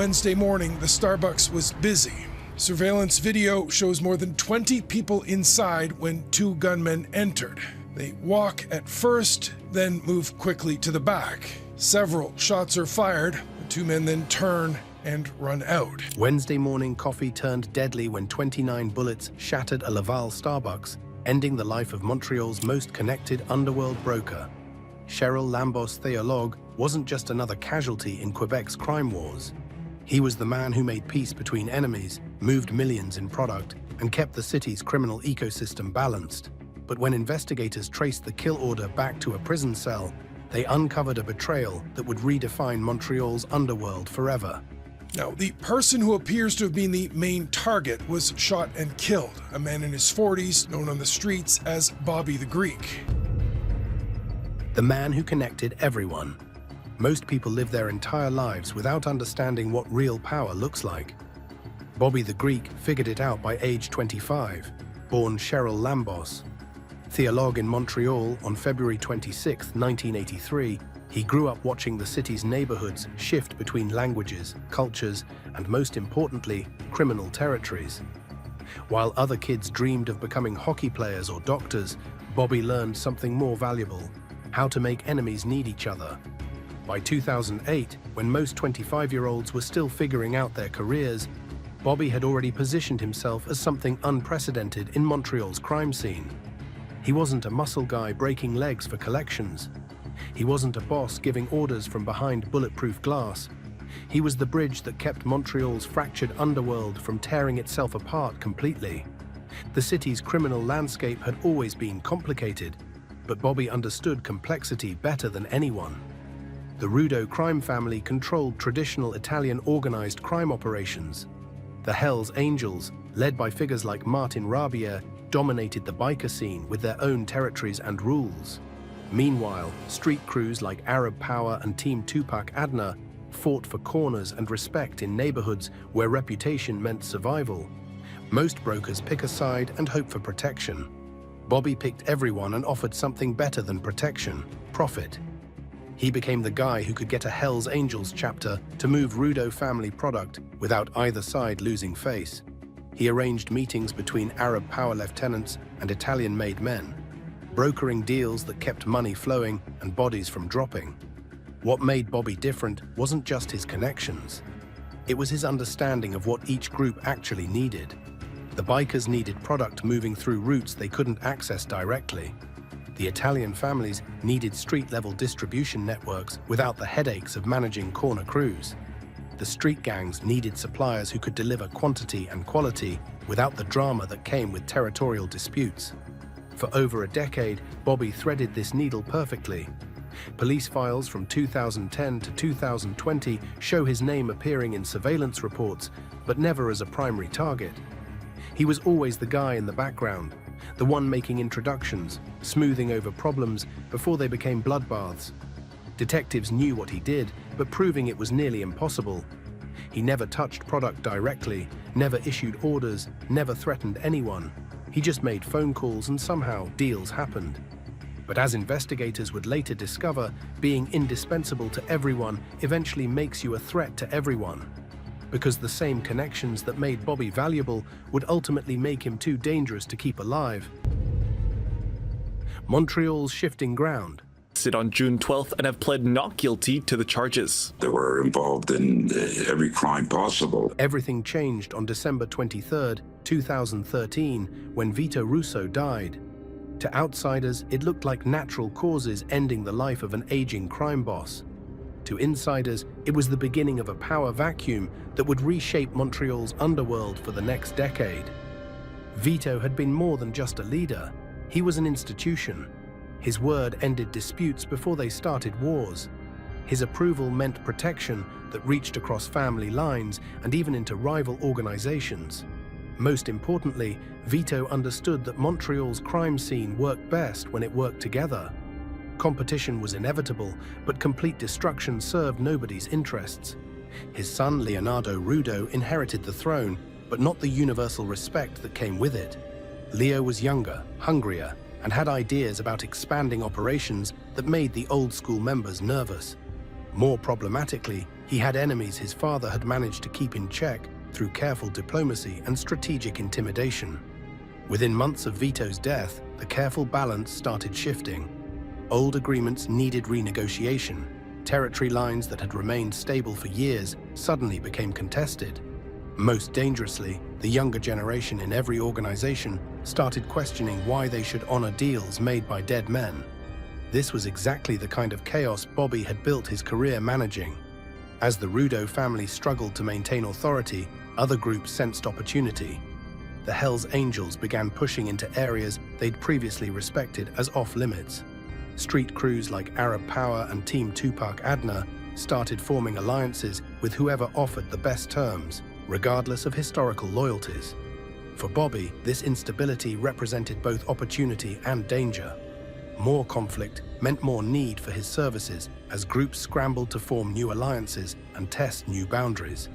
Wednesday morning, the Starbucks was busy. Surveillance video shows more than 20 people inside when two gunmen entered. They walk at first, then move quickly to the back. Several shots are fired. The two men then turn and run out. Wednesday morning coffee turned deadly when 29 bullets shattered a Laval Starbucks, ending the life of Montreal's most connected underworld broker. Cheryl Lambos Theologue wasn't just another casualty in Quebec's crime wars. He was the man who made peace between enemies, moved millions in product, and kept the city's criminal ecosystem balanced. But when investigators traced the kill order back to a prison cell, they uncovered a betrayal that would redefine Montreal's underworld forever. Now, the person who appears to have been the main target was shot and killed, a man in his 40s known on the streets as Bobby the Greek. The man who connected everyone. Most people live their entire lives without understanding what real power looks like. Bobby the Greek figured it out by age 25, born Cheryl Lambos. Theologue in Montreal on February 26, 1983, he grew up watching the city's neighborhoods shift between languages, cultures, and most importantly, criminal territories. While other kids dreamed of becoming hockey players or doctors, Bobby learned something more valuable: how to make enemies need each other. By 2008, when most 25-year-olds were still figuring out their careers, Bobby had already positioned himself as something unprecedented in Montreal's crime scene. He wasn't a muscle guy breaking legs for collections. He wasn't a boss giving orders from behind bulletproof glass. He was the bridge that kept Montreal's fractured underworld from tearing itself apart completely. The city's criminal landscape had always been complicated, but Bobby understood complexity better than anyone. The Rudo crime family controlled traditional Italian organized crime operations. The Hells Angels, led by figures like Martin Rabier, dominated the biker scene with their own territories and rules. Meanwhile, street crews like Arab Power and Team Tupac Adna fought for corners and respect in neighborhoods where reputation meant survival. Most brokers pick a side and hope for protection. Bobby picked everyone and offered something better than protection: profit. He became the guy who could get a Hells Angels chapter to move Rudo family product without either side losing face. He arranged meetings between Arab power lieutenants and Italian-made men, brokering deals that kept money flowing and bodies from dropping. What made Bobby different wasn't just his connections. It was his understanding of what each group actually needed. The bikers needed product moving through routes they couldn't access directly. The Italian families needed street-level distribution networks without the headaches of managing corner crews. The street gangs needed suppliers who could deliver quantity and quality without the drama that came with territorial disputes. For over a decade, Bobby threaded this needle perfectly. Police files from 2010 to 2020 show his name appearing in surveillance reports, but never as a primary target. He was always the guy in the background, the one making introductions, smoothing over problems before they became bloodbaths. Detectives knew what he did, but proving it was nearly impossible. He never touched product directly, never issued orders, never threatened anyone. He just made phone calls and somehow deals happened. But as investigators would later discover, being indispensable to everyone eventually makes you a threat to everyone. Because the same connections that made Bobby valuable would ultimately make him too dangerous to keep alive. Montreal's shifting ground. On June 12th and have pled not guilty to the charges. They were involved in every crime possible. Everything changed on December 23, 2013, when Vito Russo died. To outsiders, it looked like natural causes ending the life of an aging crime boss. To insiders, it was the beginning of a power vacuum that would reshape Montreal's underworld for the next decade. Vito had been more than just a leader. He was an institution. His word ended disputes before they started wars. His approval meant protection that reached across family lines and even into rival organizations. Most importantly, Vito understood that Montreal's crime scene worked best when it worked together. Competition was inevitable, but complete destruction served nobody's interests. His son, Leonardo Rudo, inherited the throne, but not the universal respect that came with it. Leo was younger, hungrier, and had ideas about expanding operations that made the old-school members nervous. More problematically, he had enemies his father had managed to keep in check through careful diplomacy and strategic intimidation. Within months of Vito's death, the careful balance started shifting. Old agreements needed renegotiation. Territory lines that had remained stable for years suddenly became contested. Most dangerously, the younger generation in every organization started questioning why they should honor deals made by dead men. This was exactly the kind of chaos Bobby had built his career managing. As the Rudo family struggled to maintain authority, other groups sensed opportunity. The Hells Angels began pushing into areas they'd previously respected as off-limits. Street crews like Arab Power and Team Tupac Adna started forming alliances with whoever offered the best terms, regardless of historical loyalties. For Bobby, this instability represented both opportunity and danger. More conflict meant more need for his services as groups scrambled to form new alliances and test new boundaries.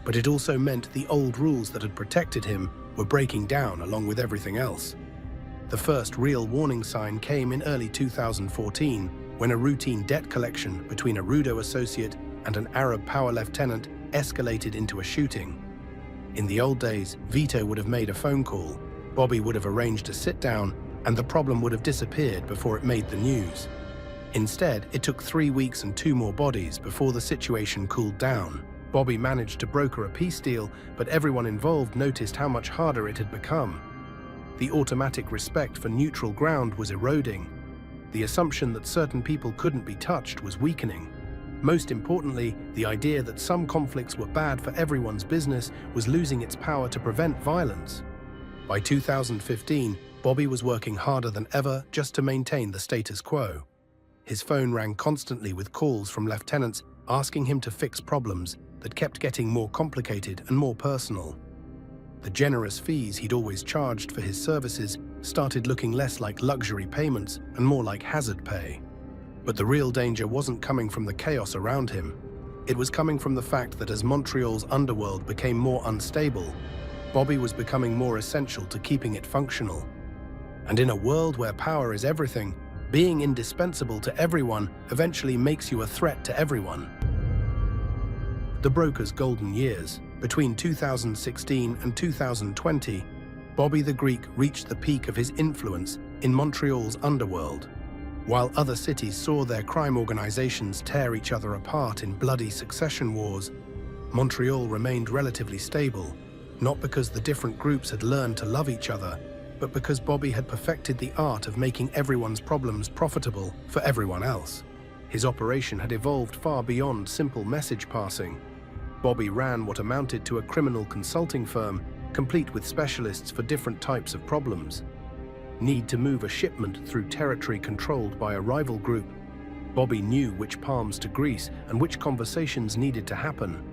But it also meant the old rules that had protected him were breaking down along with everything else. The first real warning sign came in early 2014 when a routine debt collection between a Rudo associate and an Arab Power lieutenant escalated into a shooting. In the old days, Vito would have made a phone call, Bobby would have arranged a sit-down, and the problem would have disappeared before it made the news. Instead, it took 3 weeks and 2 more bodies before the situation cooled down. Bobby managed to broker a peace deal, but everyone involved noticed how much harder it had become. The automatic respect for neutral ground was eroding. The assumption that certain people couldn't be touched was weakening. Most importantly, the idea that some conflicts were bad for everyone's business was losing its power to prevent violence. By 2015, Bobby was working harder than ever just to maintain the status quo. His phone rang constantly with calls from lieutenants asking him to fix problems that kept getting more complicated and more personal. The generous fees he'd always charged for his services started looking less like luxury payments and more like hazard pay. But the real danger wasn't coming from the chaos around him. It was coming from the fact that as Montreal's underworld became more unstable, Bobby was becoming more essential to keeping it functional. And in a world where power is everything, being indispensable to everyone eventually makes you a threat to everyone. The broker's golden years, between 2016 and 2020, Bobby the Greek reached the peak of his influence in Montreal's underworld. While other cities saw their crime organizations tear each other apart in bloody succession wars, Montreal remained relatively stable, not because the different groups had learned to love each other, but because Bobby had perfected the art of making everyone's problems profitable for everyone else. His operation had evolved far beyond simple message passing. Bobby ran what amounted to a criminal consulting firm, complete with specialists for different types of problems. Need to move a shipment through territory controlled by a rival group. Bobby knew which palms to grease and which conversations needed to happen.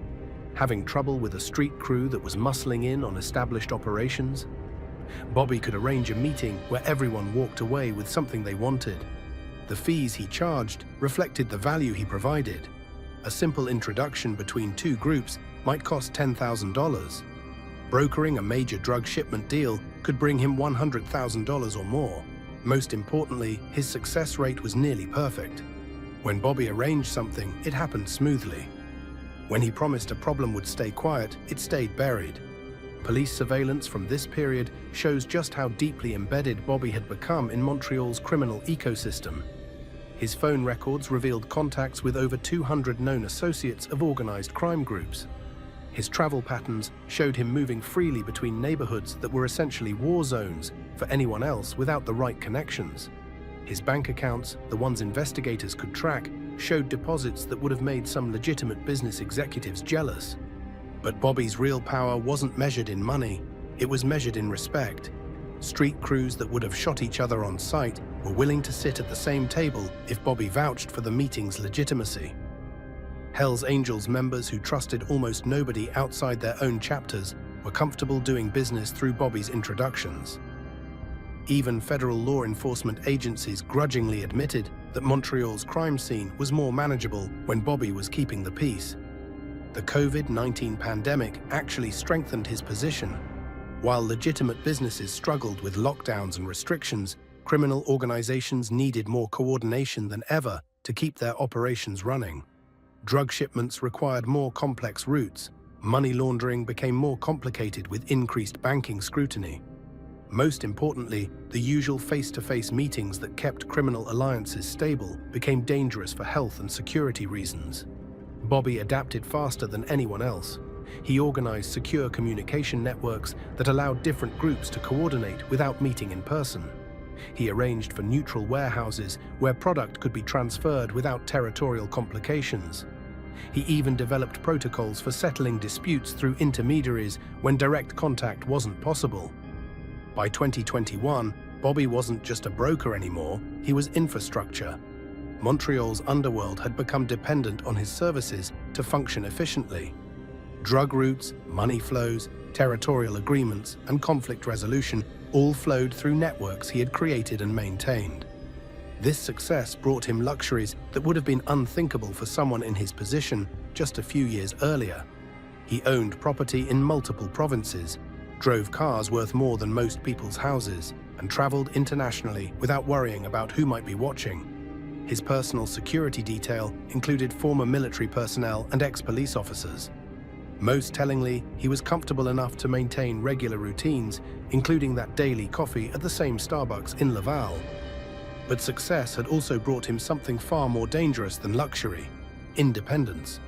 Having trouble with a street crew that was muscling in on established operations? Bobby could arrange a meeting where everyone walked away with something they wanted. The fees he charged reflected the value he provided. A simple introduction between 2 groups might cost $10,000. Brokering a major drug shipment deal could bring him $100,000 or more. Most importantly, his success rate was nearly perfect. When Bobby arranged something, it happened smoothly. When he promised a problem would stay quiet, it stayed buried. Police surveillance from this period shows just how deeply embedded Bobby had become in Montreal's criminal ecosystem. His phone records revealed contacts with over 200 known associates of organized crime groups. His travel patterns showed him moving freely between neighborhoods that were essentially war zones for anyone else without the right connections. His bank accounts, the ones investigators could track, showed deposits that would have made some legitimate business executives jealous. But Bobby's real power wasn't measured in money, it was measured in respect. Street crews that would have shot each other on sight were willing to sit at the same table if Bobby vouched for the meeting's legitimacy. Hell's Angels members who trusted almost nobody outside their own chapters were comfortable doing business through Bobby's introductions. Even federal law enforcement agencies grudgingly admitted that Montreal's crime scene was more manageable when Bobby was keeping the peace. The COVID-19 pandemic actually strengthened his position. While legitimate businesses struggled with lockdowns and restrictions, criminal organizations needed more coordination than ever to keep their operations running. Drug shipments required more complex routes. Money laundering became more complicated with increased banking scrutiny. Most importantly, the usual face-to-face meetings that kept criminal alliances stable became dangerous for health and security reasons. Bobby adapted faster than anyone else. He organized secure communication networks that allowed different groups to coordinate without meeting in person. He arranged for neutral warehouses where product could be transferred without territorial complications. He even developed protocols for settling disputes through intermediaries when direct contact wasn't possible. By 2021, Bobby wasn't just a broker anymore, he was infrastructure. Montreal's underworld had become dependent on his services to function efficiently. Drug routes, money flows, territorial agreements, and conflict resolution all flowed through networks he had created and maintained. This success brought him luxuries that would have been unthinkable for someone in his position just a few years earlier. He owned property in multiple provinces, drove cars worth more than most people's houses, and traveled internationally without worrying about who might be watching. His personal security detail included former military personnel and ex-police officers. Most tellingly, he was comfortable enough to maintain regular routines, including that daily coffee at the same Starbucks in Laval. But success had also brought him something far more dangerous than luxury: independence.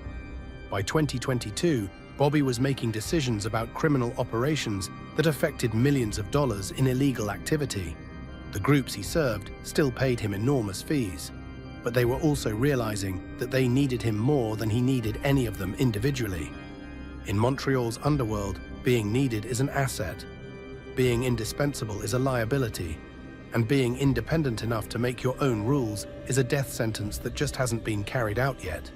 By 2022, Bobby was making decisions about criminal operations that affected millions of dollars in illegal activity. The groups he served still paid him enormous fees, but they were also realizing that they needed him more than he needed any of them individually. In Montreal's underworld, being needed is an asset. Being indispensable is a liability. And being independent enough to make your own rules is a death sentence that just hasn't been carried out yet.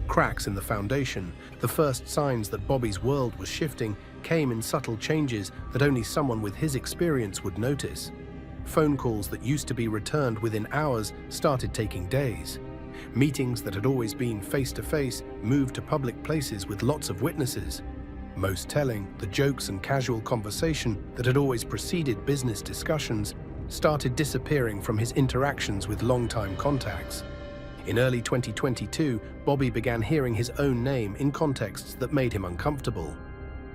Cracks in the foundation, the first signs that Bobby's world was shifting, came in subtle changes that only someone with his experience would notice. Phone calls that used to be returned within hours started taking days. Meetings that had always been face-to-face moved to public places with lots of witnesses. Most telling, the jokes and casual conversation that had always preceded business discussions started disappearing from his interactions with longtime contacts. In early 2022, Bobby began hearing his own name in contexts that made him uncomfortable.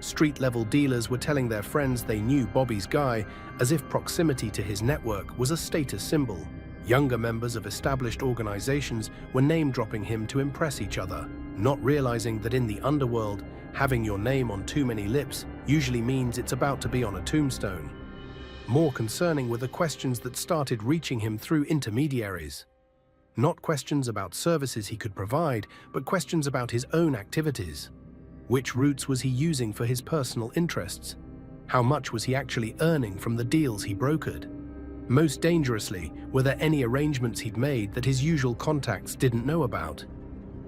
Street-level dealers were telling their friends they knew Bobby's guy, as if proximity to his network was a status symbol. Younger members of established organizations were name-dropping him to impress each other, not realizing that in the underworld, having your name on too many lips usually means it's about to be on a tombstone. More concerning were the questions that started reaching him through intermediaries. Not questions about services he could provide, but questions about his own activities. Which routes was he using for his personal interests? How much was he actually earning from the deals he brokered? Most dangerously, were there any arrangements he'd made that his usual contacts didn't know about?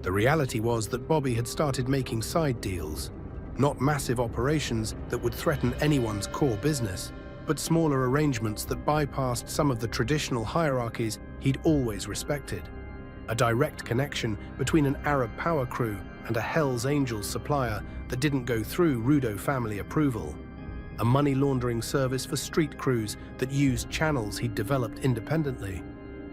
The reality was that Bobby had started making side deals. Not massive operations that would threaten anyone's core business, but smaller arrangements that bypassed some of the traditional hierarchies he'd always respected. A direct connection between an Arab power crew and a Hell's Angels supplier that didn't go through Rudo family approval. A money laundering service for street crews that used channels he'd developed independently.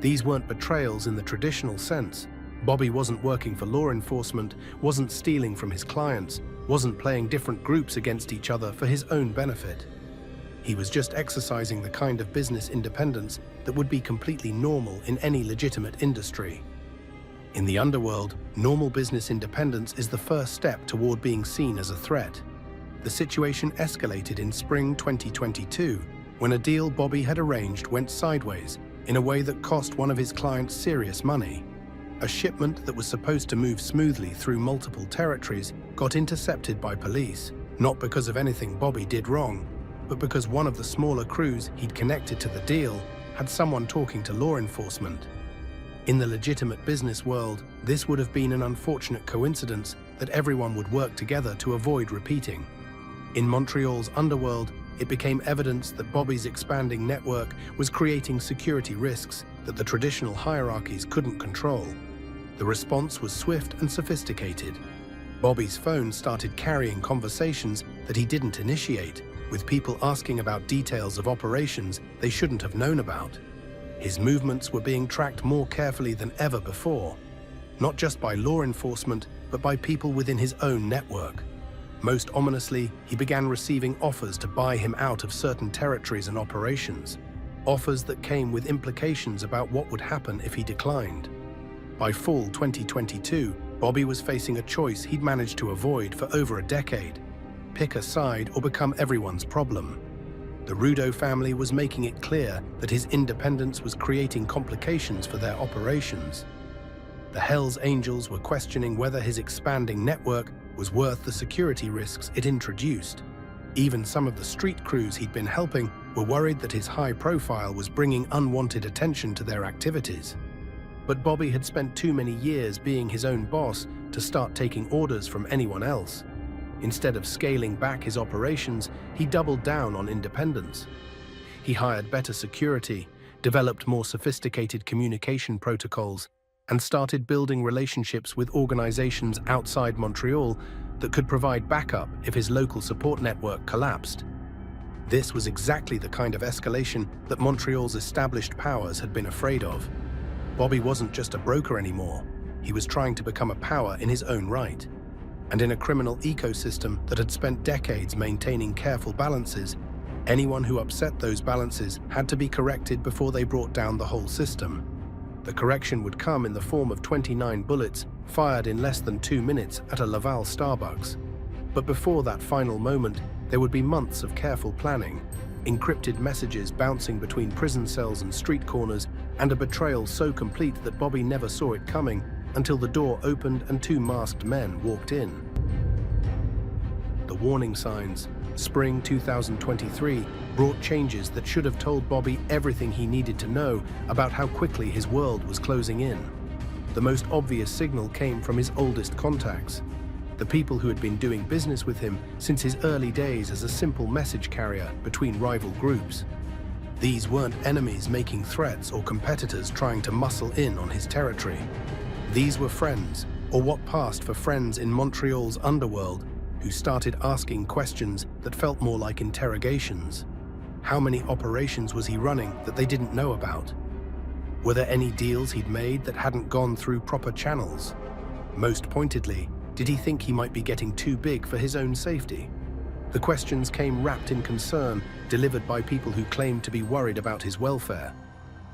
These weren't betrayals in the traditional sense. Bobby wasn't working for law enforcement, wasn't stealing from his clients, wasn't playing different groups against each other for his own benefit. He was just exercising the kind of business independence that would be completely normal in any legitimate industry. In the underworld, normal business independence is the first step toward being seen as a threat. The situation escalated in spring 2022, when a deal Bobby had arranged went sideways in a way that cost one of his clients serious money. A shipment that was supposed to move smoothly through multiple territories got intercepted by police, not because of anything Bobby did wrong, but because one of the smaller crews he'd connected to the deal had someone talking to law enforcement. In the legitimate business world, this would have been an unfortunate coincidence that everyone would work together to avoid repeating. In Montreal's underworld, it became evidence that Bobby's expanding network was creating security risks that the traditional hierarchies couldn't control. The response was swift and sophisticated. Bobby's phone started carrying conversations that he didn't initiate, with people asking about details of operations they shouldn't have known about. His movements were being tracked more carefully than ever before. not just by law enforcement, but by people within his own network. Most ominously, he began receiving offers to buy him out of certain territories and operations, offers that came with implications about what would happen if he declined. By fall 2022, Bobby was facing a choice he'd managed to avoid for over a decade: pick a side or become everyone's problem. The Rudo family was making it clear that his independence was creating complications for their operations. The Hells Angels were questioning whether his expanding network was worth the security risks it introduced. Even some of the street crews he'd been helping were worried that his high profile was bringing unwanted attention to their activities. But Bobby had spent too many years being his own boss to start taking orders from anyone else. Instead of scaling back his operations, he doubled down on independence. He hired better security, developed more sophisticated communication protocols, and started building relationships with organizations outside Montreal that could provide backup if his local support network collapsed. This was exactly the kind of escalation that Montreal's established powers had been afraid of. Bobby wasn't just a broker anymore. He was trying to become a power in his own right. And in a criminal ecosystem that had spent decades maintaining careful balances, anyone who upset those balances had to be corrected before they brought down the whole system. The correction would come in the form of 29 bullets fired in less than 2 minutes at a Laval Starbucks. But before that final moment, there would be months of careful planning, encrypted messages bouncing between prison cells and street corners, and a betrayal so complete that Bobby never saw it coming until the door opened and 2 masked men walked in. The warning signs, spring 2023, brought changes that should have told Bobby everything he needed to know about how quickly his world was closing in. The most obvious signal came from his oldest contacts, the people who had been doing business with him since his early days as a simple message carrier between rival groups. These weren't enemies making threats or competitors trying to muscle in on his territory. These were friends, or what passed for friends in Montreal's underworld, who started asking questions that felt more like interrogations. How many operations was he running that they didn't know about? Were there any deals he'd made that hadn't gone through proper channels? Most pointedly, did he think he might be getting too big for his own safety? The questions came wrapped in concern, delivered by people who claimed to be worried about his welfare.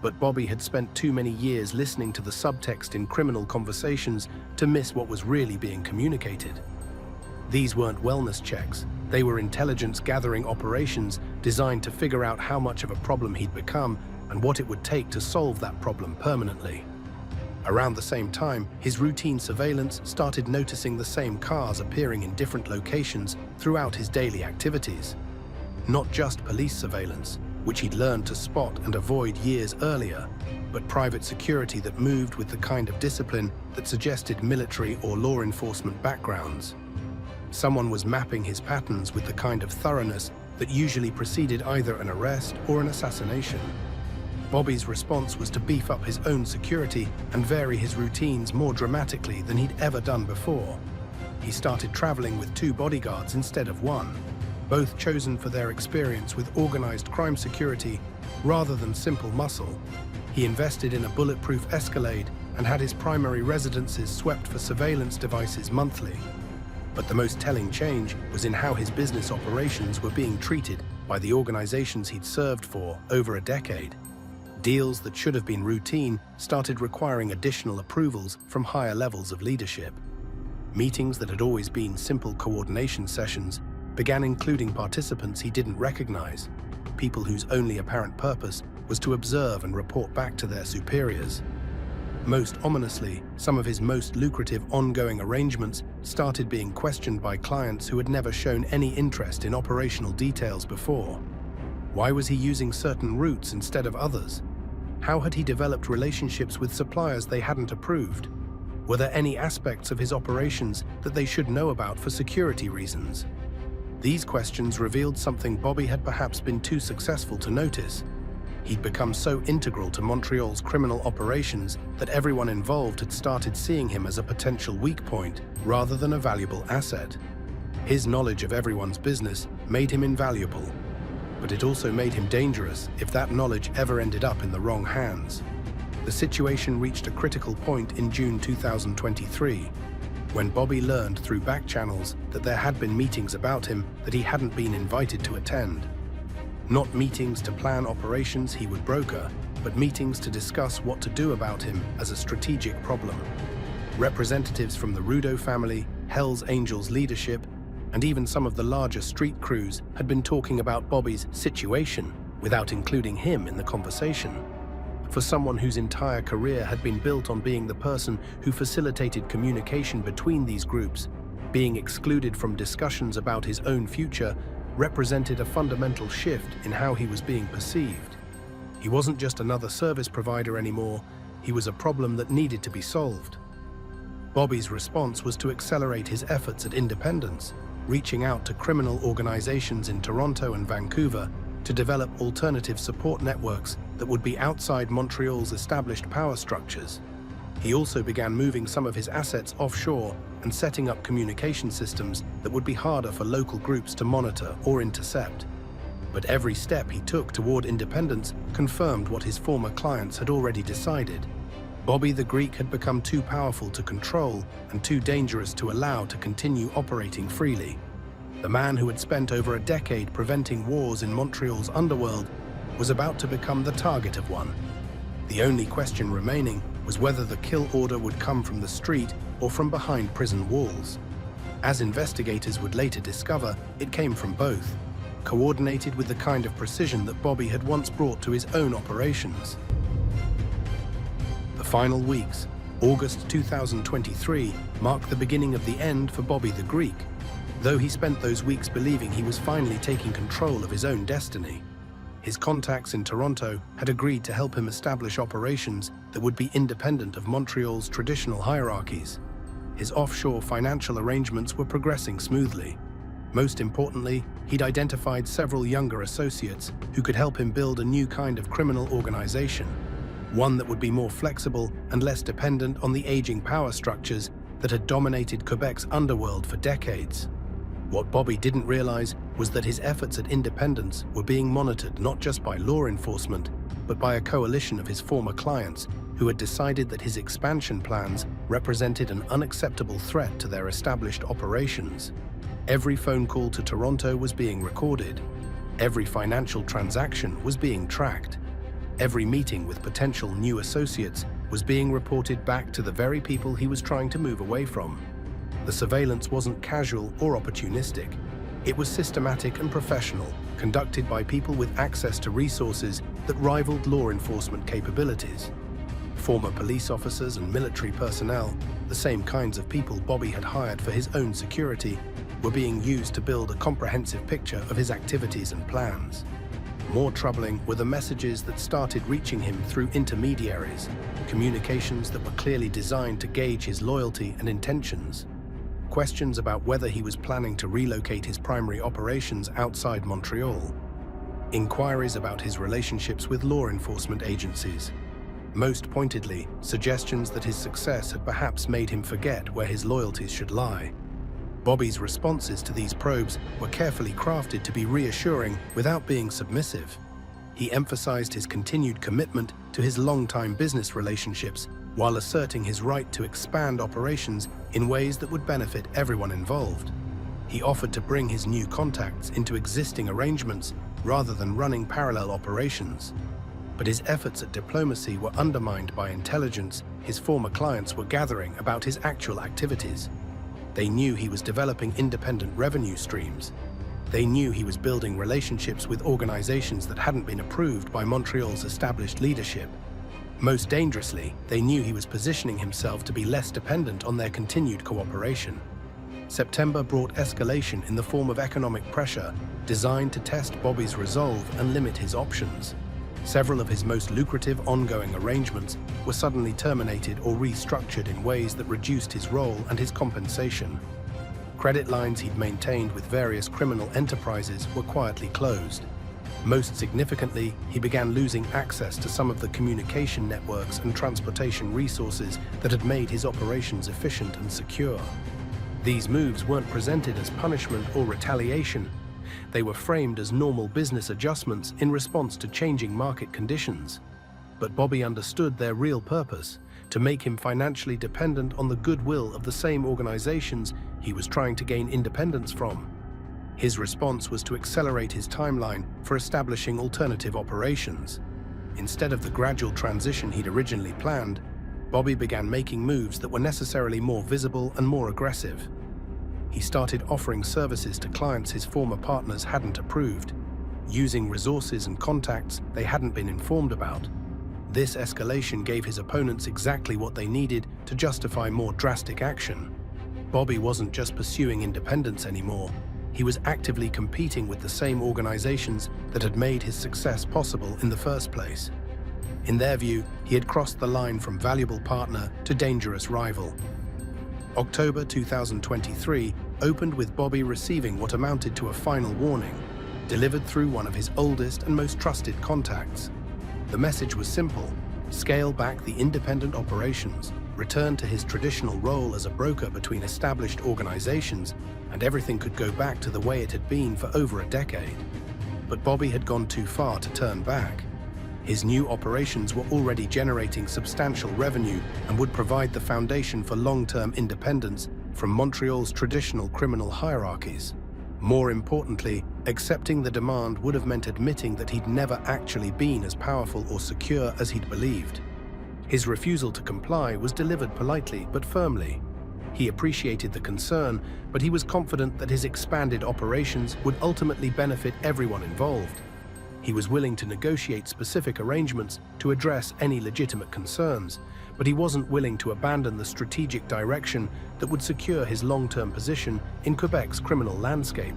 But Bobby had spent too many years listening to the subtext in criminal conversations to miss what was really being communicated. These weren't wellness checks. They were intelligence-gathering operations designed to figure out how much of a problem he'd become and what it would take to solve that problem permanently. Around the same time, his routine surveillance started noticing the same cars appearing in different locations throughout his daily activities. Not just police surveillance, which he'd learned to spot and avoid years earlier, but private security that moved with the kind of discipline that suggested military or law enforcement backgrounds. Someone was mapping his patterns with the kind of thoroughness that usually preceded either an arrest or an assassination. Bobby's response was to beef up his own security and vary his routines more dramatically than he'd ever done before. He started traveling with 2 bodyguards instead of 1, both chosen for their experience with organized crime security rather than simple muscle. He invested in a bulletproof Escalade and had his primary residences swept for surveillance devices monthly. But the most telling change was in how his business operations were being treated by the organizations he'd served for over a decade. Deals that should have been routine started requiring additional approvals from higher levels of leadership. Meetings that had always been simple coordination sessions began including participants he didn't recognize, people whose only apparent purpose was to observe and report back to their superiors. Most ominously, some of his most lucrative ongoing arrangements started being questioned by clients who had never shown any interest in operational details before. Why was he using certain routes instead of others? How had he developed relationships with suppliers they hadn't approved? Were there any aspects of his operations that they should know about for security reasons? These questions revealed something Bobby had perhaps been too successful to notice. He'd become so integral to Montreal's criminal operations that everyone involved had started seeing him as a potential weak point rather than a valuable asset. His knowledge of everyone's business made him invaluable, but it also made him dangerous if that knowledge ever ended up in the wrong hands. The situation reached a critical point in June 2023, when Bobby learned through back channels that there had been meetings about him that he hadn't been invited to attend. Not meetings to plan operations he would broker, but meetings to discuss what to do about him as a strategic problem. Representatives from the Rudo family, Hell's Angels leadership, and even some of the larger street crews had been talking about Bobby's situation without including him in the conversation. For someone whose entire career had been built on being the person who facilitated communication between these groups, being excluded from discussions about his own future represented a fundamental shift in how he was being perceived. He wasn't just another service provider anymore, he was a problem that needed to be solved. Bobby's response was to accelerate his efforts at independence, reaching out to criminal organizations in Toronto and Vancouver to develop alternative support networks that would be outside Montreal's established power structures. He also began moving some of his assets offshore and setting up communication systems that would be harder for local groups to monitor or intercept. But every step he took toward independence confirmed what his former clients had already decided. Bobby the Greek had become too powerful to control and too dangerous to allow to continue operating freely. The man who had spent over a decade preventing wars in Montreal's underworld was about to become the target of one. The only question remaining was whether the kill order would come from the street or from behind prison walls. As investigators would later discover, it came from both, coordinated with the kind of precision that Bobby had once brought to his own operations. The final weeks, August 2023, marked the beginning of the end for Bobby the Greek, though he spent those weeks believing he was finally taking control of his own destiny. His contacts in Toronto had agreed to help him establish operations that would be independent of Montreal's traditional hierarchies. His offshore financial arrangements were progressing smoothly. Most importantly, he'd identified several younger associates who could help him build a new kind of criminal organization, one that would be more flexible and less dependent on the aging power structures that had dominated Quebec's underworld for decades. What Bobby didn't realize was that his efforts at independence were being monitored not just by law enforcement, but by a coalition of his former clients who had decided that his expansion plans represented an unacceptable threat to their established operations. Every phone call to Toronto was being recorded. Every financial transaction was being tracked. Every meeting with potential new associates was being reported back to the very people he was trying to move away from. The surveillance wasn't casual or opportunistic. It was systematic and professional, conducted by people with access to resources that rivaled law enforcement capabilities. Former police officers and military personnel, the same kinds of people Bobby had hired for his own security, were being used to build a comprehensive picture of his activities and plans. More troubling were the messages that started reaching him through intermediaries, communications that were clearly designed to gauge his loyalty and intentions. Questions about whether he was planning to relocate his primary operations outside Montreal. Inquiries about his relationships with law enforcement agencies. Most pointedly, suggestions that his success had perhaps made him forget where his loyalties should lie. Bobby's responses to these probes were carefully crafted to be reassuring without being submissive. He emphasized his continued commitment to his long-time business relationships while asserting his right to expand operations in ways that would benefit everyone involved. He offered to bring his new contacts into existing arrangements rather than running parallel operations. But his efforts at diplomacy were undermined by intelligence his former clients were gathering about his actual activities. They knew he was developing independent revenue streams. They knew he was building relationships with organizations that hadn't been approved by Montreal's established leadership. Most dangerously, they knew he was positioning himself to be less dependent on their continued cooperation. September brought escalation in the form of economic pressure, designed to test Bobby's resolve and limit his options. Several of his most lucrative ongoing arrangements were suddenly terminated or restructured in ways that reduced his role and his compensation. Credit lines he'd maintained with various criminal enterprises were quietly closed. Most significantly, he began losing access to some of the communication networks and transportation resources that had made his operations efficient and secure. These moves weren't presented as punishment or retaliation. They were framed as normal business adjustments in response to changing market conditions. But Bobby understood their real purpose: to make him financially dependent on the goodwill of the same organizations he was trying to gain independence from. His response was to accelerate his timeline for establishing alternative operations. Instead of the gradual transition he'd originally planned, Bobby began making moves that were necessarily more visible and more aggressive. He started offering services to clients his former partners hadn't approved, using resources and contacts they hadn't been informed about. This escalation gave his opponents exactly what they needed to justify more drastic action. Bobby wasn't just pursuing independence anymore. He was actively competing with the same organizations that had made his success possible in the first place. In their view, he had crossed the line from valuable partner to dangerous rival. October 2023 opened with Bobby receiving what amounted to a final warning, delivered through one of his oldest and most trusted contacts. The message was simple: scale back the independent operations, return to his traditional role as a broker between established organizations, and everything could go back to the way it had been for over a decade. But Bobby had gone too far to turn back. His new operations were already generating substantial revenue and would provide the foundation for long-term independence from Montreal's traditional criminal hierarchies. More importantly, accepting the demand would have meant admitting that he'd never actually been as powerful or secure as he'd believed. His refusal to comply was delivered politely but firmly. He appreciated the concern, but he was confident that his expanded operations would ultimately benefit everyone involved. He was willing to negotiate specific arrangements to address any legitimate concerns, but he wasn't willing to abandon the strategic direction that would secure his long-term position in Quebec's criminal landscape.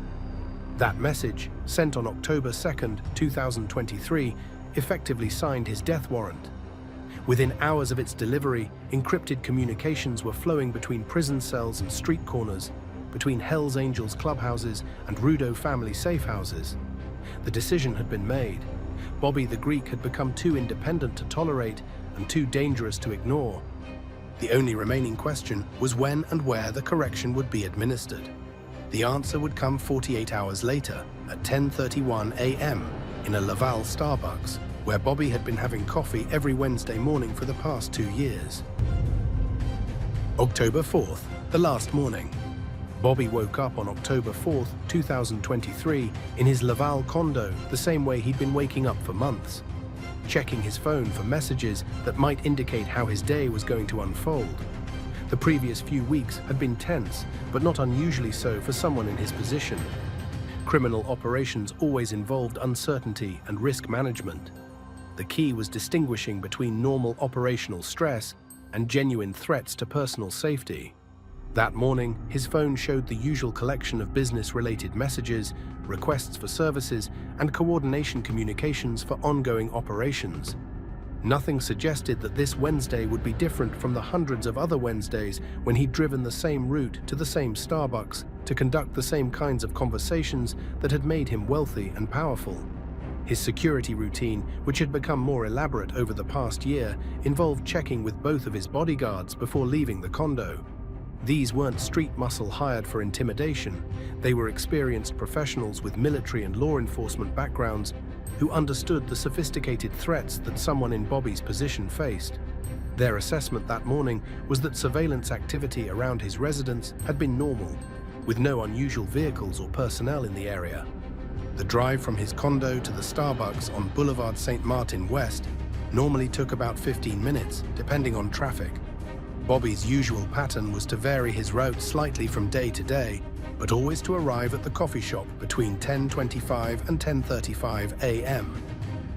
That message, sent on October 2nd, 2023, effectively signed his death warrant. Within hours of its delivery, encrypted communications were flowing between prison cells and street corners, between Hells Angels clubhouses and Rudo family safe houses. The decision had been made. Bobby the Greek had become too independent to tolerate and too dangerous to ignore. The only remaining question was when and where the correction would be administered. The answer would come 48 hours later, at 10:31 a.m., in a Laval Starbucks, where Bobby had been having coffee every Wednesday morning for the past 2 years. October 4th, the last morning. Bobby woke up on October 4th, 2023, in his Laval condo the same way he'd been waking up for months, checking his phone for messages that might indicate how his day was going to unfold. The previous few weeks had been tense, but not unusually so for someone in his position. Criminal operations always involved uncertainty and risk management. The key was distinguishing between normal operational stress and genuine threats to personal safety. That morning, his phone showed the usual collection of business-related messages, requests for services, and coordination communications for ongoing operations. Nothing suggested that this Wednesday would be different from the hundreds of other Wednesdays when he'd driven the same route to the same Starbucks to conduct the same kinds of conversations that had made him wealthy and powerful. His security routine, which had become more elaborate over the past year, involved checking with both of his bodyguards before leaving the condo. These weren't street muscle hired for intimidation. They were experienced professionals with military and law enforcement backgrounds who understood the sophisticated threats that someone in Bobby's position faced. Their assessment that morning was that surveillance activity around his residence had been normal, with no unusual vehicles or personnel in the area. The drive from his condo to the Starbucks on Boulevard St. Martin West normally took about 15 minutes, depending on traffic. Bobby's usual pattern was to vary his route slightly from day to day, but always to arrive at the coffee shop between 10:25 and 10:35 a.m.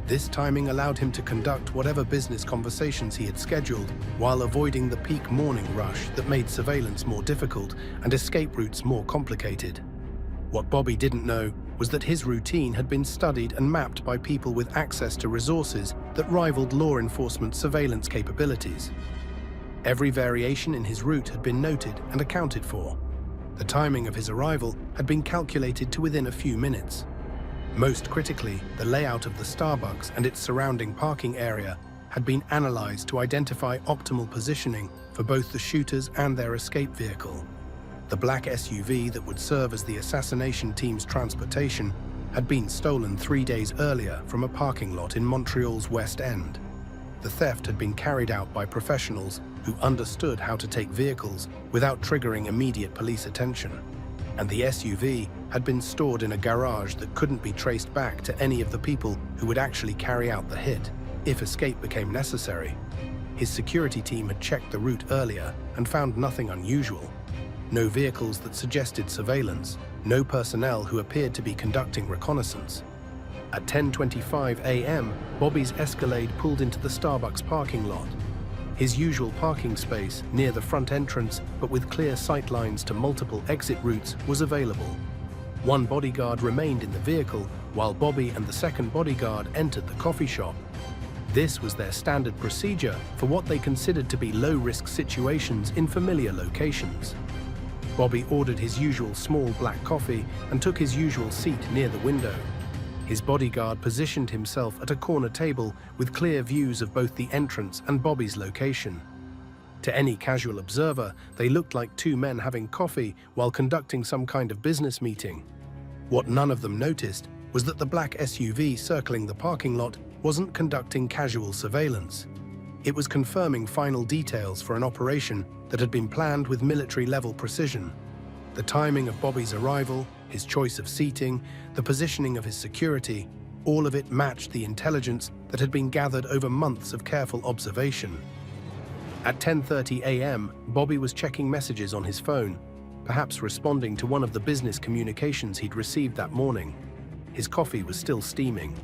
This timing allowed him to conduct whatever business conversations he had scheduled while avoiding the peak morning rush that made surveillance more difficult and escape routes more complicated. What Bobby didn't know was that his routine had been studied and mapped by people with access to resources that rivaled law enforcement surveillance capabilities. Every variation in his route had been noted and accounted for. The timing of his arrival had been calculated to within a few minutes. Most critically, the layout of the Starbucks and its surrounding parking area had been analyzed to identify optimal positioning for both the shooters and their escape vehicle. The black SUV that would serve as the assassination team's transportation had been stolen 3 days earlier from a parking lot in Montreal's West End. The theft had been carried out by professionals who understood how to take vehicles without triggering immediate police attention, and the SUV had been stored in a garage that couldn't be traced back to any of the people who would actually carry out the hit, if escape became necessary. His security team had checked the route earlier and found nothing unusual. No vehicles that suggested surveillance, no personnel who appeared to be conducting reconnaissance. At 10:25 a.m., Bobby's Escalade pulled into the Starbucks parking lot. His usual parking space, near the front entrance but with clear sightlines to multiple exit routes, was available. One bodyguard remained in the vehicle, while Bobby and the second bodyguard entered the coffee shop. This was their standard procedure for what they considered to be low-risk situations in familiar locations. Bobby ordered his usual small black coffee and took his usual seat near the window. His bodyguard positioned himself at a corner table with clear views of both the entrance and Bobby's location. To any casual observer, they looked like two men having coffee while conducting some kind of business meeting. What none of them noticed was that the black SUV circling the parking lot wasn't conducting casual surveillance. It was confirming final details for an operation that had been planned with military-level precision. The timing of Bobby's arrival, his choice of seating, the positioning of his security, all of it matched the intelligence that had been gathered over months of careful observation. At 10:30 a.m., Bobby was checking messages on his phone, perhaps responding to one of the business communications he'd received that morning. His coffee was still steaming.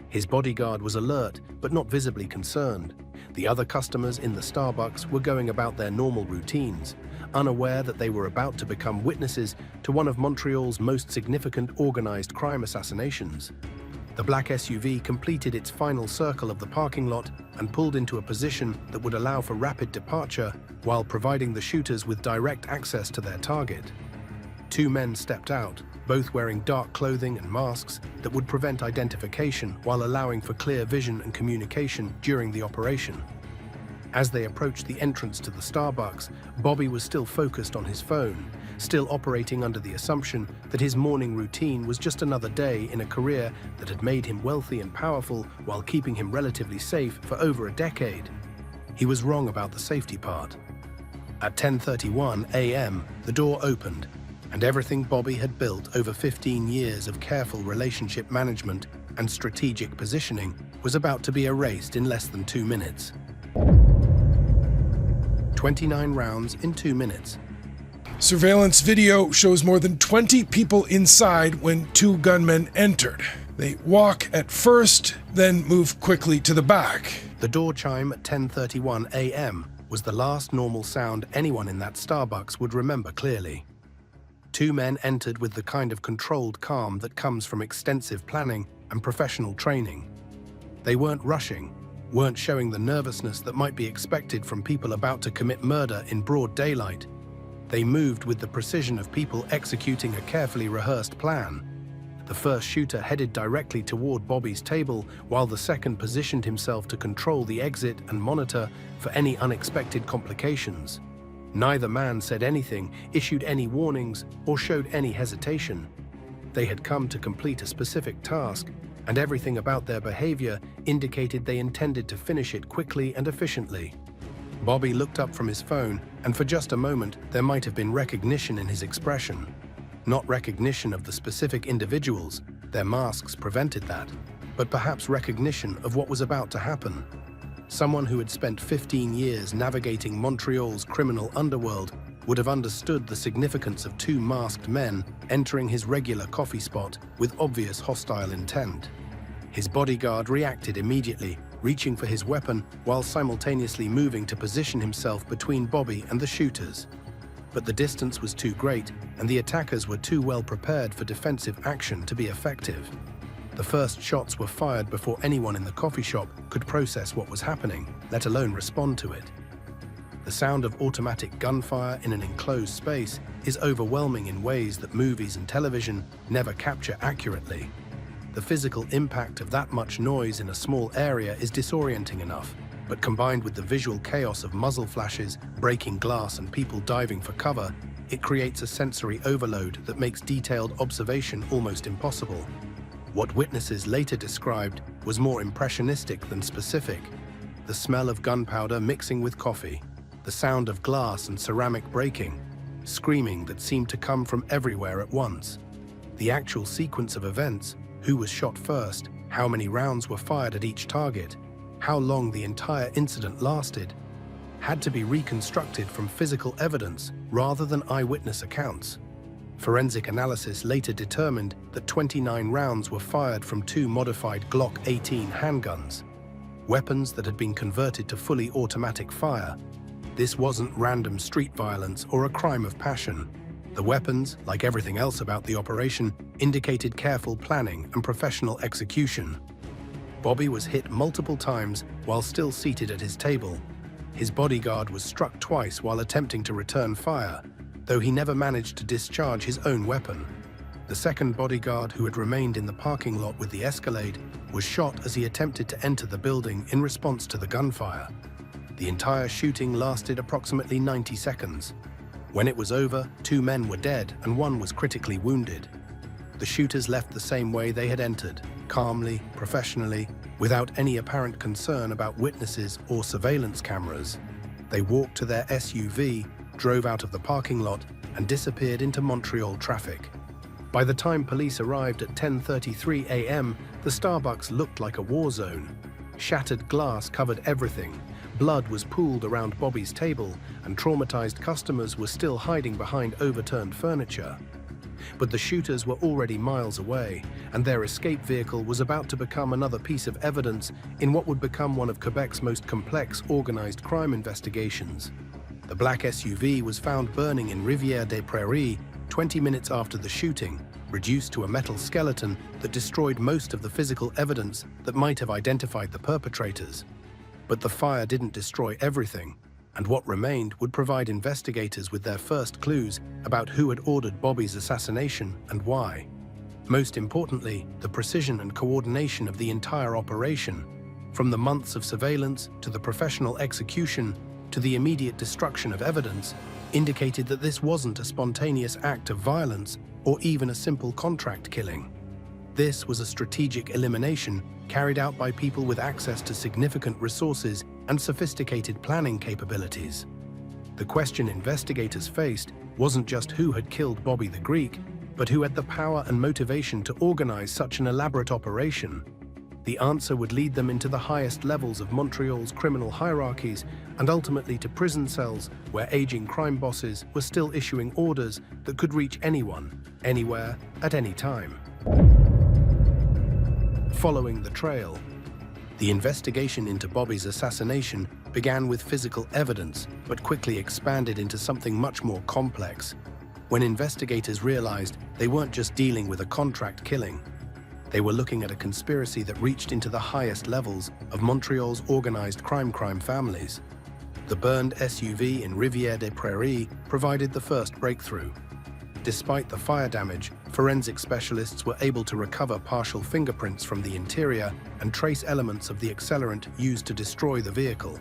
His bodyguard was alert, but not visibly concerned. The other customers in the Starbucks were going about their normal routines, unaware that they were about to become witnesses to one of Montreal's most significant organized crime assassinations. The black SUV completed its final circle of the parking lot and pulled into a position that would allow for rapid departure while providing the shooters with direct access to their target. Two men stepped out, both wearing dark clothing and masks that would prevent identification while allowing for clear vision and communication during the operation. As they approached the entrance to the Starbucks, Bobby was still focused on his phone, still operating under the assumption that his morning routine was just another day in a career that had made him wealthy and powerful while keeping him relatively safe for over a decade. He was wrong about the safety part. At 10:31 a.m., the door opened, and everything Bobby had built over 15 years of careful relationship management and strategic positioning was about to be erased in less than 2 minutes. 29 rounds in 2 minutes. Surveillance video shows more than 20 people inside when two gunmen entered. They walk at first, then move quickly to the back. The door chime at 10:31 a.m. was the last normal sound anyone in that Starbucks would remember clearly. Two men entered with the kind of controlled calm that comes from extensive planning and professional training. They weren't rushing, weren't showing the nervousness that might be expected from people about to commit murder in broad daylight. They moved with the precision of people executing a carefully rehearsed plan. The first shooter headed directly toward Bobby's table, while the second positioned himself to control the exit and monitor for any unexpected complications. Neither man said anything, issued any warnings, or showed any hesitation. They had come to complete a specific task, and everything about their behavior indicated they intended to finish it quickly and efficiently. Bobby looked up from his phone, and for just a moment, there might have been recognition in his expression. Not recognition of the specific individuals, their masks prevented that, but perhaps recognition of what was about to happen. Someone who had spent 15 years navigating Montreal's criminal underworld would have understood the significance of two masked men entering his regular coffee spot with obvious hostile intent. His bodyguard reacted immediately, reaching for his weapon while simultaneously moving to position himself between Bobby and the shooters. But the distance was too great, and the attackers were too well prepared for defensive action to be effective. The first shots were fired before anyone in the coffee shop could process what was happening, let alone respond to it. The sound of automatic gunfire in an enclosed space is overwhelming in ways that movies and television never capture accurately. The physical impact of that much noise in a small area is disorienting enough, but combined with the visual chaos of muzzle flashes, breaking glass, and people diving for cover, it creates a sensory overload that makes detailed observation almost impossible. What witnesses later described was more impressionistic than specific. the smell of gunpowder mixing with coffee, the sound of glass and ceramic breaking, screaming that seemed to come from everywhere at once. The actual sequence of events, who was shot first, how many rounds were fired at each target, how long the entire incident lasted, had to be reconstructed from physical evidence rather than eyewitness accounts. Forensic analysis later determined that 29 rounds were fired from 2 modified Glock 18 handguns, weapons that had been converted to fully automatic fire. This wasn't random street violence or a crime of passion. The weapons, like everything else about the operation, indicated careful planning and professional execution. Bobby was hit multiple times while still seated at his table. His bodyguard was struck twice while attempting to return fire, though he never managed to discharge his own weapon. The second bodyguard, who had remained in the parking lot with the Escalade, was shot as he attempted to enter the building in response to the gunfire. The entire shooting lasted approximately 90 seconds. When it was over, 2 men were dead and 1 was critically wounded. The shooters left the same way they had entered, calmly, professionally, without any apparent concern about witnesses or surveillance cameras. They walked to their SUV, drove out of the parking lot, and disappeared into Montreal traffic. By the time police arrived at 10:33 a.m., the Starbucks looked like a war zone. Shattered glass covered everything. Blood was pooled around Bobby's table, and traumatized customers were still hiding behind overturned furniture. But the shooters were already miles away, and their escape vehicle was about to become another piece of evidence in what would become one of Quebec's most complex organized crime investigations. The black SUV was found burning in Rivière-des-Prairies 20 minutes after the shooting, reduced to a metal skeleton that destroyed most of the physical evidence that might have identified the perpetrators. But the fire didn't destroy everything, and what remained would provide investigators with their first clues about who had ordered Bobby's assassination and why. Most importantly, the precision and coordination of the entire operation, from the months of surveillance to the professional execution to the immediate destruction of evidence, indicated that this wasn't a spontaneous act of violence or even a simple contract killing. This was a strategic elimination carried out by people with access to significant resources and sophisticated planning capabilities. The question investigators faced wasn't just who had killed Bobby the Greek, but who had the power and motivation to organize such an elaborate operation. The answer would lead them into the highest levels of Montreal's criminal hierarchies and ultimately to prison cells where aging crime bosses were still issuing orders that could reach anyone, anywhere, at any time. Following the trail, the investigation into Bobby's assassination began with physical evidence, but quickly expanded into something much more complex. When investigators realized they weren't just dealing with a contract killing, they were looking at a conspiracy that reached into the highest levels of Montreal's organized crime families. The burned SUV in Rivière-des-Prairies provided the first breakthrough. Despite the fire damage, forensic specialists were able to recover partial fingerprints from the interior and trace elements of the accelerant used to destroy the vehicle.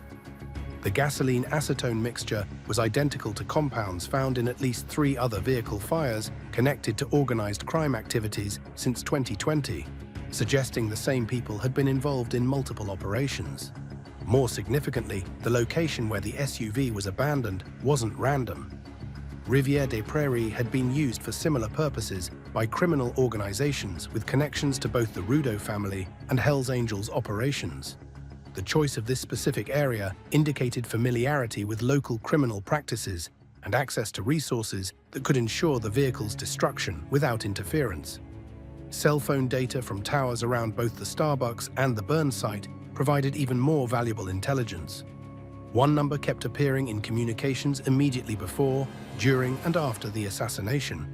The gasoline acetone mixture was identical to compounds found in at least 3 other vehicle fires connected to organized crime activities since 2020, suggesting the same people had been involved in multiple operations. More significantly, the location where the SUV was abandoned wasn't random. Rivière-des-Prairies had been used for similar purposes by criminal organizations with connections to both the Rudo family and Hells Angels operations. The choice of this specific area indicated familiarity with local criminal practices and access to resources that could ensure the vehicle's destruction without interference. Cell phone data from towers around both the Starbucks and the burn site provided even more valuable intelligence. One number kept appearing in communications immediately before, during, and after the assassination.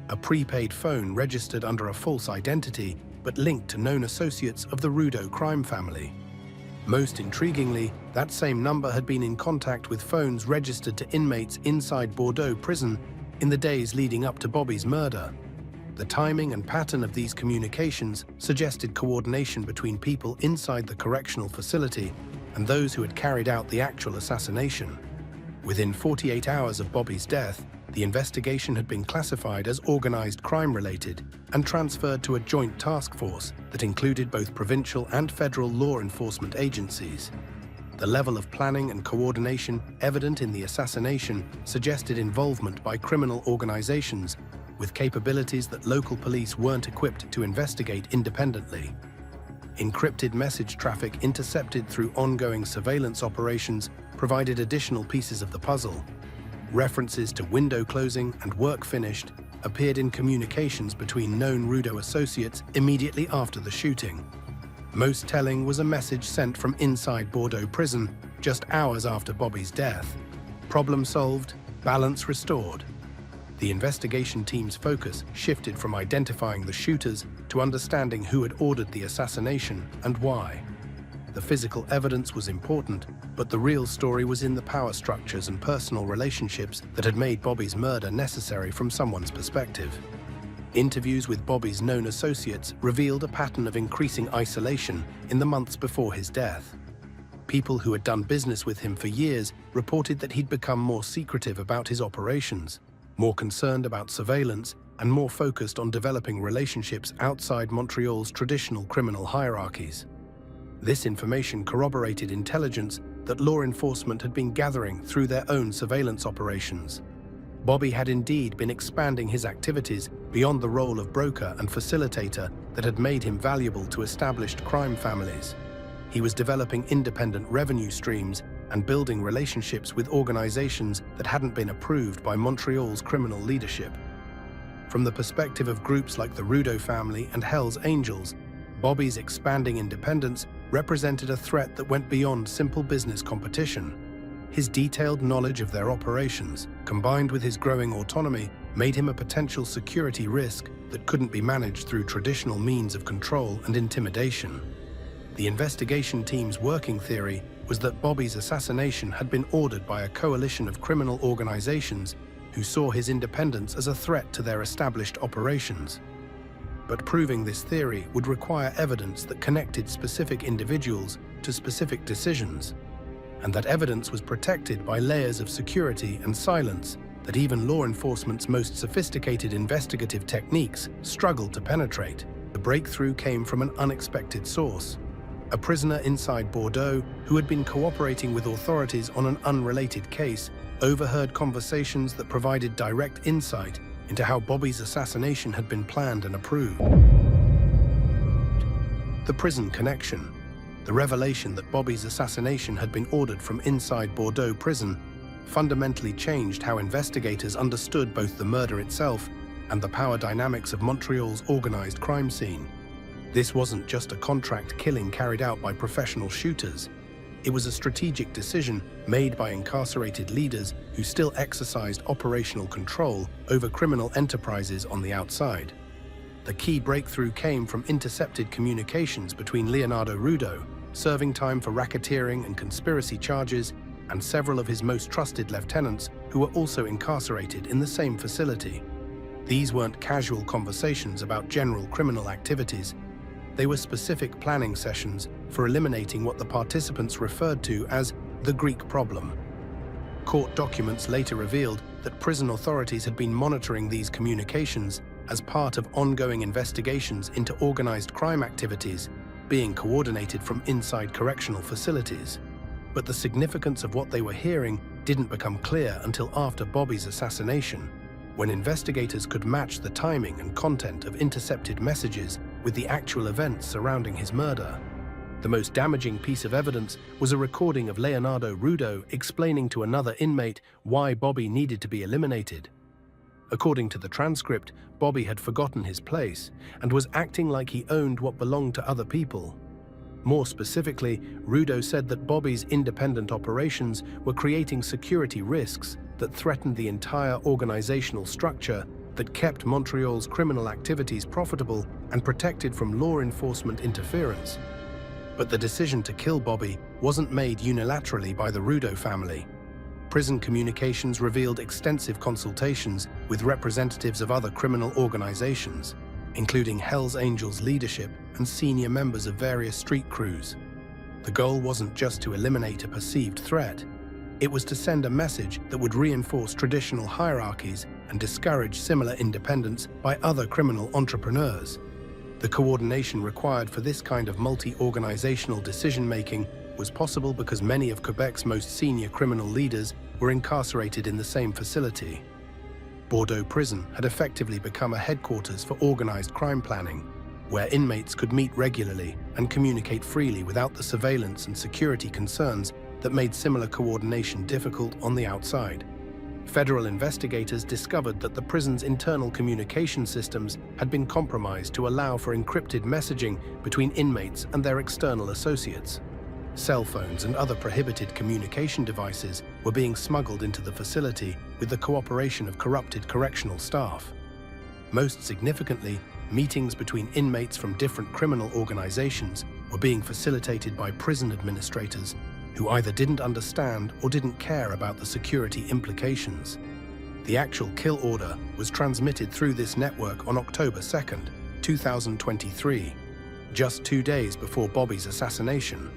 A prepaid phone registered under a false identity but linked to known associates of the Rudo crime family. Most intriguingly, that same number had been in contact with phones registered to inmates inside Bordeaux prison in the days leading up to Bobby's murder. The timing and pattern of these communications suggested coordination between people inside the correctional facility and those who had carried out the actual assassination. Within 48 hours of Bobby's death, the investigation had been classified as organized crime-related and transferred to a joint task force that included both provincial and federal law enforcement agencies. The level of planning and coordination evident in the assassination suggested involvement by criminal organizations with capabilities that local police weren't equipped to investigate independently. Encrypted message traffic intercepted through ongoing surveillance operations provided additional pieces of the puzzle. References to window closing and work finished appeared in communications between known Rudo associates immediately after the shooting. Most telling was a message sent from inside Bordeaux prison just hours after Bobby's death. Problem solved, balance restored. The investigation team's focus shifted from identifying the shooters to understanding who had ordered the assassination and why. The physical evidence was important, but the real story was in the power structures and personal relationships that had made Bobby's murder necessary from someone's perspective. Interviews with Bobby's known associates revealed a pattern of increasing isolation in the months before his death. People who had done business with him for years reported that he'd become more secretive about his operations, more concerned about surveillance, and more focused on developing relationships outside Montreal's traditional criminal hierarchies. This information corroborated intelligence that law enforcement had been gathering through their own surveillance operations. Bobby had indeed been expanding his activities beyond the role of broker and facilitator that had made him valuable to established crime families. He was developing independent revenue streams and building relationships with organizations that hadn't been approved by Montreal's criminal leadership. From the perspective of groups like the Rudo family and Hell's Angels, Bobby's expanding independence represented a threat that went beyond simple business competition. His detailed knowledge of their operations, combined with his growing autonomy, made him a potential security risk that couldn't be managed through traditional means of control and intimidation. The investigation team's working theory was that Bobby's assassination had been ordered by a coalition of criminal organizations who saw his independence as a threat to their established operations. But proving this theory would require evidence that connected specific individuals to specific decisions, and that evidence was protected by layers of security and silence that even law enforcement's most sophisticated investigative techniques struggled to penetrate. The breakthrough came from an unexpected source. A prisoner inside Bordeaux who had been cooperating with authorities on an unrelated case overheard conversations that provided direct insight into how Bobby's assassination had been planned and approved. The prison connection. The revelation that Bobby's assassination had been ordered from inside Bordeaux prison fundamentally changed how investigators understood both the murder itself and the power dynamics of Montreal's organized crime scene. This wasn't just a contract killing carried out by professional shooters. It was a strategic decision made by incarcerated leaders who still exercised operational control over criminal enterprises on the outside. The key breakthrough came from intercepted communications between Leonardo Rudo, serving time for racketeering and conspiracy charges, and several of his most trusted lieutenants who were also incarcerated in the same facility. These weren't casual conversations about general criminal activities. They were specific planning sessions for eliminating what the participants referred to as the Greek problem. Court documents later revealed that prison authorities had been monitoring these communications as part of ongoing investigations into organized crime activities being coordinated from inside correctional facilities. But the significance of what they were hearing didn't become clear until after Bobby's assassination, when investigators could match the timing and content of intercepted messages with the actual events surrounding his murder. The most damaging piece of evidence was a recording of Leonardo Rudo explaining to another inmate why Bobby needed to be eliminated. According to the transcript, Bobby had forgotten his place and was acting like he owned what belonged to other people. More specifically, Rudo said that Bobby's independent operations were creating security risks that threatened the entire organizational structure that kept Montreal's criminal activities profitable and protected from law enforcement interference. But the decision to kill Bobby wasn't made unilaterally by the Rudo family. Prison communications revealed extensive consultations with representatives of other criminal organizations, including Hell's Angels leadership and senior members of various street crews. The goal wasn't just to eliminate a perceived threat. It was to send a message that would reinforce traditional hierarchies and discourage similar independence by other criminal entrepreneurs. The coordination required for this kind of multi-organizational decision-making was possible because many of Quebec's most senior criminal leaders were incarcerated in the same facility. Bordeaux Prison had effectively become a headquarters for organized crime planning, where inmates could meet regularly and communicate freely without the surveillance and security concerns that made similar coordination difficult on the outside. Federal investigators discovered that the prison's internal communication systems had been compromised to allow for encrypted messaging between inmates and their external associates. Cell phones and other prohibited communication devices were being smuggled into the facility with the cooperation of corrupted correctional staff. Most significantly, meetings between inmates from different criminal organizations were being facilitated by prison administrators who either didn't understand or didn't care about the security implications. The actual kill order was transmitted through this network on October 2nd, 2023, just 2 days before Bobby's assassination.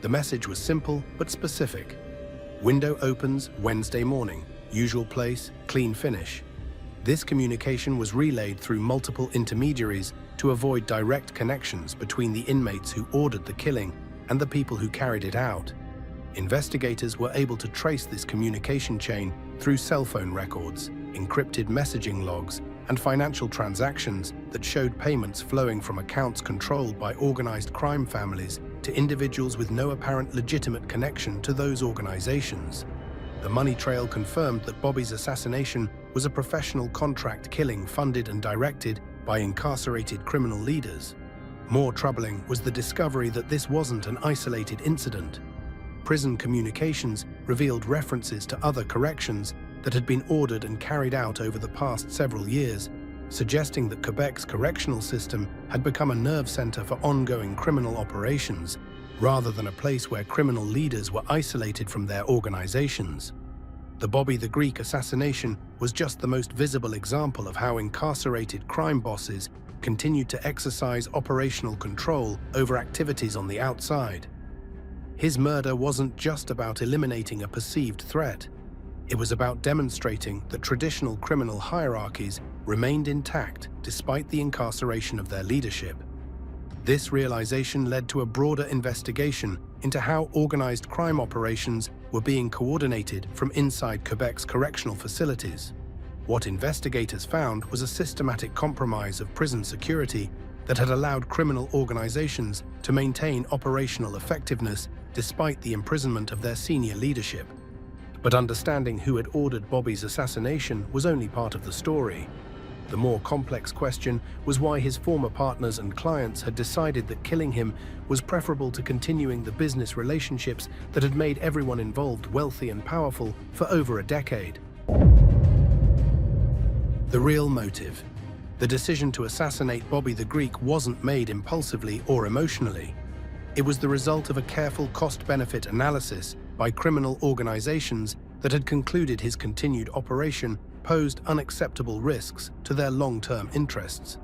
The message was simple but specific. Window opens Wednesday morning, usual place, clean finish. This communication was relayed through multiple intermediaries to avoid direct connections between the inmates who ordered the killing and the people who carried it out. Investigators were able to trace this communication chain through cell phone records, encrypted messaging logs, and financial transactions that showed payments flowing from accounts controlled by organized crime families to individuals with no apparent legitimate connection to those organizations. The money trail confirmed that Bobby's assassination was a professional contract killing funded and directed by incarcerated criminal leaders. More troubling was the discovery that this wasn't an isolated incident. Prison communications revealed references to other corrections that had been ordered and carried out over the past several years, suggesting that Quebec's correctional system had become a nerve center for ongoing criminal operations, rather than a place where criminal leaders were isolated from their organizations. The Bobby the Greek assassination was just the most visible example of how incarcerated crime bosses continued to exercise operational control over activities on the outside. His murder wasn't just about eliminating a perceived threat. It was about demonstrating that traditional criminal hierarchies remained intact despite the incarceration of their leadership. This realization led to a broader investigation into how organized crime operations were being coordinated from inside Quebec's correctional facilities. What investigators found was a systematic compromise of prison security that had allowed criminal organizations to maintain operational effectiveness despite the imprisonment of their senior leadership. But understanding who had ordered Bobby's assassination was only part of the story. The more complex question was why his former partners and clients had decided that killing him was preferable to continuing the business relationships that had made everyone involved wealthy and powerful for over a decade. The real motive. The decision to assassinate Bobby the Greek wasn't made impulsively or emotionally. It was the result of a careful cost-benefit analysis by criminal organizations that had concluded his continued operation posed unacceptable risks to their long-term interests.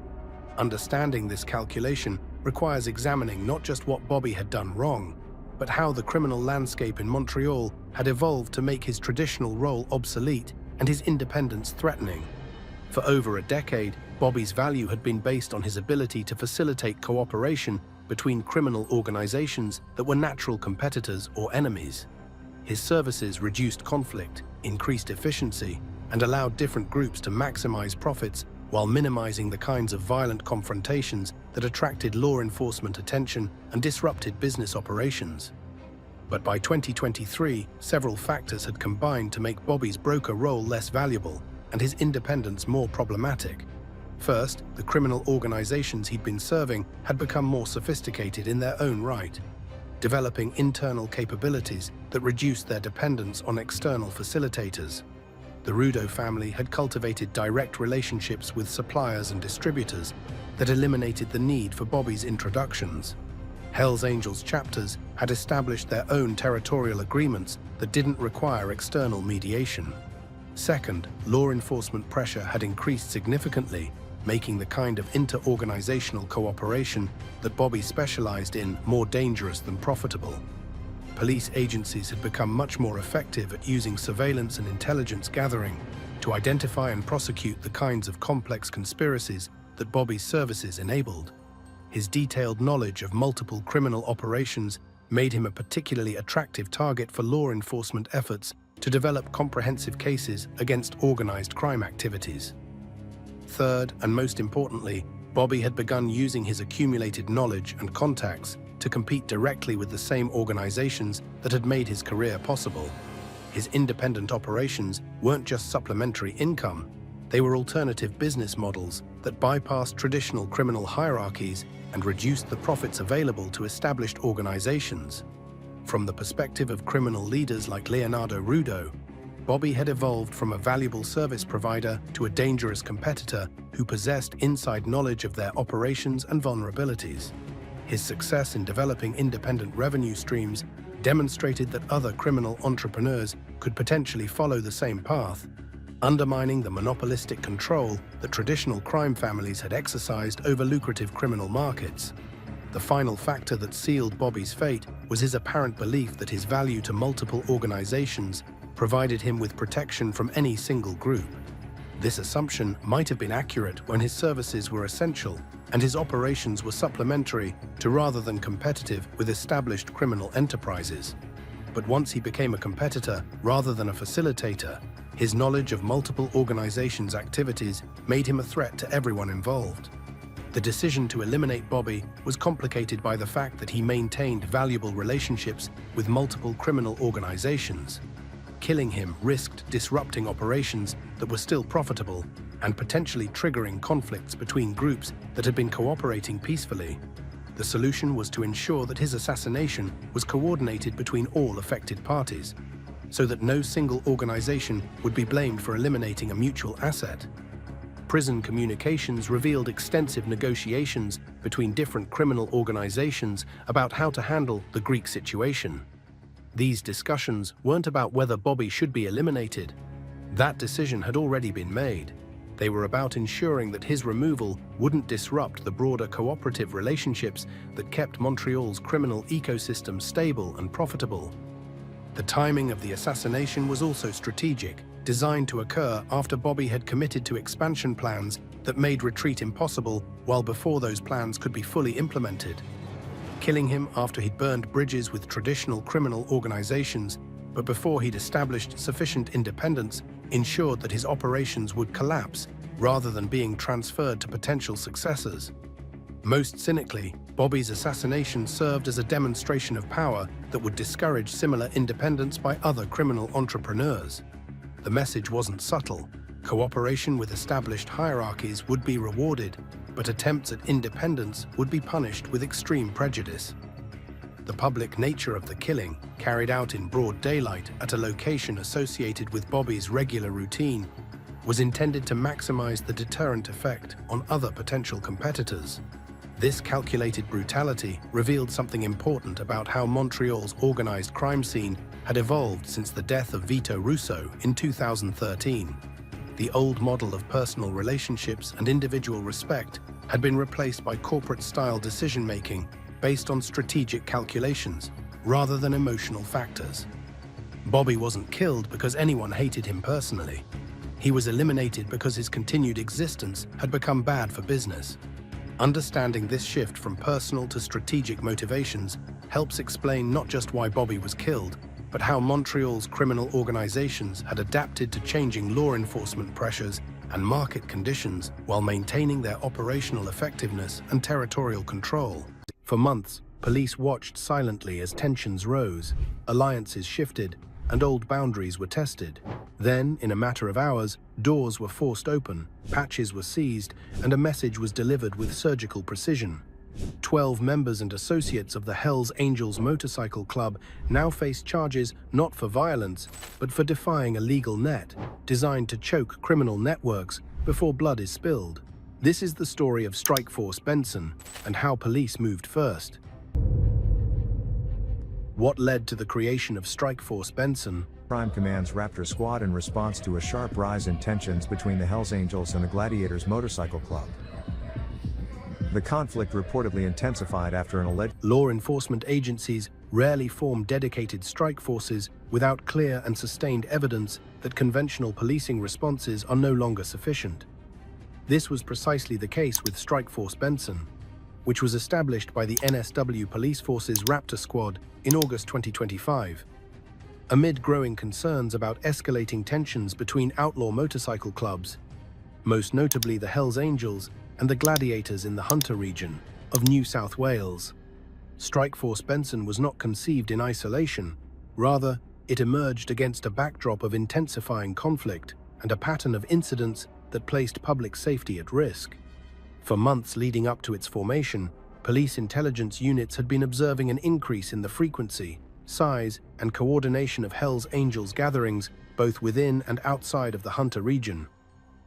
Understanding this calculation requires examining not just what Bobby had done wrong, but how the criminal landscape in Montreal had evolved to make his traditional role obsolete and his independence threatening. For over a decade, Bobby's value had been based on his ability to facilitate cooperation between criminal organizations that were natural competitors or enemies. His services reduced conflict, increased efficiency, and allowed different groups to maximize profits while minimizing the kinds of violent confrontations that attracted law enforcement attention and disrupted business operations. But by 2023, several factors had combined to make Bobby's broker role less valuable and his independence more problematic. First, the criminal organizations he'd been serving had become more sophisticated in their own right, developing internal capabilities that reduced their dependence on external facilitators. The Rudo family had cultivated direct relationships with suppliers and distributors that eliminated the need for Bobby's introductions. Hell's Angels chapters had established their own territorial agreements that didn't require external mediation. Second, law enforcement pressure had increased significantly, making the kind of inter-organizational cooperation that Bobby specialized in more dangerous than profitable. Police agencies had become much more effective at using surveillance and intelligence gathering to identify and prosecute the kinds of complex conspiracies that Bobby's services enabled. His detailed knowledge of multiple criminal operations made him a particularly attractive target for law enforcement efforts to develop comprehensive cases against organized crime activities. Third, and most importantly, Bobby had begun using his accumulated knowledge and contacts to compete directly with the same organizations that had made his career possible. His independent operations weren't just supplementary income, they were alternative business models that bypassed traditional criminal hierarchies and reduced the profits available to established organizations. From the perspective of criminal leaders like Leonardo Rudo, Bobby had evolved from a valuable service provider to a dangerous competitor who possessed inside knowledge of their operations and vulnerabilities. His success in developing independent revenue streams demonstrated that other criminal entrepreneurs could potentially follow the same path, undermining the monopolistic control that traditional crime families had exercised over lucrative criminal markets. The final factor that sealed Bobby's fate was his apparent belief that his value to multiple organizations provided him with protection from any single group. This assumption might have been accurate when his services were essential and his operations were supplementary to rather than competitive with established criminal enterprises. But once he became a competitor rather than a facilitator, his knowledge of multiple organizations' activities made him a threat to everyone involved. The decision to eliminate Bobby was complicated by the fact that he maintained valuable relationships with multiple criminal organizations. Killing him risked disrupting operations that were still profitable and potentially triggering conflicts between groups that had been cooperating peacefully. The solution was to ensure that his assassination was coordinated between all affected parties, so that no single organization would be blamed for eliminating a mutual asset. Prison communications revealed extensive negotiations between different criminal organizations about how to handle the Greek situation. These discussions weren't about whether Bobby should be eliminated. That decision had already been made. They were about ensuring that his removal wouldn't disrupt the broader cooperative relationships that kept Montreal's criminal ecosystem stable and profitable. The timing of the assassination was also strategic, designed to occur after Bobby had committed to expansion plans that made retreat impossible while before those plans could be fully implemented. Killing him after he'd burned bridges with traditional criminal organizations, but before he'd established sufficient independence, ensured that his operations would collapse rather than being transferred to potential successors. Most cynically, Bobby's assassination served as a demonstration of power that would discourage similar independence by other criminal entrepreneurs. The message wasn't subtle. Cooperation with established hierarchies would be rewarded, but attempts at independence would be punished with extreme prejudice. The public nature of the killing, carried out in broad daylight at a location associated with Bobby's regular routine, was intended to maximize the deterrent effect on other potential competitors. This calculated brutality revealed something important about how Montreal's organized crime scene had evolved since the death of Vito Russo in 2013. The old model of personal relationships and individual respect had been replaced by corporate-style decision-making based on strategic calculations rather than emotional factors. Bobby wasn't killed because anyone hated him personally. He was eliminated because his continued existence had become bad for business. Understanding this shift from personal to strategic motivations helps explain not just why Bobby was killed, but how Montreal's criminal organizations had adapted to changing law enforcement pressures and market conditions while maintaining their operational effectiveness and territorial control. For months, police watched silently as tensions rose, alliances shifted, and old boundaries were tested. Then, in a matter of hours, doors were forced open, patches were seized, and a message was delivered with surgical precision. 12 members and associates of the Hells Angels Motorcycle Club now face charges not for violence, but for defying a legal net designed to choke criminal networks before blood is spilled. This is the story of Strikeforce Benson and how police moved first. What led to the creation of Strikeforce Benson? Crime Command's Raptor Squad in response to a sharp rise in tensions between the Hells Angels and the Gladiators Motorcycle Club. The conflict reportedly intensified after an alleged... Law enforcement agencies rarely form dedicated strike forces without clear and sustained evidence that conventional policing responses are no longer sufficient. This was precisely the case with Strikeforce Benson. which was established by the NSW Police Force's Raptor Squad in August 2025. Amid growing concerns about escalating tensions between outlaw motorcycle clubs, most notably the Hells Angels and the Gladiators in the Hunter region of New South Wales, Strikeforce Benson was not conceived in isolation. Rather, it emerged against a backdrop of intensifying conflict and a pattern of incidents that placed public safety at risk. For months leading up to its formation, police intelligence units had been observing an increase in the frequency, size, and coordination of Hells Angels gatherings both within and outside of the Hunter region.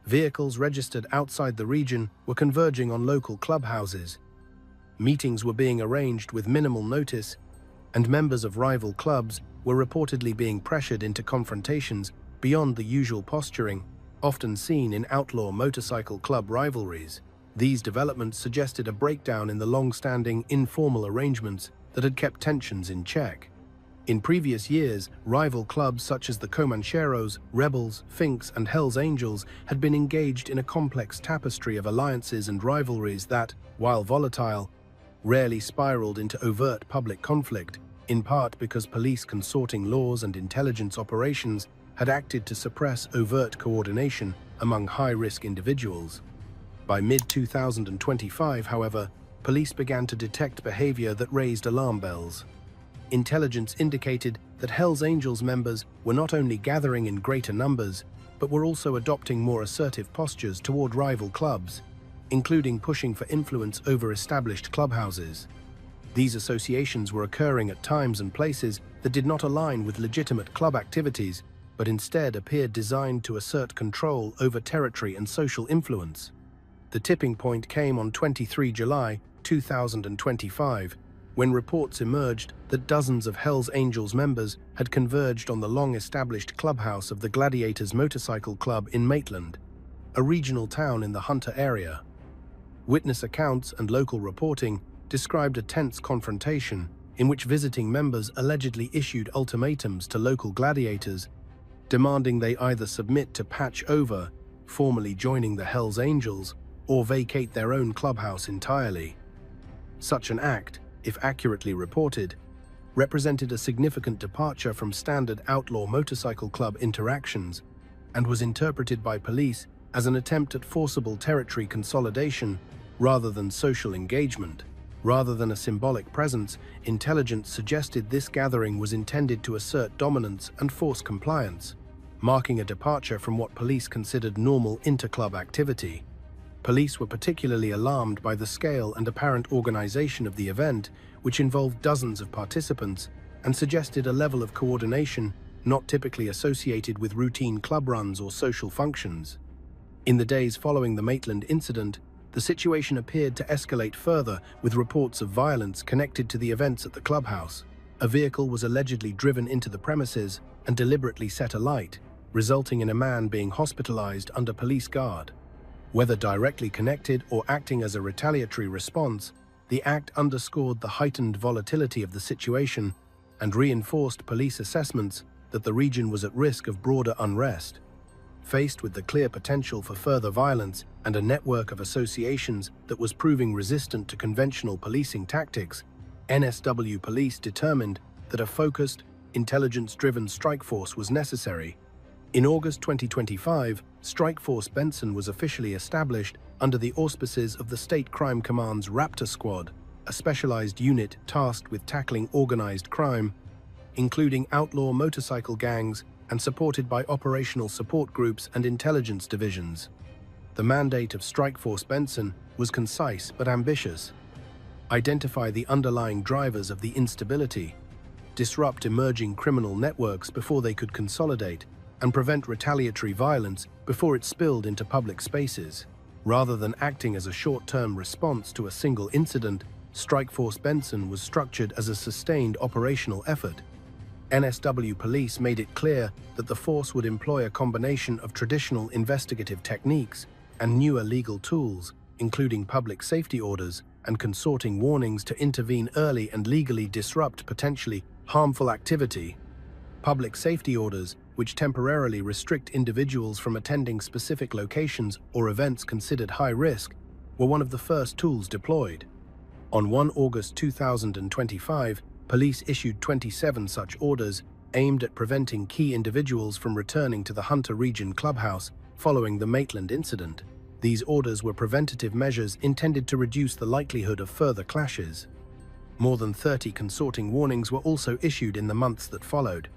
Vehicles registered outside the region were converging on local clubhouses. Meetings were being arranged with minimal notice, and members of rival clubs were reportedly being pressured into confrontations beyond the usual posturing, often seen in outlaw motorcycle club rivalries. These developments suggested a breakdown in the long-standing informal arrangements that had kept tensions in check. In previous years, rival clubs such as the Comancheros, Rebels, Finks, and Hells Angels had been engaged in a complex tapestry of alliances and rivalries that, while volatile, rarely spiraled into overt public conflict, in part because police consorting laws and intelligence operations had acted to suppress overt coordination among high-risk individuals. By mid-2025, however, police began to detect behavior that raised alarm bells. Intelligence indicated that Hells Angels members were not only gathering in greater numbers, but were also adopting more assertive postures toward rival clubs, including pushing for influence over established clubhouses. These associations were occurring at times and places that did not align with legitimate club activities, but instead appeared designed to assert control over territory and social influence. The tipping point came on 23 July 2025, when reports emerged that dozens of Hells Angels members had converged on the long-established clubhouse of the Gladiators Motorcycle Club in Maitland, a regional town in the Hunter area. Witness accounts and local reporting described a tense confrontation in which visiting members allegedly issued ultimatums to local gladiators, demanding they either submit to patch over, formally joining the Hells Angels, or vacate their own clubhouse entirely. Such an act, if accurately reported, represented a significant departure from standard outlaw motorcycle club interactions and was interpreted by police as an attempt at forcible territory consolidation rather than social engagement. Rather than a symbolic presence, intelligence suggested this gathering was intended to assert dominance and force compliance, marking a departure from what police considered normal interclub activity. Police were particularly alarmed by the scale and apparent organization of the event, which involved dozens of participants and suggested a level of coordination not typically associated with routine club runs or social functions. In the days following the Maitland incident, the situation appeared to escalate further with reports of violence connected to the events at the clubhouse. A vehicle was allegedly driven into the premises and deliberately set alight, resulting in a man being hospitalized under police guard. Whether directly connected or acting as a retaliatory response, the act underscored the heightened volatility of the situation and reinforced police assessments that the region was at risk of broader unrest. Faced with the clear potential for further violence and a network of associations that was proving resistant to conventional policing tactics, NSW police determined that a focused, intelligence-driven strike force was necessary. In August 2025, Strikeforce Benson was officially established under the auspices of the State Crime Command's Raptor Squad, a specialized unit tasked with tackling organized crime, including outlaw motorcycle gangs, and supported by operational support groups and intelligence divisions. The mandate of Strikeforce Benson was concise but ambitious: identify the underlying drivers of the instability, disrupt emerging criminal networks before they could consolidate, and prevent retaliatory violence before it spilled into public spaces. Rather than acting as a short-term response to a single incident, Strikeforce Benson was structured as a sustained operational effort. NSW police made it clear that the force would employ a combination of traditional investigative techniques and newer legal tools, including public safety orders and consorting warnings to intervene early and legally disrupt potentially harmful activity. Public safety orders, which temporarily restrict individuals from attending specific locations or events considered high risk, were one of the first tools deployed. On 1 August 2025, police issued 27 such orders aimed at preventing key individuals from returning to the Hunter Region clubhouse following the Maitland incident. These orders were preventative measures intended to reduce the likelihood of further clashes. More than 30 consorting warnings were also issued in the months that followed.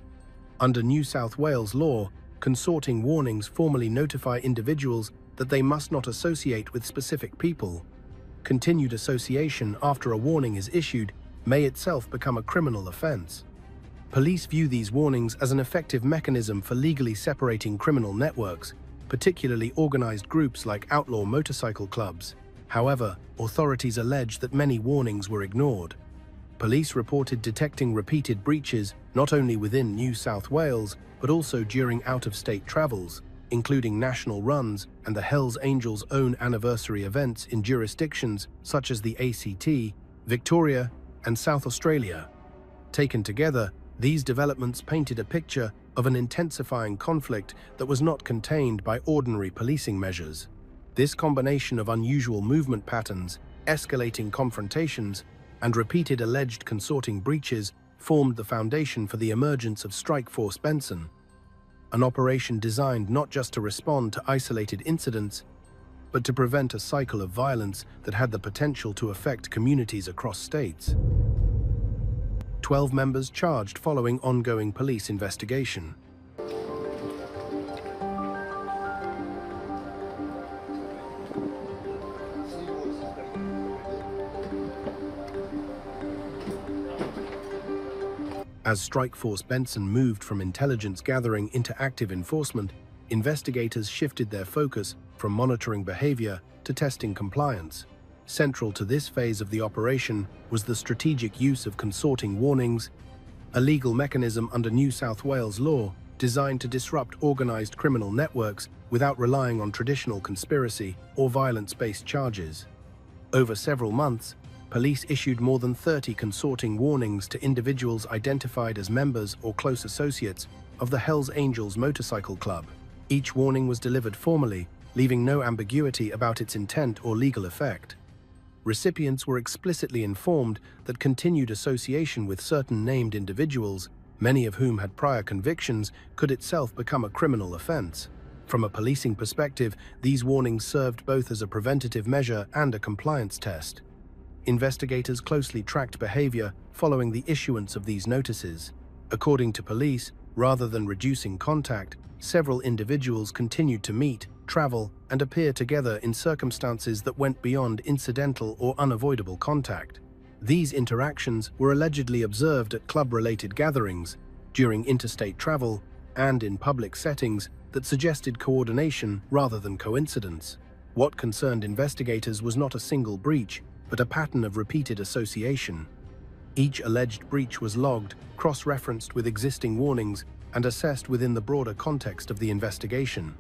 Under New South Wales law, consorting warnings formally notify individuals that they must not associate with specific people. Continued association after a warning is issued may itself become a criminal offence. Police view these warnings as an effective mechanism for legally separating criminal networks, particularly organised groups like outlaw motorcycle clubs. However, authorities allege that many warnings were ignored. Police reported detecting repeated breaches not only within New South Wales, but also during out-of-state travels, including national runs and the Hells Angels' own anniversary events in jurisdictions such as the ACT, Victoria, and South Australia. Taken together, these developments painted a picture of an intensifying conflict that was not contained by ordinary policing measures. This combination of unusual movement patterns, escalating confrontations, and repeated alleged consorting breaches formed the foundation for the emergence of Strikeforce Benson, an operation designed not just to respond to isolated incidents, but to prevent a cycle of violence that had the potential to affect communities across states. 12 members charged following ongoing police investigation. As Strikeforce Benson moved from intelligence gathering into active enforcement, investigators shifted their focus from monitoring behavior to testing compliance. Central to this phase of the operation was the strategic use of consorting warnings, a legal mechanism under New South Wales law designed to disrupt organised criminal networks without relying on traditional conspiracy or violence-based charges. Over several months, police issued more than 30 consorting warnings to individuals identified as members or close associates of the Hells Angels motorcycle club. Each warning was delivered formally, leaving no ambiguity about its intent or legal effect. Recipients were explicitly informed that continued association with certain named individuals, many of whom had prior convictions, could itself become a criminal offence. From a policing perspective, these warnings served both as a preventative measure and a compliance test. Investigators closely tracked behavior following the issuance of these notices. According to police, rather than reducing contact, several individuals continued to meet, travel, and appear together in circumstances that went beyond incidental or unavoidable contact. These interactions were allegedly observed at club-related gatherings, during interstate travel, and in public settings that suggested coordination rather than coincidence. What concerned investigators was not a single breach, but a pattern of repeated association. Each alleged breach was logged, cross-referenced with existing warnings, and assessed within the broader context of the investigation.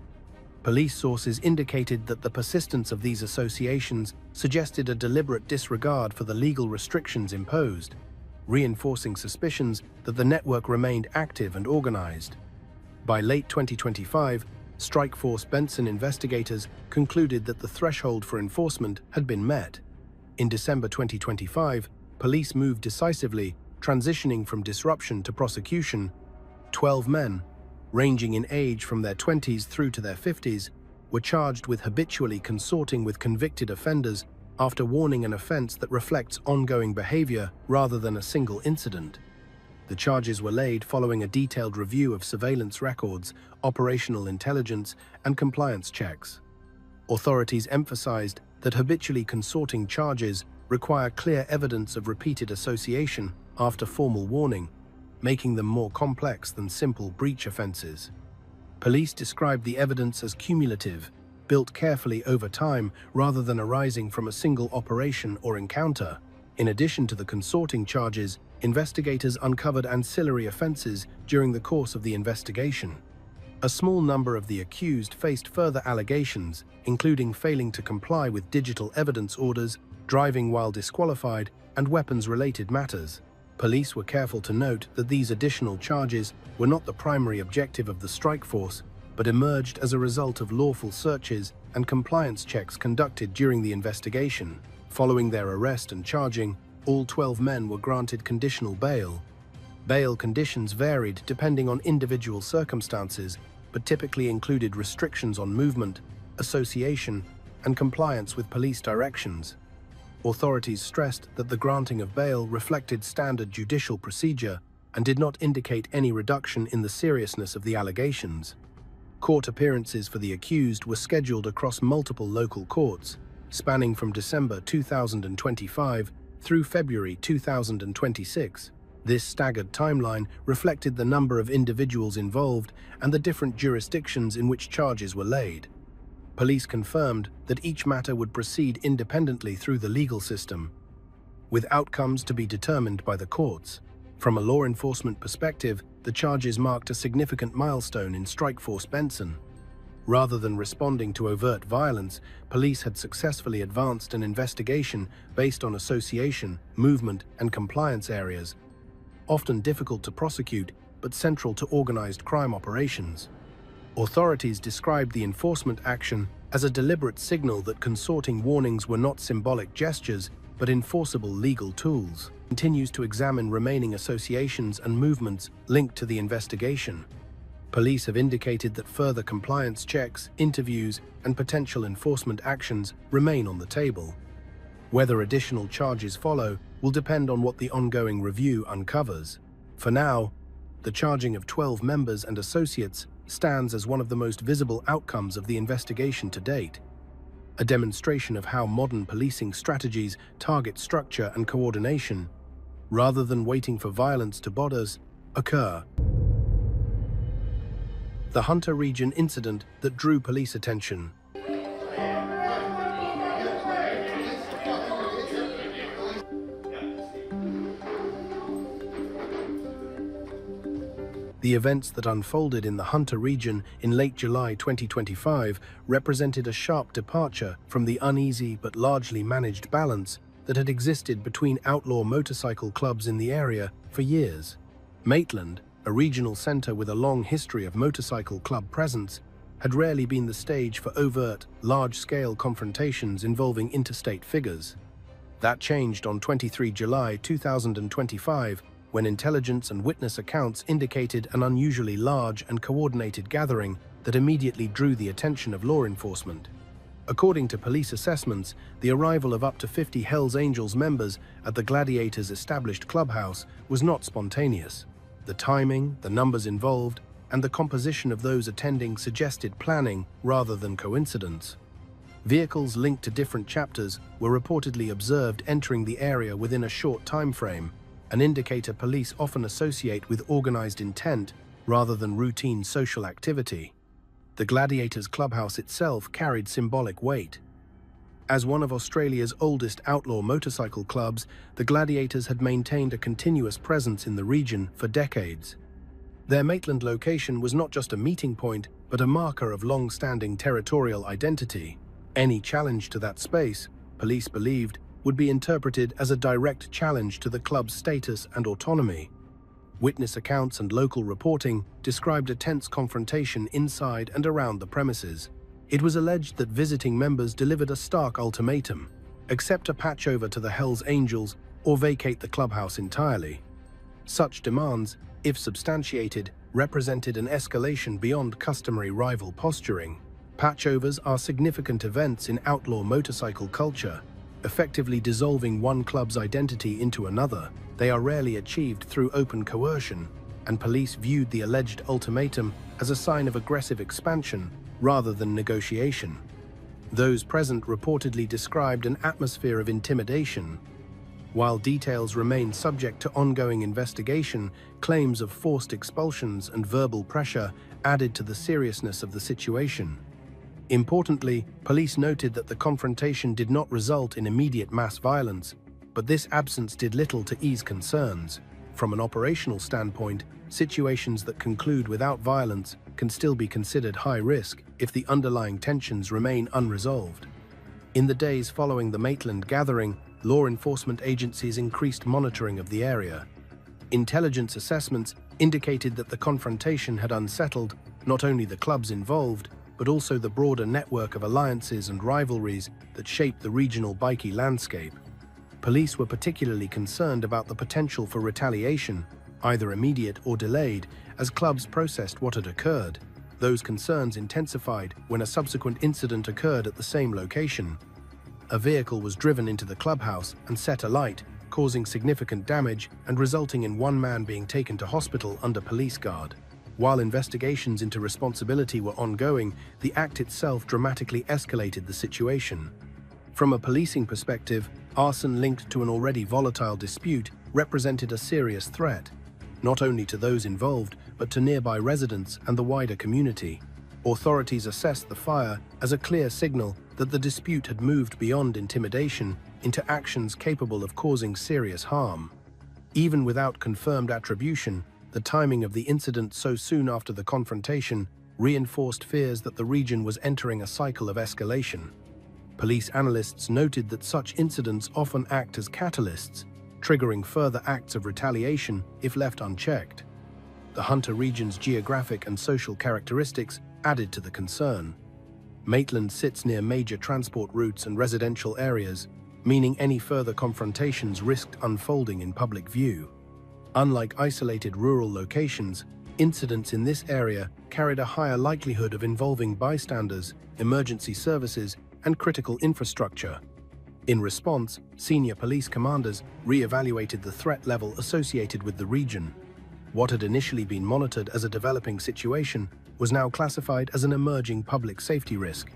Police sources indicated that the persistence of these associations suggested a deliberate disregard for the legal restrictions imposed, reinforcing suspicions that the network remained active and organized. By late 2025, Strikeforce Benson investigators concluded that the threshold for enforcement had been met. In December 2025, police moved decisively, transitioning from disruption to prosecution. 12 men, ranging in age from their 20s through to their 50s, were charged with habitually consorting with convicted offenders after warning an offense that reflects ongoing behavior rather than a single incident. The charges were laid following a detailed review of surveillance records, operational intelligence, and compliance checks. Authorities emphasized that habitually consorting charges require clear evidence of repeated association after formal warning, making them more complex than simple breach offenses. Police described the evidence as cumulative, built carefully over time rather than arising from a single operation or encounter. In addition to the consorting charges, investigators uncovered ancillary offenses during the course of the investigation. A small number of the accused faced further allegations, including failing to comply with digital evidence orders, driving while disqualified, and weapons-related matters. Police were careful to note that these additional charges were not the primary objective of the Strikeforce, but emerged as a result of lawful searches and compliance checks conducted during the investigation. Following their arrest and charging, all 12 men were granted conditional bail. Bail conditions varied depending on individual circumstances, but typically included restrictions on movement, association, and compliance with police directions. Authorities stressed that the granting of bail reflected standard judicial procedure and did not indicate any reduction in the seriousness of the allegations. Court appearances for the accused were scheduled across multiple local courts, spanning from December 2025 through February 2026. This staggered timeline reflected the number of individuals involved and the different jurisdictions in which charges were laid. Police confirmed that each matter would proceed independently through the legal system, with outcomes to be determined by the courts. From a law enforcement perspective, the charges marked a significant milestone in Strikeforce Benson. Rather than responding to overt violence, police had successfully advanced an investigation based on association, movement, and compliance areas, often difficult to prosecute but central to organized crime operations. Authorities described the enforcement action as a deliberate signal that consorting warnings were not symbolic gestures but enforceable legal tools. Continues to examine remaining associations and movements linked to the investigation. Police have indicated that further compliance checks, interviews, and potential enforcement actions remain on the table. Whether additional charges follow will depend on what the ongoing review uncovers. For now, the charging of 12 members and associates stands as one of the most visible outcomes of the investigation to date, a demonstration of how modern policing strategies target structure and coordination, rather than waiting for violence to borders occur. The Hunter region incident that drew police attention. The events that unfolded in the Hunter region in late July 2025 represented a sharp departure from the uneasy but largely managed balance that had existed between outlaw motorcycle clubs in the area for years. Maitland, a regional center with a long history of motorcycle club presence, had rarely been the stage for overt, large-scale confrontations involving interstate figures. That changed on 23 July 2025, when intelligence and witness accounts indicated an unusually large and coordinated gathering that immediately drew the attention of law enforcement. According to police assessments, the arrival of up to 50 Hells Angels members at the Gladiators' established clubhouse was not spontaneous. The timing, the numbers involved, and the composition of those attending suggested planning rather than coincidence. Vehicles linked to different chapters were reportedly observed entering the area within a short time frame, an indicator police often associate with organized intent rather than routine social activity. The Gladiators' clubhouse itself carried symbolic weight. As one of Australia's oldest outlaw motorcycle clubs, the Gladiators had maintained a continuous presence in the region for decades. Their Maitland location was not just a meeting point, but a marker of long-standing territorial identity. Any challenge to that space, police believed, would be interpreted as a direct challenge to the club's status and autonomy. Witness accounts and local reporting described a tense confrontation inside and around the premises. It was alleged that visiting members delivered a stark ultimatum: accept a patchover to the Hells Angels or vacate the clubhouse entirely. Such demands, if substantiated, represented an escalation beyond customary rival posturing. Patchovers are significant events in outlaw motorcycle culture, effectively dissolving one club's identity into another. They are rarely achieved through open coercion, and police viewed the alleged ultimatum as a sign of aggressive expansion rather than negotiation. Those present reportedly described an atmosphere of intimidation. While details remain subject to ongoing investigation, claims of forced expulsions and verbal pressure added to the seriousness of the situation. Importantly, police noted that the confrontation did not result in immediate mass violence, but this absence did little to ease concerns. From an operational standpoint, situations that conclude without violence can still be considered high risk if the underlying tensions remain unresolved. In the days following the Maitland gathering, law enforcement agencies increased monitoring of the area. Intelligence assessments indicated that the confrontation had unsettled not only the clubs involved, but also the broader network of alliances and rivalries that shape the regional bikie landscape. Police were particularly concerned about the potential for retaliation, either immediate or delayed, as clubs processed what had occurred. Those concerns intensified when a subsequent incident occurred at the same location. A vehicle was driven into the clubhouse and set alight, causing significant damage and resulting in one man being taken to hospital under police guard. While investigations into responsibility were ongoing, the act itself dramatically escalated the situation. From a policing perspective, arson linked to an already volatile dispute represented a serious threat, not only to those involved, but to nearby residents and the wider community. Authorities assessed the fire as a clear signal that the dispute had moved beyond intimidation into actions capable of causing serious harm. Even without confirmed attribution, the timing of the incident so soon after the confrontation reinforced fears that the region was entering a cycle of escalation. Police analysts noted that such incidents often act as catalysts, triggering further acts of retaliation if left unchecked. The Hunter region's geographic and social characteristics added to the concern. Maitland sits near major transport routes and residential areas, meaning any further confrontations risked unfolding in public view. Unlike isolated rural locations, incidents in this area carried a higher likelihood of involving bystanders, emergency services, and critical infrastructure. In response, senior police commanders re-evaluated the threat level associated with the region. What had initially been monitored as a developing situation was now classified as an emerging public safety risk.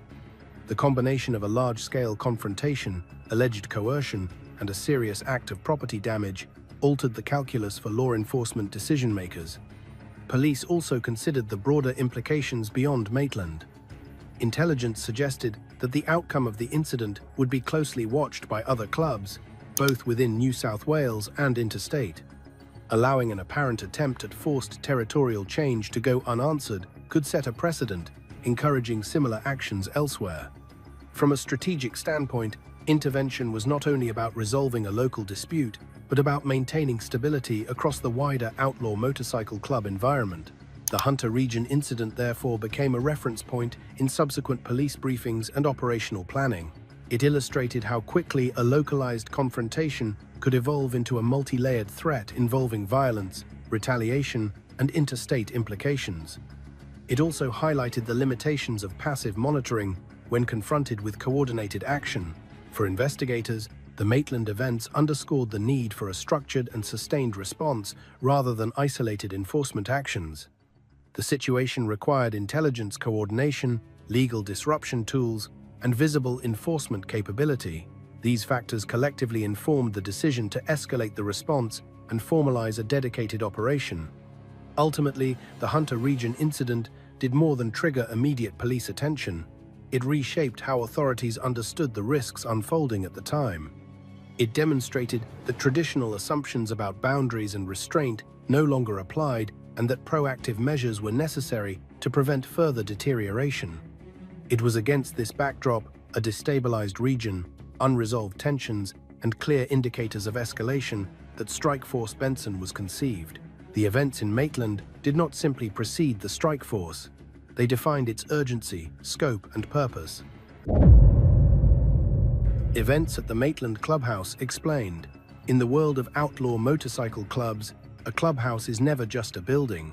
The combination of a large-scale confrontation, alleged coercion, and a serious act of property damage altered the calculus for law enforcement decision-makers. Police also considered the broader implications beyond Maitland. Intelligence suggested that the outcome of the incident would be closely watched by other clubs, both within New South Wales and interstate. Allowing an apparent attempt at forced territorial change to go unanswered could set a precedent, encouraging similar actions elsewhere. From a strategic standpoint, intervention was not only about resolving a local dispute, but about maintaining stability across the wider outlaw motorcycle club environment. The Hunter region incident therefore became a reference point in subsequent police briefings and operational planning. It illustrated how quickly a localized confrontation could evolve into a multi-layered threat involving violence, retaliation, and interstate implications. It also highlighted the limitations of passive monitoring when confronted with coordinated action. For investigators, the Maitland events underscored the need for a structured and sustained response rather than isolated enforcement actions. The situation required intelligence coordination, legal disruption tools, and visible enforcement capability. These factors collectively informed the decision to escalate the response and formalize a dedicated operation. Ultimately, the Hunter region incident did more than trigger immediate police attention. It reshaped how authorities understood the risks unfolding at the time. It demonstrated that traditional assumptions about boundaries and restraint no longer applied, and that proactive measures were necessary to prevent further deterioration. It was against this backdrop, a destabilized region, unresolved tensions, and clear indicators of escalation, that Strikeforce Benson was conceived. The events in Maitland did not simply precede the Strikeforce. They defined its urgency, scope, and purpose. Events at the Maitland Clubhouse explained. In the world of outlaw motorcycle clubs, a clubhouse is never just a building.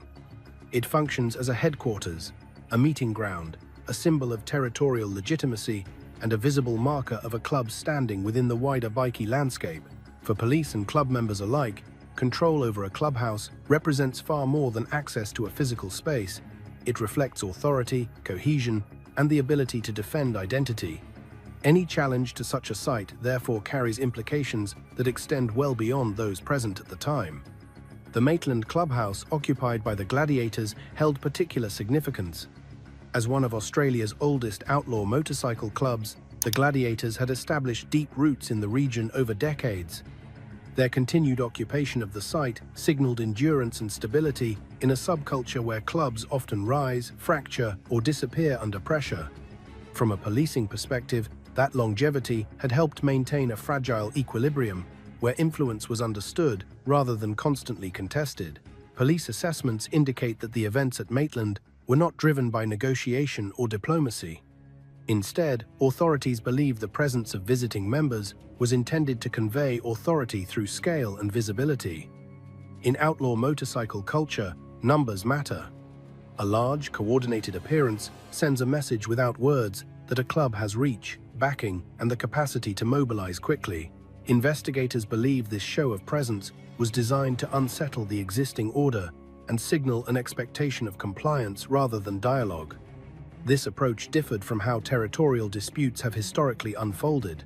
It functions as a headquarters, a meeting ground, a symbol of territorial legitimacy, and a visible marker of a club's standing within the wider bikie landscape. For police and club members alike, control over a clubhouse represents far more than access to a physical space. It reflects authority, cohesion, and the ability to defend identity. Any challenge to such a site therefore carries implications that extend well beyond those present at the time. The Maitland Clubhouse, occupied by the Gladiators, held particular significance. As one of Australia's oldest outlaw motorcycle clubs, the Gladiators had established deep roots in the region over decades. Their continued occupation of the site signaled endurance and stability in a subculture where clubs often rise, fracture, or disappear under pressure. From a policing perspective, that longevity had helped maintain a fragile equilibrium, where influence was understood rather than constantly contested. Police assessments indicate that the events at Maitland were not driven by negotiation or diplomacy. Instead, authorities believed the presence of visiting members was intended to convey authority through scale and visibility. In outlaw motorcycle culture, numbers matter. A large, coordinated appearance sends a message without words that a club has reach, backing, and the capacity to mobilize quickly. Investigators believe this show of presence was designed to unsettle the existing order and signal an expectation of compliance rather than dialogue. This approach differed from how territorial disputes have historically unfolded.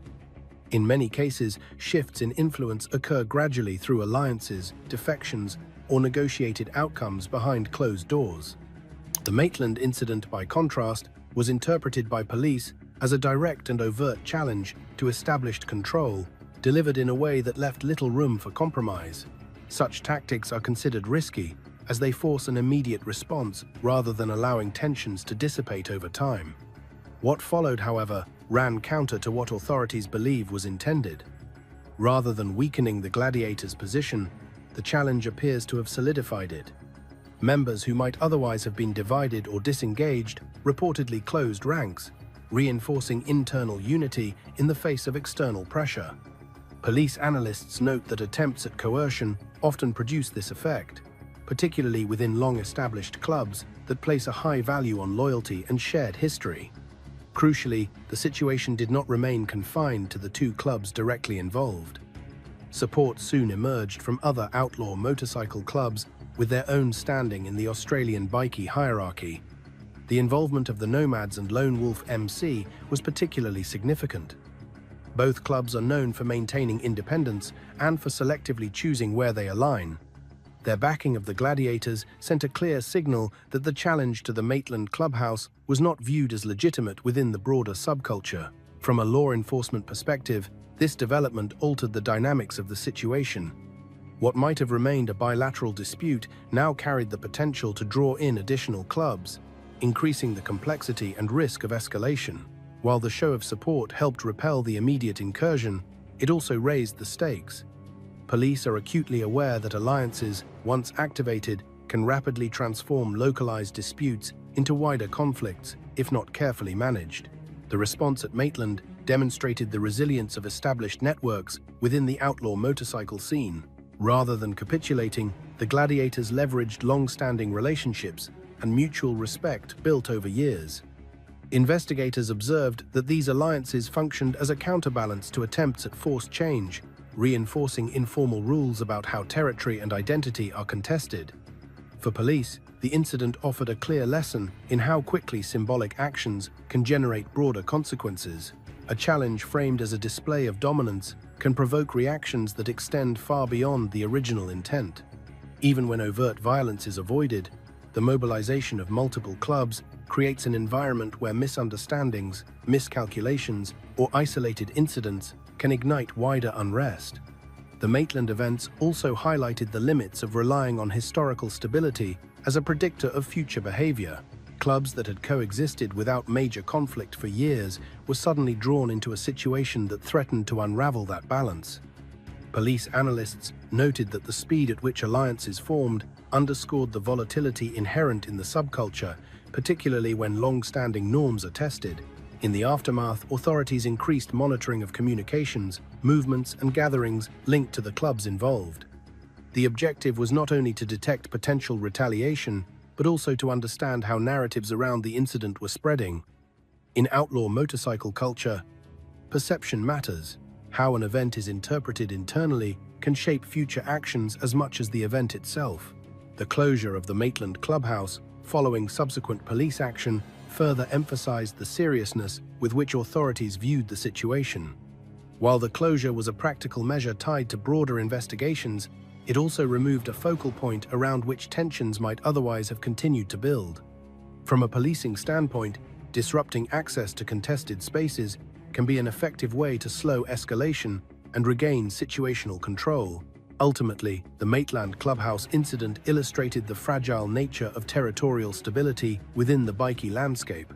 In many cases, shifts in influence occur gradually through alliances, defections, or negotiated outcomes behind closed doors. The Maitland incident, by contrast, was interpreted by police as a direct and overt challenge to established control, delivered in a way that left little room for compromise. Such tactics are considered risky, as they force an immediate response rather than allowing tensions to dissipate over time. What followed, however, ran counter to what authorities believe was intended. Rather than weakening the gladiators' position, the challenge appears to have solidified it. Members who might otherwise have been divided or disengaged reportedly closed ranks, reinforcing internal unity in the face of external pressure. Police analysts note that attempts at coercion often produce this effect, particularly within long-established clubs that place a high value on loyalty and shared history. Crucially, the situation did not remain confined to the two clubs directly involved. Support soon emerged from other outlaw motorcycle clubs with their own standing in the Australian bikie hierarchy. The involvement of the Nomads and Lone Wolf MC was particularly significant. Both clubs are known for maintaining independence and for selectively choosing where they align. Their backing of the gladiators sent a clear signal that the challenge to the Maitland clubhouse was not viewed as legitimate within the broader subculture. From a law enforcement perspective, this development altered the dynamics of the situation. What might have remained a bilateral dispute now carried the potential to draw in additional clubs, increasing the complexity and risk of escalation. While the show of support helped repel the immediate incursion, it also raised the stakes. Police are acutely aware that alliances, once activated, can rapidly transform localized disputes into wider conflicts, if not carefully managed. The response at Maitland demonstrated the resilience of established networks within the outlaw motorcycle scene. Rather than capitulating, the gladiators leveraged long-standing relationships and mutual respect built over years. Investigators observed that these alliances functioned as a counterbalance to attempts at forced change, reinforcing informal rules about how territory and identity are contested. For police, the incident offered a clear lesson in how quickly symbolic actions can generate broader consequences. A challenge framed as a display of dominance can provoke reactions that extend far beyond the original intent. Even when overt violence is avoided, the mobilization of multiple clubs creates an environment where misunderstandings, miscalculations, or isolated incidents can ignite wider unrest. The Maitland events also highlighted the limits of relying on historical stability as a predictor of future behavior. Clubs that had coexisted without major conflict for years were suddenly drawn into a situation that threatened to unravel that balance. Police analysts noted that the speed at which alliances formed underscored the volatility inherent in the subculture, particularly when long-standing norms are tested. In the aftermath, authorities increased monitoring of communications, movements, and gatherings linked to the clubs involved. The objective was not only to detect potential retaliation, but also to understand how narratives around the incident were spreading. In outlaw motorcycle culture, perception matters. How an event is interpreted internally can shape future actions as much as the event itself. The closure of the Maitland clubhouse, following subsequent police action, further emphasized the seriousness with which authorities viewed the situation. While the closure was a practical measure tied to broader investigations, it also removed a focal point around which tensions might otherwise have continued to build. From a policing standpoint, disrupting access to contested spaces can be an effective way to slow escalation and regain situational control. Ultimately, the Maitland clubhouse incident illustrated the fragile nature of territorial stability within the bikie landscape.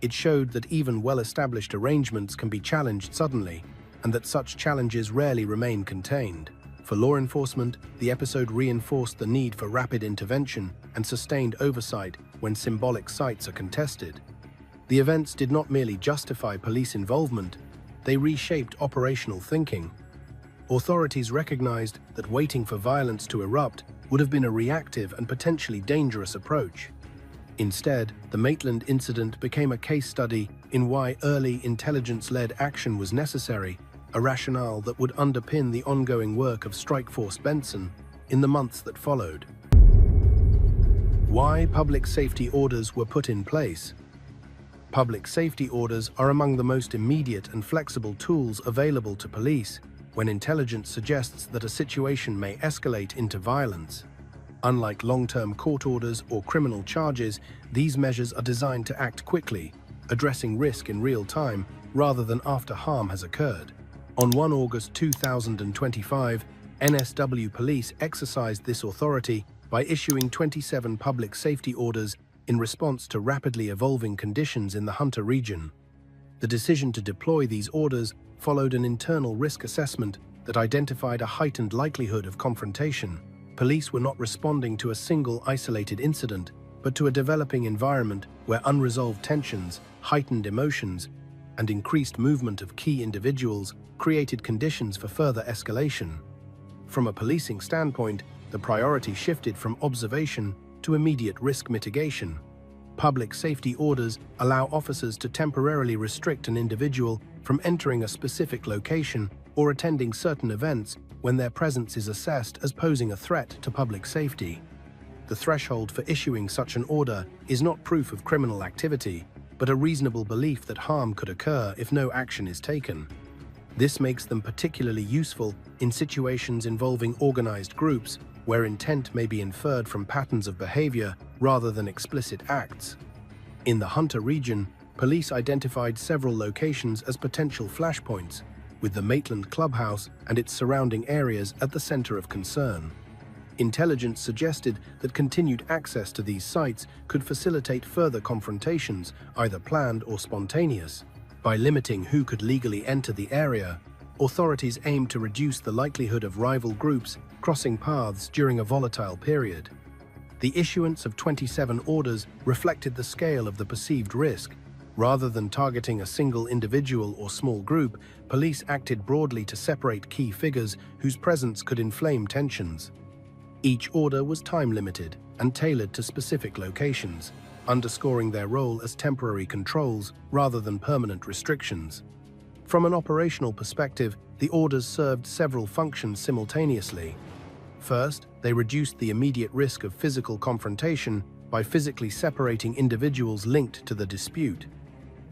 It showed that even well-established arrangements can be challenged suddenly, and that such challenges rarely remain contained. For law enforcement, the episode reinforced the need for rapid intervention and sustained oversight when symbolic sites are contested. The events did not merely justify police involvement, they reshaped operational thinking. Authorities recognized that waiting for violence to erupt would have been a reactive and potentially dangerous approach. Instead, the Maitland incident became a case study in why early intelligence-led action was necessary, a rationale that would underpin the ongoing work of Strikeforce Benson in the months that followed. Why public safety orders were put in place? Public safety orders are among the most immediate and flexible tools available to police when intelligence suggests that a situation may escalate into violence. Unlike long-term court orders or criminal charges, these measures are designed to act quickly, addressing risk in real time rather than after harm has occurred. On 1 August 2025, NSW Police exercised this authority by issuing 27 public safety orders in response to rapidly evolving conditions in the Hunter region. The decision to deploy these orders followed an internal risk assessment that identified a heightened likelihood of confrontation. Police were not responding to a single isolated incident, but to a developing environment where unresolved tensions, heightened emotions, and increased movement of key individuals created conditions for further escalation. From a policing standpoint, the priority shifted from observation to immediate risk mitigation. Public safety orders allow officers to temporarily restrict an individual from entering a specific location or attending certain events when their presence is assessed as posing a threat to public safety. The threshold for issuing such an order is not proof of criminal activity, but a reasonable belief that harm could occur if no action is taken. This makes them particularly useful in situations involving organized groups where intent may be inferred from patterns of behavior rather than explicit acts. In the Hunter region, police identified several locations as potential flashpoints, with the Maitland clubhouse and its surrounding areas at the center of concern. Intelligence suggested that continued access to these sites could facilitate further confrontations, either planned or spontaneous. By limiting who could legally enter the area, authorities aimed to reduce the likelihood of rival groups crossing paths during a volatile period. The issuance of 27 orders reflected the scale of the perceived risk. Rather than targeting a single individual or small group, police acted broadly to separate key figures whose presence could inflame tensions. Each order was time-limited and tailored to specific locations, underscoring their role as temporary controls rather than permanent restrictions. From an operational perspective, the orders served several functions simultaneously. First, they reduced the immediate risk of physical confrontation by physically separating individuals linked to the dispute.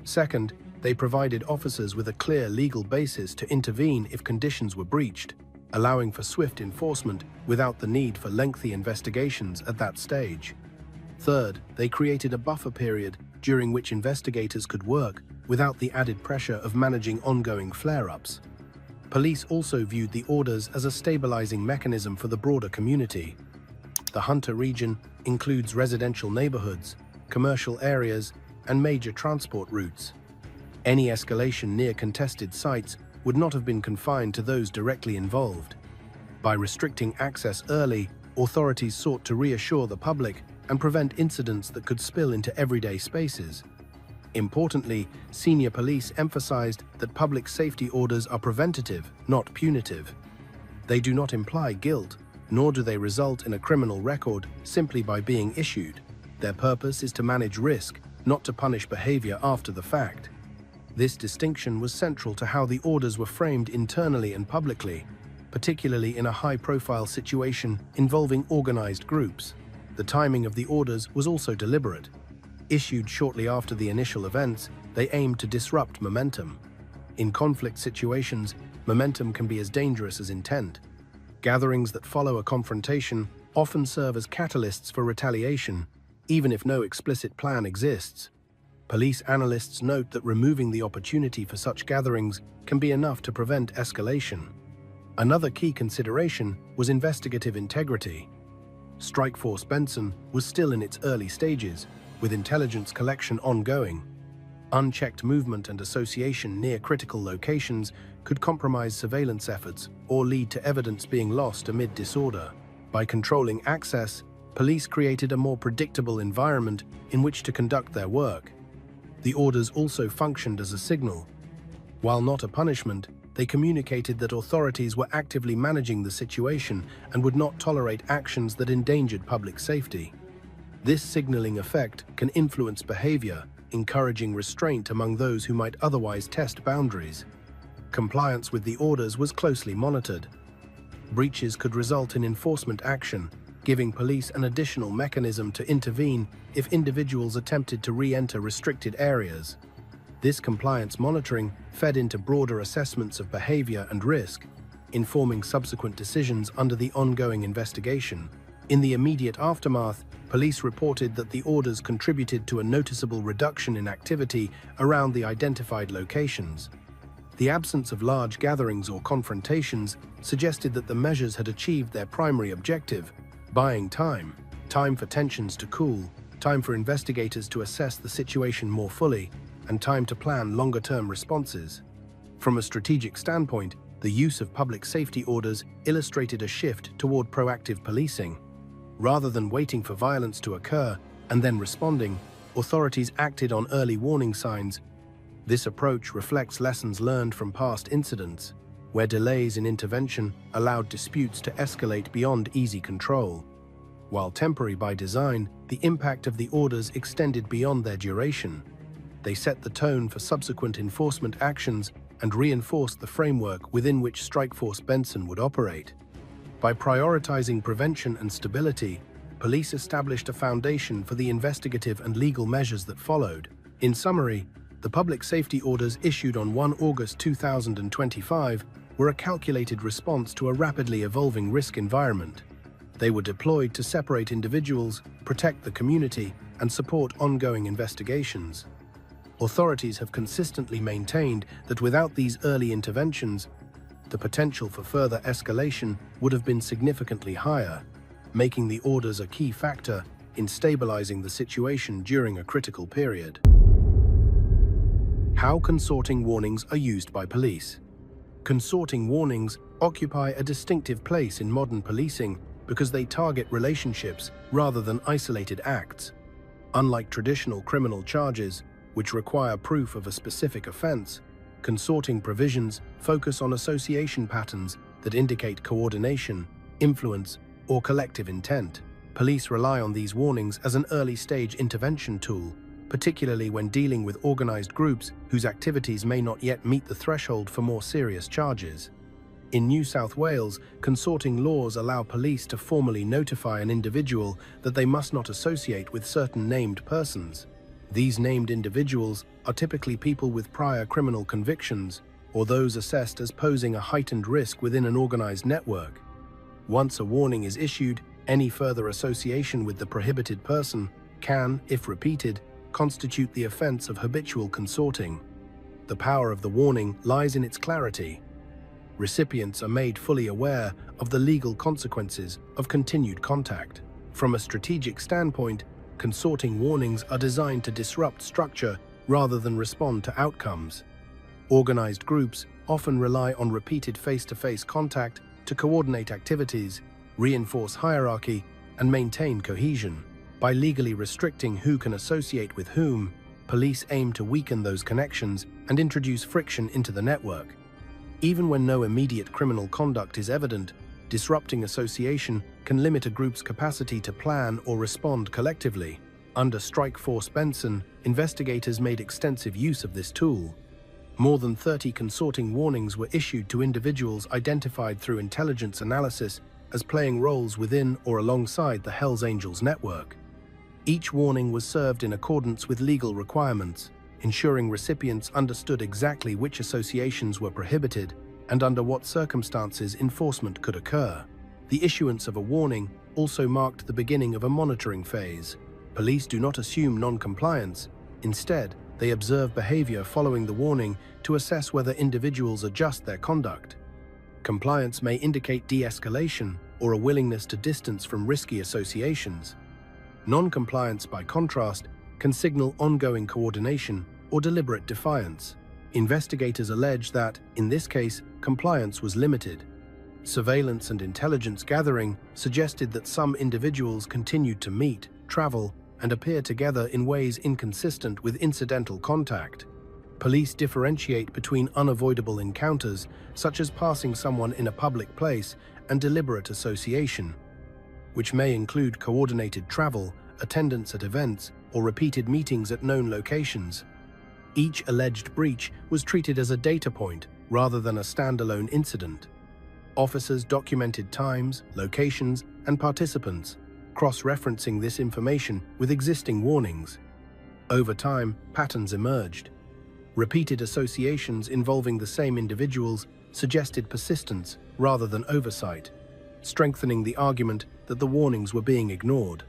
Second, they provided officers with a clear legal basis to intervene if conditions were breached, allowing for swift enforcement without the need for lengthy investigations at that stage. Third, they created a buffer period during which investigators could work without the added pressure of managing ongoing flare-ups. Police also viewed the orders as a stabilizing mechanism for the broader community. The Hunter region includes residential neighborhoods, commercial areas, and major transport routes. Any escalation near contested sites would not have been confined to those directly involved. By restricting access early, authorities sought to reassure the public and prevent incidents that could spill into everyday spaces. Importantly, senior police emphasized that public safety orders are preventative, not punitive. They do not imply guilt, nor do they result in a criminal record simply by being issued. Their purpose is to manage risk, not to punish behavior after the fact. This distinction was central to how the orders were framed internally and publicly, particularly in a high-profile situation involving organized groups. The timing of the orders was also deliberate. Issued shortly after the initial events, they aimed to disrupt momentum. In conflict situations, momentum can be as dangerous as intent. Gatherings that follow a confrontation often serve as catalysts for retaliation, even if no explicit plan exists. Police analysts note that removing the opportunity for such gatherings can be enough to prevent escalation. Another key consideration was investigative integrity. Strikeforce Benson was still in its early stages, with intelligence collection ongoing. Unchecked movement and association near critical locations could compromise surveillance efforts or lead to evidence being lost amid disorder. By controlling access, police created a more predictable environment in which to conduct their work. The orders also functioned as a signal. While not a punishment, they communicated that authorities were actively managing the situation and would not tolerate actions that endangered public safety. This signaling effect can influence behavior, encouraging restraint among those who might otherwise test boundaries. Compliance with the orders was closely monitored. Breaches could result in enforcement action, giving police an additional mechanism to intervene if individuals attempted to re-enter restricted areas. This compliance monitoring fed into broader assessments of behavior and risk, informing subsequent decisions under the ongoing investigation. In the immediate aftermath, police reported that the orders contributed to a noticeable reduction in activity around the identified locations. The absence of large gatherings or confrontations suggested that the measures had achieved their primary objective: buying time for tensions to cool, time for investigators to assess the situation more fully, and time to plan longer-term responses. From a strategic standpoint, the use of public safety orders illustrated a shift toward proactive policing. Rather than waiting for violence to occur and then responding, authorities acted on early warning signs. This approach reflects lessons learned from past incidents, where delays in intervention allowed disputes to escalate beyond easy control. While temporary by design, the impact of the orders extended beyond their duration. They set the tone for subsequent enforcement actions and reinforced the framework within which Strikeforce Benson would operate. By prioritizing prevention and stability, police established a foundation for the investigative and legal measures that followed. In summary, the public safety orders issued on 1 August 2025 were a calculated response to a rapidly evolving risk environment. They were deployed to separate individuals, protect the community, and support ongoing investigations. Authorities have consistently maintained that without these early interventions, the potential for further escalation would have been significantly higher, making the orders a key factor in stabilizing the situation during a critical period. How consorting warnings are used by police. Consorting warnings occupy a distinctive place in modern policing because they target relationships rather than isolated acts. Unlike traditional criminal charges, which require proof of a specific offense, consorting provisions focus on association patterns that indicate coordination, influence, or collective intent. Police rely on these warnings as an early-stage intervention tool, particularly when dealing with organized groups whose activities may not yet meet the threshold for more serious charges. In New South Wales, consorting laws allow police to formally notify an individual that they must not associate with certain named persons. These named individuals are typically people with prior criminal convictions or those assessed as posing a heightened risk within an organized network. Once a warning is issued, any further association with the prohibited person can, if repeated, constitute the offense of habitual consorting. The power of the warning lies in its clarity. Recipients are made fully aware of the legal consequences of continued contact. From a strategic standpoint, consorting warnings are designed to disrupt structure rather than respond to outcomes. Organized groups often rely on repeated face-to-face contact to coordinate activities, reinforce hierarchy, and maintain cohesion. By legally restricting who can associate with whom, police aim to weaken those connections and introduce friction into the network. Even when no immediate criminal conduct is evident, disrupting association can limit a group's capacity to plan or respond collectively. Under Strikeforce Benson, investigators made extensive use of this tool. More than 30 consorting warnings were issued to individuals identified through intelligence analysis as playing roles within or alongside the Hells Angels network. Each warning was served in accordance with legal requirements, ensuring recipients understood exactly which associations were prohibited and under what circumstances enforcement could occur. The issuance of a warning also marked the beginning of a monitoring phase. Police do not assume non-compliance. Instead, they observe behavior following the warning to assess whether individuals adjust their conduct. Compliance may indicate de-escalation or a willingness to distance from risky associations. Non-compliance, by contrast, can signal ongoing coordination or deliberate defiance. Investigators allege that, in this case, compliance was limited. Surveillance and intelligence gathering suggested that some individuals continued to meet, travel, and appear together in ways inconsistent with incidental contact. Police differentiate between unavoidable encounters, such as passing someone in a public place, and deliberate association, which may include coordinated travel, attendance at events, or repeated meetings at known locations. Each alleged breach was treated as a data point rather than a standalone incident. Officers documented times, locations, and participants, cross-referencing this information with existing warnings. Over time, patterns emerged. Repeated associations involving the same individuals suggested persistence rather than oversight, strengthening the argument that the warnings were being ignored.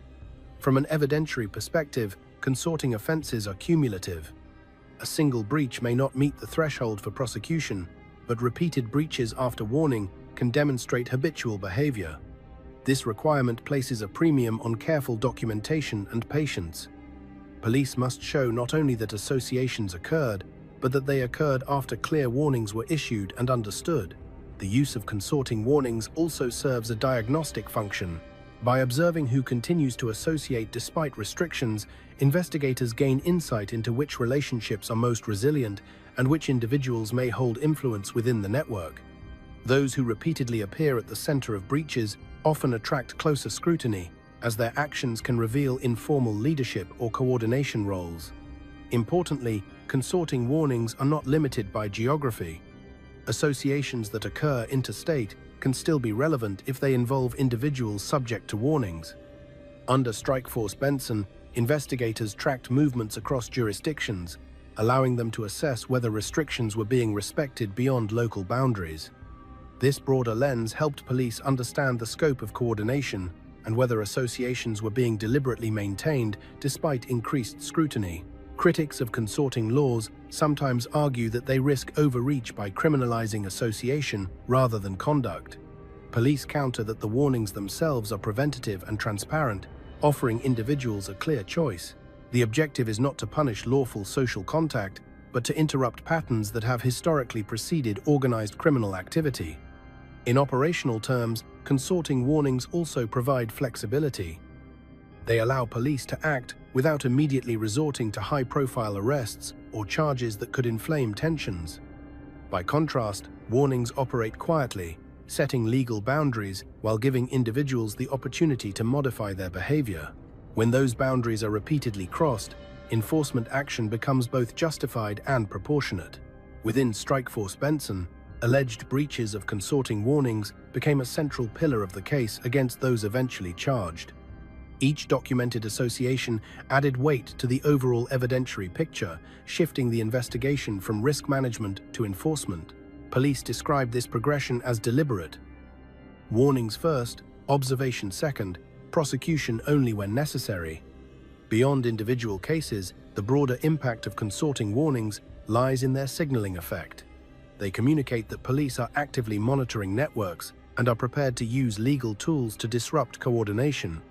From an evidentiary perspective, consorting offenses are cumulative. A single breach may not meet the threshold for prosecution, but repeated breaches after warning can demonstrate habitual behavior. This requirement places a premium on careful documentation and patience. Police must show not only that associations occurred, but that they occurred after clear warnings were issued and understood. The use of consorting warnings also serves a diagnostic function. By observing who continues to associate despite restrictions, investigators gain insight into which relationships are most resilient and which individuals may hold influence within the network. Those who repeatedly appear at the center of breaches often attract closer scrutiny, as their actions can reveal informal leadership or coordination roles. Importantly, consorting warnings are not limited by geography. Associations that occur interstate can still be relevant if they involve individuals subject to warnings. Under Strikeforce Benson, investigators tracked movements across jurisdictions, allowing them to assess whether restrictions were being respected beyond local boundaries. This broader lens helped police understand the scope of coordination and whether associations were being deliberately maintained despite increased scrutiny. Critics of consorting laws sometimes argue that they risk overreach by criminalizing association rather than conduct. Police counter that the warnings themselves are preventative and transparent, offering individuals a clear choice. The objective is not to punish lawful social contact, but to interrupt patterns that have historically preceded organized criminal activity. In operational terms, consorting warnings also provide flexibility. They allow police to act without immediately resorting to high-profile arrests or charges that could inflame tensions. By contrast, warnings operate quietly, setting legal boundaries while giving individuals the opportunity to modify their behavior. When those boundaries are repeatedly crossed, enforcement action becomes both justified and proportionate. Within Strikeforce Benson, alleged breaches of consorting warnings became a central pillar of the case against those eventually charged. Each documented association added weight to the overall evidentiary picture, shifting the investigation from risk management to enforcement. Police described this progression as deliberate. Warnings first, observation second, prosecution only when necessary. Beyond individual cases, the broader impact of consorting warnings lies in their signaling effect. They communicate that police are actively monitoring networks and are prepared to use legal tools to disrupt coordination.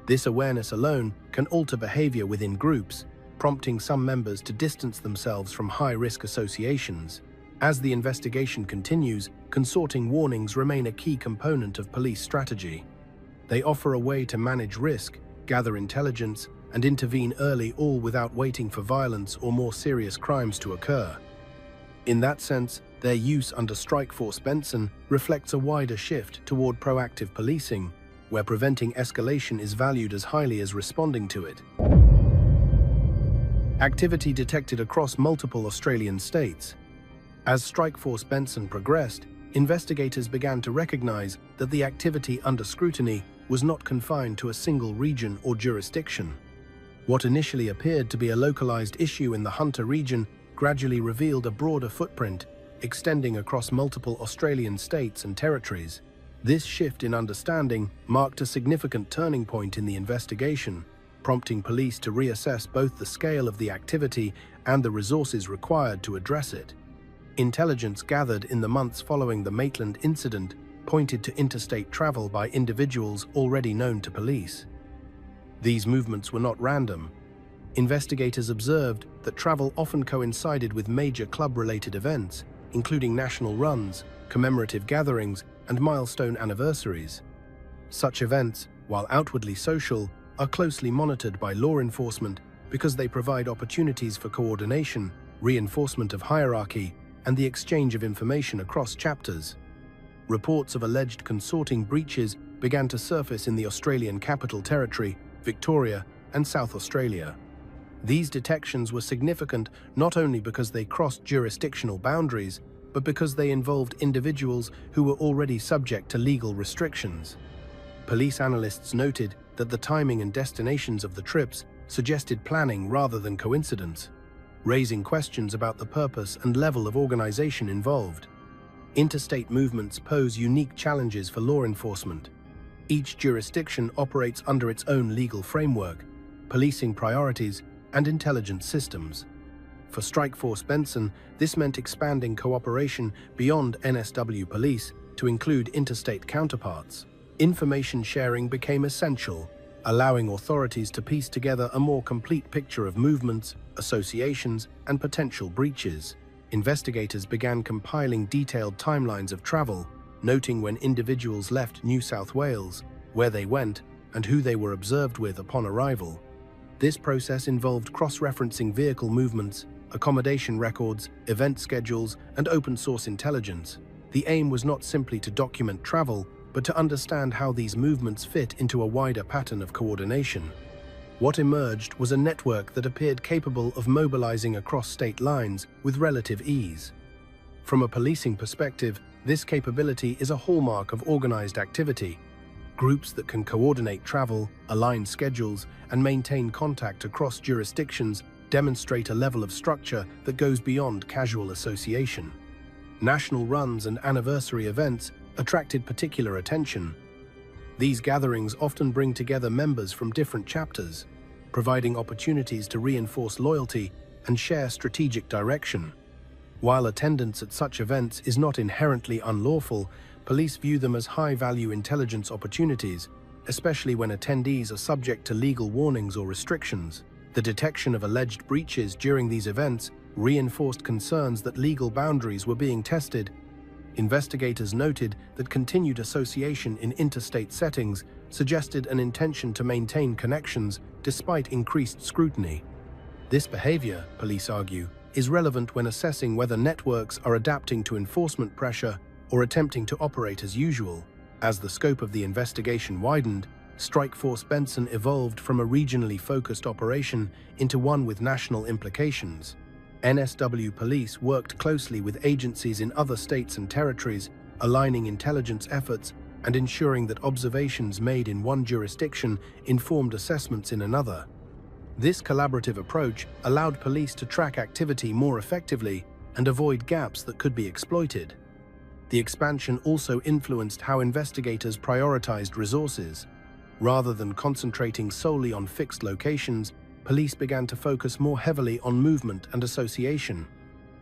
This awareness alone can alter behavior within groups, prompting some members to distance themselves from high-risk associations. As the investigation continues, consorting warnings remain a key component of police strategy. They offer a way to manage risk, gather intelligence, and intervene early, all without waiting for violence or more serious crimes to occur. In that sense, their use under Strikeforce Benson reflects a wider shift toward proactive policing, where preventing escalation is valued as highly as responding to it. Activity detected across multiple Australian states. As Strikeforce Benson progressed, investigators began to recognize that the activity under scrutiny was not confined to a single region or jurisdiction. What initially appeared to be a localized issue in the Hunter region gradually revealed a broader footprint, extending across multiple Australian states and territories. This shift in understanding marked a significant turning point in the investigation, prompting police to reassess both the scale of the activity and the resources required to address it. Intelligence gathered in the months following the Maitland incident pointed to interstate travel by individuals already known to police. These movements were not random. Investigators observed that travel often coincided with major club-related events, including national runs, commemorative gatherings, and milestone anniversaries. Such events, while outwardly social, are closely monitored by law enforcement because they provide opportunities for coordination, reinforcement of hierarchy, and the exchange of information across chapters. Reports of alleged consorting breaches began to surface in the Australian Capital Territory, Victoria, and South Australia. These detections were significant not only because they crossed jurisdictional boundaries, but because they involved individuals who were already subject to legal restrictions. Police analysts noted that the timing and destinations of the trips suggested planning rather than coincidence, raising questions about the purpose and level of organization involved. Interstate movements pose unique challenges for law enforcement. Each jurisdiction operates under its own legal framework, policing priorities, and intelligence systems. For Strikeforce Benson, this meant expanding cooperation beyond NSW police to include interstate counterparts. Information sharing became essential, allowing authorities to piece together a more complete picture of movements, associations, and potential breaches. Investigators began compiling detailed timelines of travel, noting when individuals left New South Wales, where they went, and who they were observed with upon arrival. This process involved cross-referencing vehicle movements, accommodation records, event schedules, and open-source intelligence. The aim was not simply to document travel, but to understand how these movements fit into a wider pattern of coordination. What emerged was a network that appeared capable of mobilizing across state lines with relative ease. From a policing perspective, this capability is a hallmark of organized activity. Groups that can coordinate travel, align schedules, and maintain contact across jurisdictions demonstrate a level of structure that goes beyond casual association. National runs and anniversary events attracted particular attention. These gatherings often bring together members from different chapters, providing opportunities to reinforce loyalty and share strategic direction. While attendance at such events is not inherently unlawful, police view them as high-value intelligence opportunities, especially when attendees are subject to legal warnings or restrictions. The detection of alleged breaches during these events reinforced concerns that legal boundaries were being tested. Investigators noted that continued association in interstate settings suggested an intention to maintain connections despite increased scrutiny. This behavior, police argue, is relevant when assessing whether networks are adapting to enforcement pressure or attempting to operate as usual. As the scope of the investigation widened, Strikeforce Benson evolved from a regionally focused operation into one with national implications. NSW police worked closely with agencies in other states and territories, aligning intelligence efforts and ensuring that observations made in one jurisdiction informed assessments in another. This collaborative approach allowed police to track activity more effectively and avoid gaps that could be exploited. The expansion also influenced how investigators prioritized resources. Rather than concentrating solely on fixed locations, police began to focus more heavily on movement and association.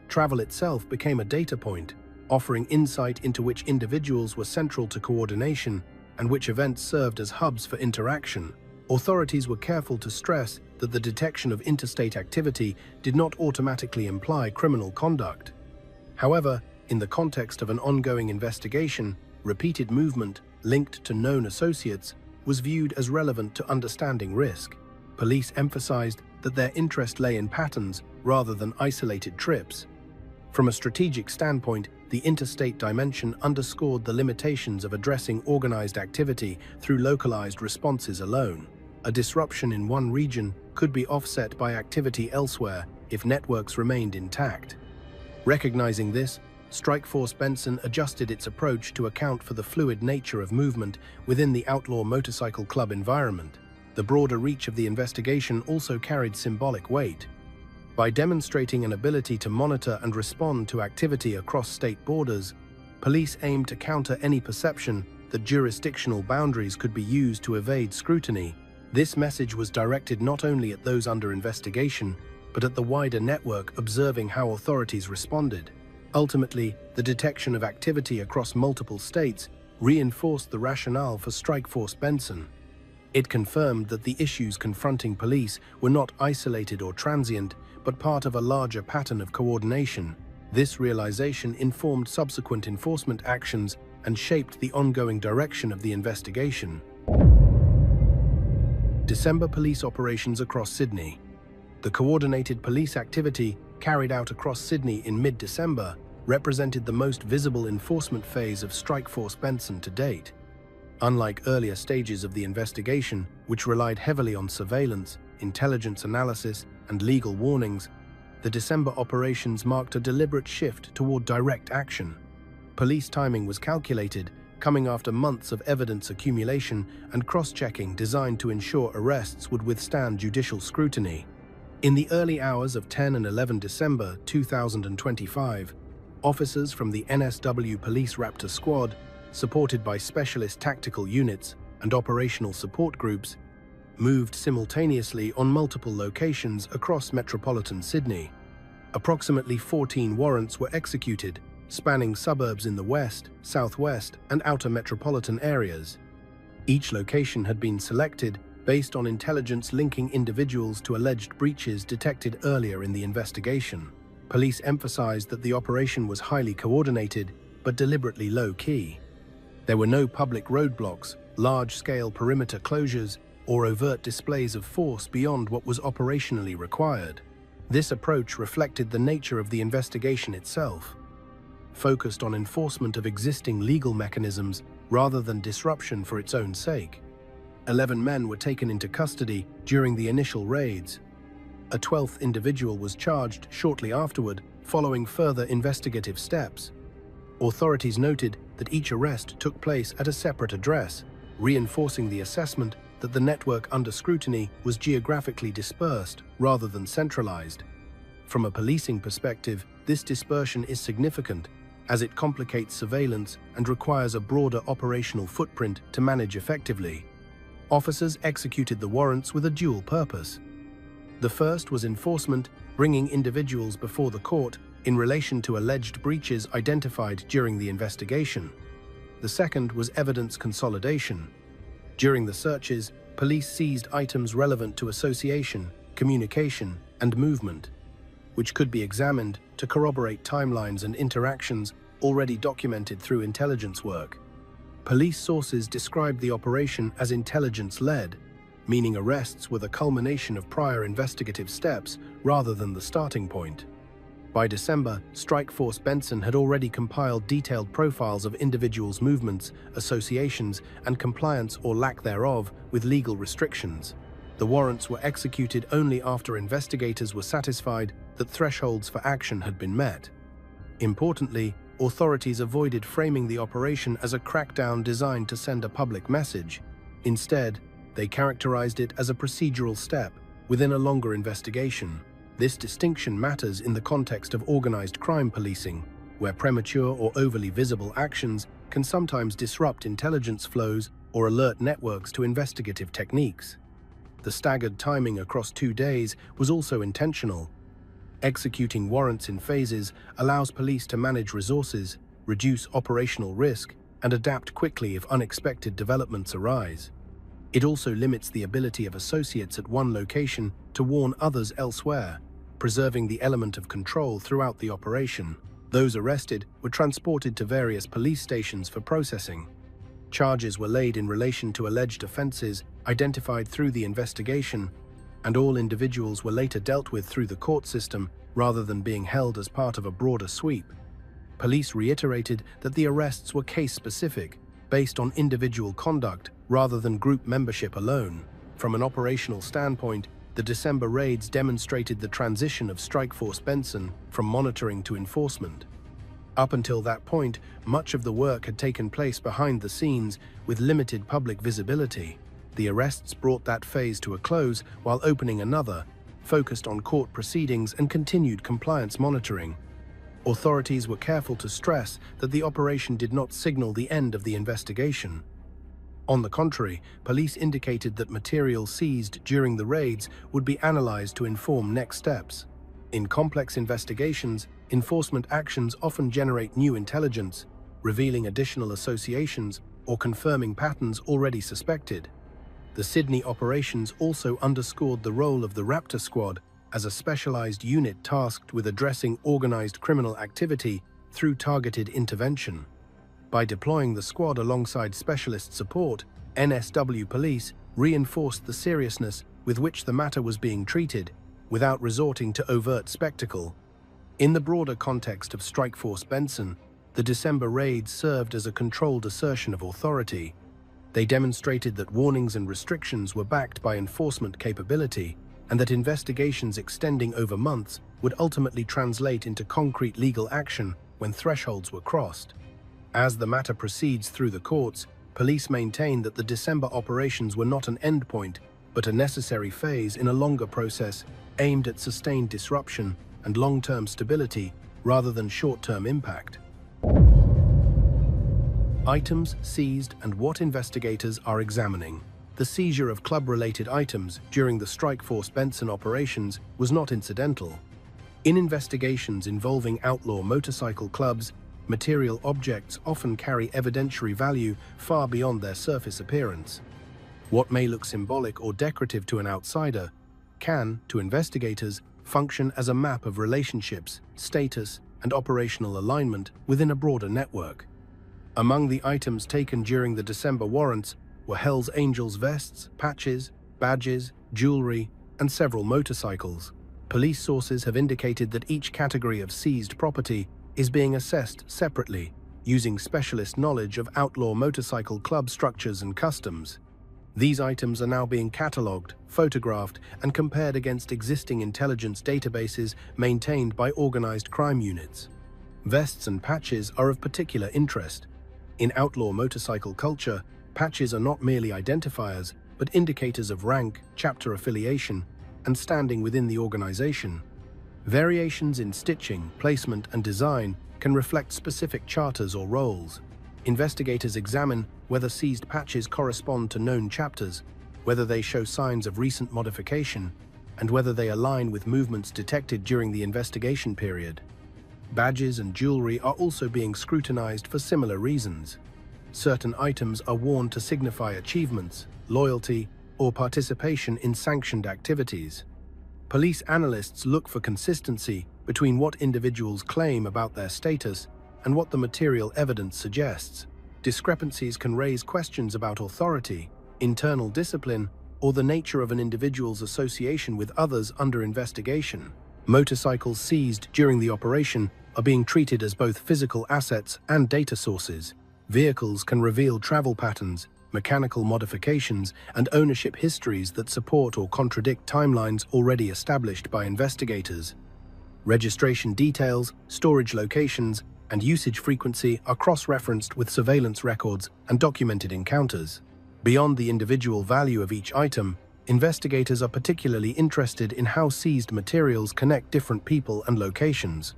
Travel itself became a data point, offering insight into which individuals were central to coordination and which events served as hubs for interaction. Authorities were careful to stress that the detection of interstate activity did not automatically imply criminal conduct. However, in the context of an ongoing investigation, repeated movement linked to known associates was viewed as relevant to understanding risk. Police emphasized that their interest lay in patterns rather than isolated trips. From a strategic standpoint, the interstate dimension underscored the limitations of addressing organized activity through localized responses alone. A disruption in one region could be offset by activity elsewhere if networks remained intact. Recognizing this, Strikeforce Benson adjusted its approach to account for the fluid nature of movement within the outlaw motorcycle club environment. The broader reach of the investigation also carried symbolic weight. By demonstrating an ability to monitor and respond to activity across state borders, police aimed to counter any perception that jurisdictional boundaries could be used to evade scrutiny. This message was directed not only at those under investigation, but at the wider network observing how authorities responded. Ultimately, the detection of activity across multiple states reinforced the rationale for Strikeforce Benson. It confirmed that the issues confronting police were not isolated or transient, but part of a larger pattern of coordination. This realization informed subsequent enforcement actions and shaped the ongoing direction of the investigation. December police operations across Sydney. The coordinated police activity carried out across Sydney in mid-December represented the most visible enforcement phase of Strikeforce Benson to date. Unlike earlier stages of the investigation, which relied heavily on surveillance, intelligence analysis, and legal warnings, the December operations marked a deliberate shift toward direct action. Police timing was calculated, coming after months of evidence accumulation and cross-checking designed to ensure arrests would withstand judicial scrutiny. In the early hours of 10 and 11 December 2025, officers from the NSW Police Raptor Squad, supported by specialist tactical units and operational support groups, moved simultaneously on multiple locations across metropolitan Sydney. Approximately 14 warrants were executed, spanning suburbs in the west, southwest, and outer metropolitan areas. Each location had been selected based on intelligence linking individuals to alleged breaches detected earlier in the investigation. Police emphasized that the operation was highly coordinated but deliberately low-key. There were no public roadblocks, large-scale perimeter closures, or overt displays of force beyond what was operationally required. This approach reflected the nature of the investigation itself, focused on enforcement of existing legal mechanisms rather than disruption for its own sake. 11 men were taken into custody during the initial raids. A 12th individual was charged shortly afterward, following further investigative steps. Authorities noted that each arrest took place at a separate address, reinforcing the assessment that the network under scrutiny was geographically dispersed rather than centralized. From a policing perspective, this dispersion is significant, as it complicates surveillance and requires a broader operational footprint to manage effectively. Officers executed the warrants with a dual purpose. The first was enforcement, bringing individuals before the court in relation to alleged breaches identified during the investigation. The second was evidence consolidation. During the searches, police seized items relevant to association, communication, and movement, which could be examined to corroborate timelines and interactions already documented through intelligence work. Police sources described the operation as intelligence-led, meaning arrests were the culmination of prior investigative steps rather than the starting point. By December, Strikeforce Benson had already compiled detailed profiles of individuals' movements, associations, and compliance or lack thereof with legal restrictions. The warrants were executed only after investigators were satisfied that thresholds for action had been met. Importantly, authorities avoided framing the operation as a crackdown designed to send a public message. Instead, they characterized it as a procedural step within a longer investigation. This distinction matters in the context of organized crime policing, where premature or overly visible actions can sometimes disrupt intelligence flows or alert networks to investigative techniques. The staggered timing across 2 days was also intentional. Executing warrants in phases allows police to manage resources, reduce operational risk, and adapt quickly if unexpected developments arise. It also limits the ability of associates at one location to warn others elsewhere, preserving the element of control throughout the operation. Those arrested were transported to various police stations for processing. Charges were laid in relation to alleged offenses identified through the investigation, and all individuals were later dealt with through the court system rather than being held as part of a broader sweep. Police reiterated that the arrests were case-specific, based on individual conduct rather than group membership alone. From an operational standpoint, the December raids demonstrated the transition of Strikeforce Benson from monitoring to enforcement. Up until that point, much of the work had taken place behind the scenes with limited public visibility. The arrests brought that phase to a close while opening another, focused on court proceedings and continued compliance monitoring. Authorities were careful to stress that the operation did not signal the end of the investigation. On the contrary, police indicated that material seized during the raids would be analyzed to inform next steps. In complex investigations, enforcement actions often generate new intelligence, revealing additional associations or confirming patterns already suspected. The Sydney operations also underscored the role of the Raptor Squad as a specialized unit tasked with addressing organized criminal activity through targeted intervention. By deploying the squad alongside specialist support, NSW police reinforced the seriousness with which the matter was being treated, without resorting to overt spectacle. In the broader context of Strikeforce Benson, the December raids served as a controlled assertion of authority. They demonstrated that warnings and restrictions were backed by enforcement capability, and that investigations extending over months would ultimately translate into concrete legal action when thresholds were crossed. As the matter proceeds through the courts, police maintain that the December operations were not an endpoint, but a necessary phase in a longer process aimed at sustained disruption and long-term stability rather than short-term impact. Items seized and what investigators are examining. The seizure of club-related items during the Strikeforce Benson operations was not incidental. In investigations involving outlaw motorcycle clubs, material objects often carry evidentiary value far beyond their surface appearance. What may look symbolic or decorative to an outsider can, to investigators, function as a map of relationships, status, and operational alignment within a broader network. Among the items taken during the December warrants were Hells Angels vests, patches, badges, jewelry, and several motorcycles. Police sources have indicated that each category of seized property is being assessed separately, using specialist knowledge of outlaw motorcycle club structures and customs. These items are now being catalogued, photographed, and compared against existing intelligence databases maintained by organized crime units. Vests and patches are of particular interest. In outlaw motorcycle culture, patches are not merely identifiers, but indicators of rank, chapter affiliation, and standing within the organization. Variations in stitching, placement, and design can reflect specific charters or roles. Investigators examine whether seized patches correspond to known chapters, whether they show signs of recent modification, and whether they align with movements detected during the investigation period. Badges and jewelry are also being scrutinized for similar reasons. Certain items are worn to signify achievements, loyalty, or participation in sanctioned activities. Police analysts look for consistency between what individuals claim about their status and what the material evidence suggests. Discrepancies can raise questions about authority, internal discipline, or the nature of an individual's association with others under investigation. Motorcycles seized during the operation are being treated as both physical assets and data sources. Vehicles can reveal travel patterns, mechanical modifications, and ownership histories that support or contradict timelines already established by investigators. Registration details, storage locations, and usage frequency are cross-referenced with surveillance records and documented encounters. Beyond the individual value of each item, investigators are particularly interested in how seized materials connect different people and locations.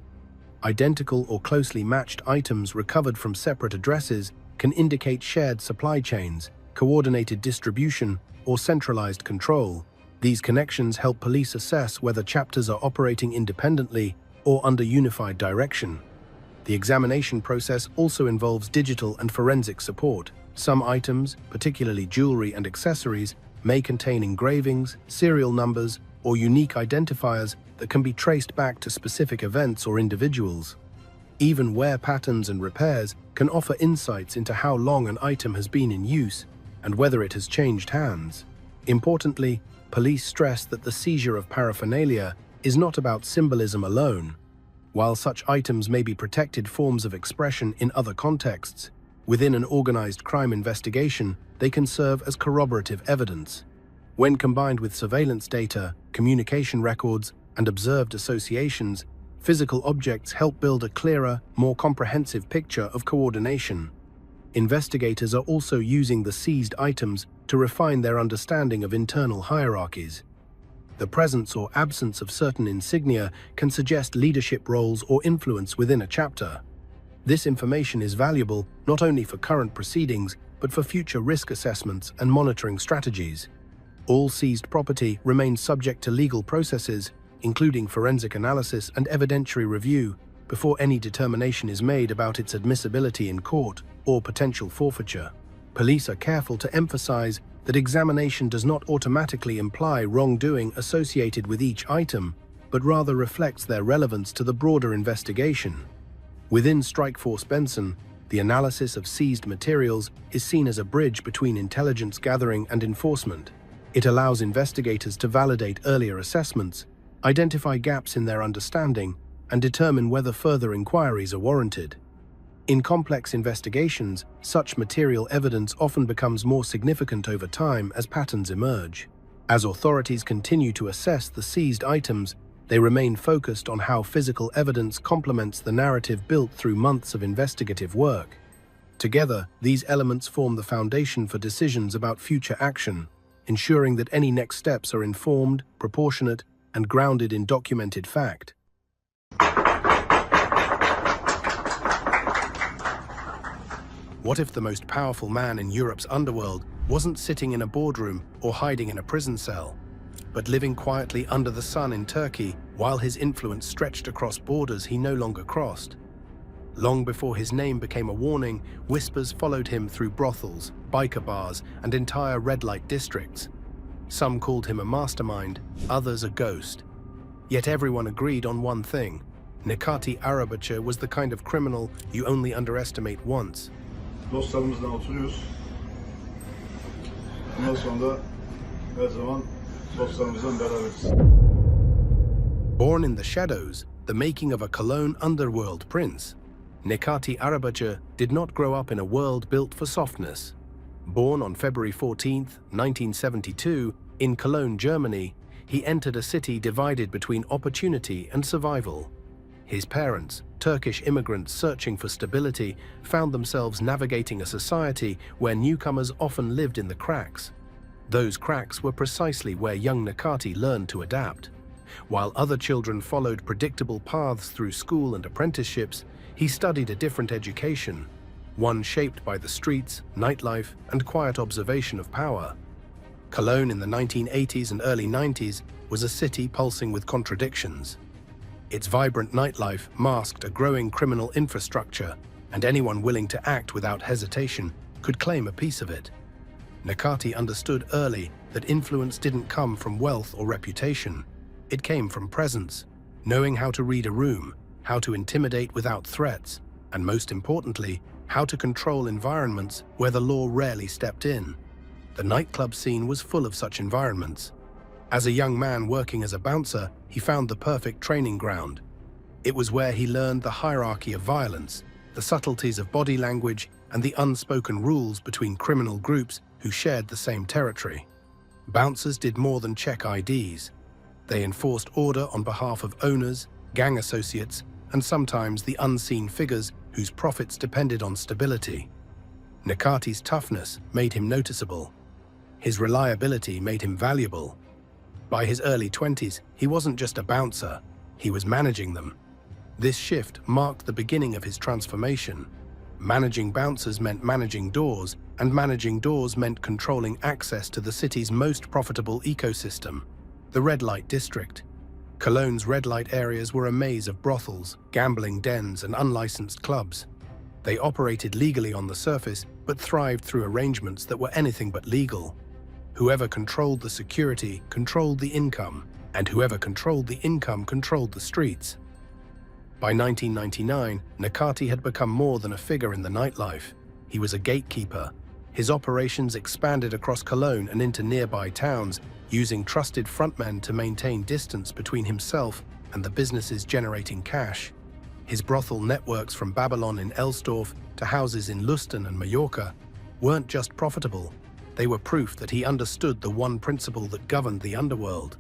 Identical or closely matched items recovered from separate addresses can indicate shared supply chains, coordinated distribution, or centralized control. These connections help police assess whether chapters are operating independently or under unified direction. The examination process also involves digital and forensic support. Some items, particularly jewelry and accessories, may contain engravings, serial numbers, or unique identifiers that can be traced back to specific events or individuals. Even wear patterns and repairs can offer insights into how long an item has been in use and whether it has changed hands. Importantly, police stress that the seizure of paraphernalia is not about symbolism alone. While such items may be protected forms of expression in other contexts, within an organized crime investigation, they can serve as corroborative evidence. When combined with surveillance data, communication records, and observed associations, physical objects help build a clearer, more comprehensive picture of coordination. Investigators are also using the seized items to refine their understanding of internal hierarchies. The presence or absence of certain insignia can suggest leadership roles or influence within a chapter. This information is valuable not only for current proceedings, but for future risk assessments and monitoring strategies. All seized property remains subject to legal processes, including forensic analysis and evidentiary review, before any determination is made about its admissibility in court or potential forfeiture. Police are careful to emphasize that examination does not automatically imply wrongdoing associated with each item, but rather reflects their relevance to the broader investigation. Within Strikeforce Benson, The analysis of seized materials is seen as a bridge between intelligence gathering and enforcement. It allows investigators to validate earlier assessments, identify gaps in their understanding, and determine whether further inquiries are warranted. In complex investigations, such material evidence often becomes more significant over time as patterns emerge. As authorities continue to assess the seized items, they remain focused on how physical evidence complements the narrative built through months of investigative work. Together, these elements form the foundation for decisions about future action, ensuring that any next steps are informed, proportionate, and grounded in documented fact. What if the most powerful man in Europe's underworld wasn't sitting in a boardroom or hiding in a prison cell, but living quietly under the sun in Turkey while his influence stretched across borders he no longer crossed? Long before his name became a warning, whispers followed him through brothels, biker bars, and entire red light districts. Some called him a mastermind, others a ghost. Yet everyone agreed on one thing: Necati Arabaca was the kind of criminal you only underestimate once. Dostlarımızla oturuyoruz. Bundan sonra da her zaman dostlarımızla beraberiz. Born in the shadows, the making of a Cologne underworld prince, Necati Arabaca did not grow up in a world built for softness. Born on February 14, 1972, in Cologne, Germany, he entered a city divided between opportunity and survival. His parents, Turkish immigrants searching for stability, found themselves navigating a society where newcomers often lived in the cracks. Those cracks were precisely where young Necati learned to adapt. While other children followed predictable paths through school and apprenticeships, he studied a different education, one shaped by the streets, nightlife, and quiet observation of power. Cologne in the 1980s and early 90s was a city pulsing with contradictions. Its vibrant nightlife masked a growing criminal infrastructure, and anyone willing to act without hesitation could claim a piece of it. Necati understood early that influence didn't come from wealth or reputation. It came from presence, knowing how to read a room, how to intimidate without threats, and most importantly, how to control environments where the law rarely stepped in. The nightclub scene was full of such environments. As a young man working as a bouncer, he found the perfect training ground. It was where he learned the hierarchy of violence, the subtleties of body language, and the unspoken rules between criminal groups who shared the same territory. Bouncers did more than check IDs. They enforced order on behalf of owners, gang associates, and sometimes the unseen figures whose profits depended on stability. Necati's toughness made him noticeable. His reliability made him valuable. By his early 20s, he wasn't just a bouncer, he was managing them. This shift marked the beginning of his transformation. Managing bouncers meant managing doors, and managing doors meant controlling access to the city's most profitable ecosystem, the red light district. Cologne's red light areas were a maze of brothels, gambling dens, and unlicensed clubs. They operated legally on the surface, but thrived through arrangements that were anything but legal. Whoever controlled the security controlled the income, and whoever controlled the income controlled the streets. By 1999, Necati had become more than a figure in the nightlife. He was a gatekeeper. His operations expanded across Cologne and into nearby towns, using trusted frontmen to maintain distance between himself and the businesses generating cash. His brothel networks from Babylon in Elsdorf to houses in Luston and Mallorca weren't just profitable. They were proof that he understood the one principle that governed the underworld.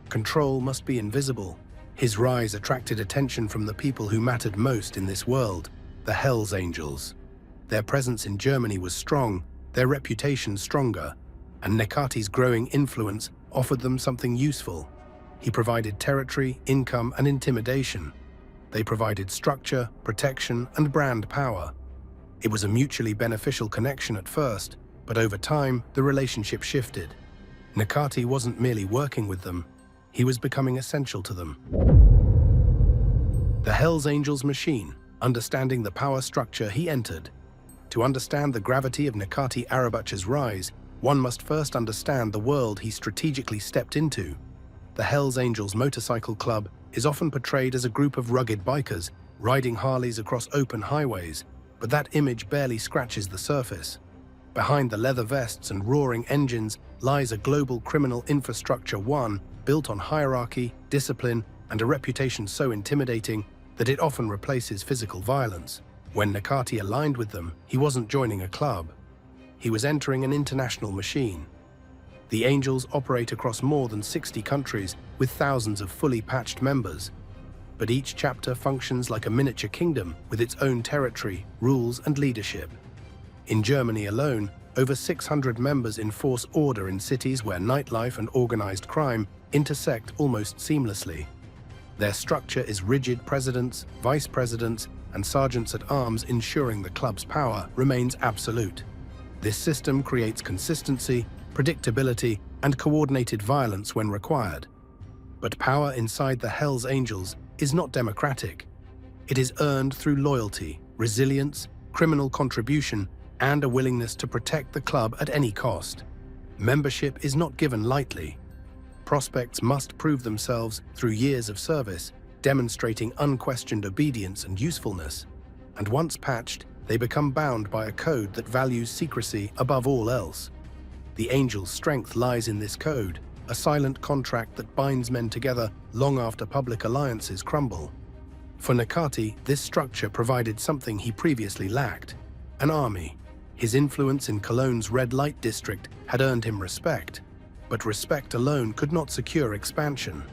Control must be invisible. His rise attracted attention from the people who mattered most in this world, the Hells Angels. Their presence in Germany was strong, their reputation stronger, and Necati's growing influence offered them something useful. He provided territory, income, and intimidation. They provided structure, protection, and brand power. It was a mutually beneficial connection at first, but over time, the relationship shifted. Necati wasn't merely working with them, he was becoming essential to them. The Hells Angels machine, understanding the power structure he entered. To understand the gravity of Necati Arabaca's rise, one must first understand the world he strategically stepped into. The Hells Angels Motorcycle Club is often portrayed as a group of rugged bikers riding Harleys across open highways, but that image barely scratches the surface. Behind the leather vests and roaring engines lies a global criminal infrastructure, one built on hierarchy, discipline, and a reputation so intimidating that it often replaces physical violence. When Nakati aligned with them, he wasn't joining a club. He was entering an international machine. The Angels operate across more than 60 countries with thousands of fully patched members. But each chapter functions like a miniature kingdom with its own territory, rules, and leadership. In Germany alone, over 600 members enforce order in cities where nightlife and organized crime intersect almost seamlessly. Their structure is rigid presidents, vice presidents, and sergeants-at-arms, ensuring the club's power remains absolute. This system creates consistency, predictability, and coordinated violence when required. But power inside the Hells Angels is not democratic. It is earned through loyalty, resilience, criminal contribution, and a willingness to protect the club at any cost. Membership is not given lightly. Prospects must prove themselves through years of service, demonstrating unquestioned obedience and usefulness. And once patched, they become bound by a code that values secrecy above all else. The Angels' strength lies in this code, a silent contract that binds men together long after public alliances crumble. For Nakati, this structure provided something he previously lacked: an army. His influence in Cologne's red light district had earned him respect, but respect alone could not secure expansion.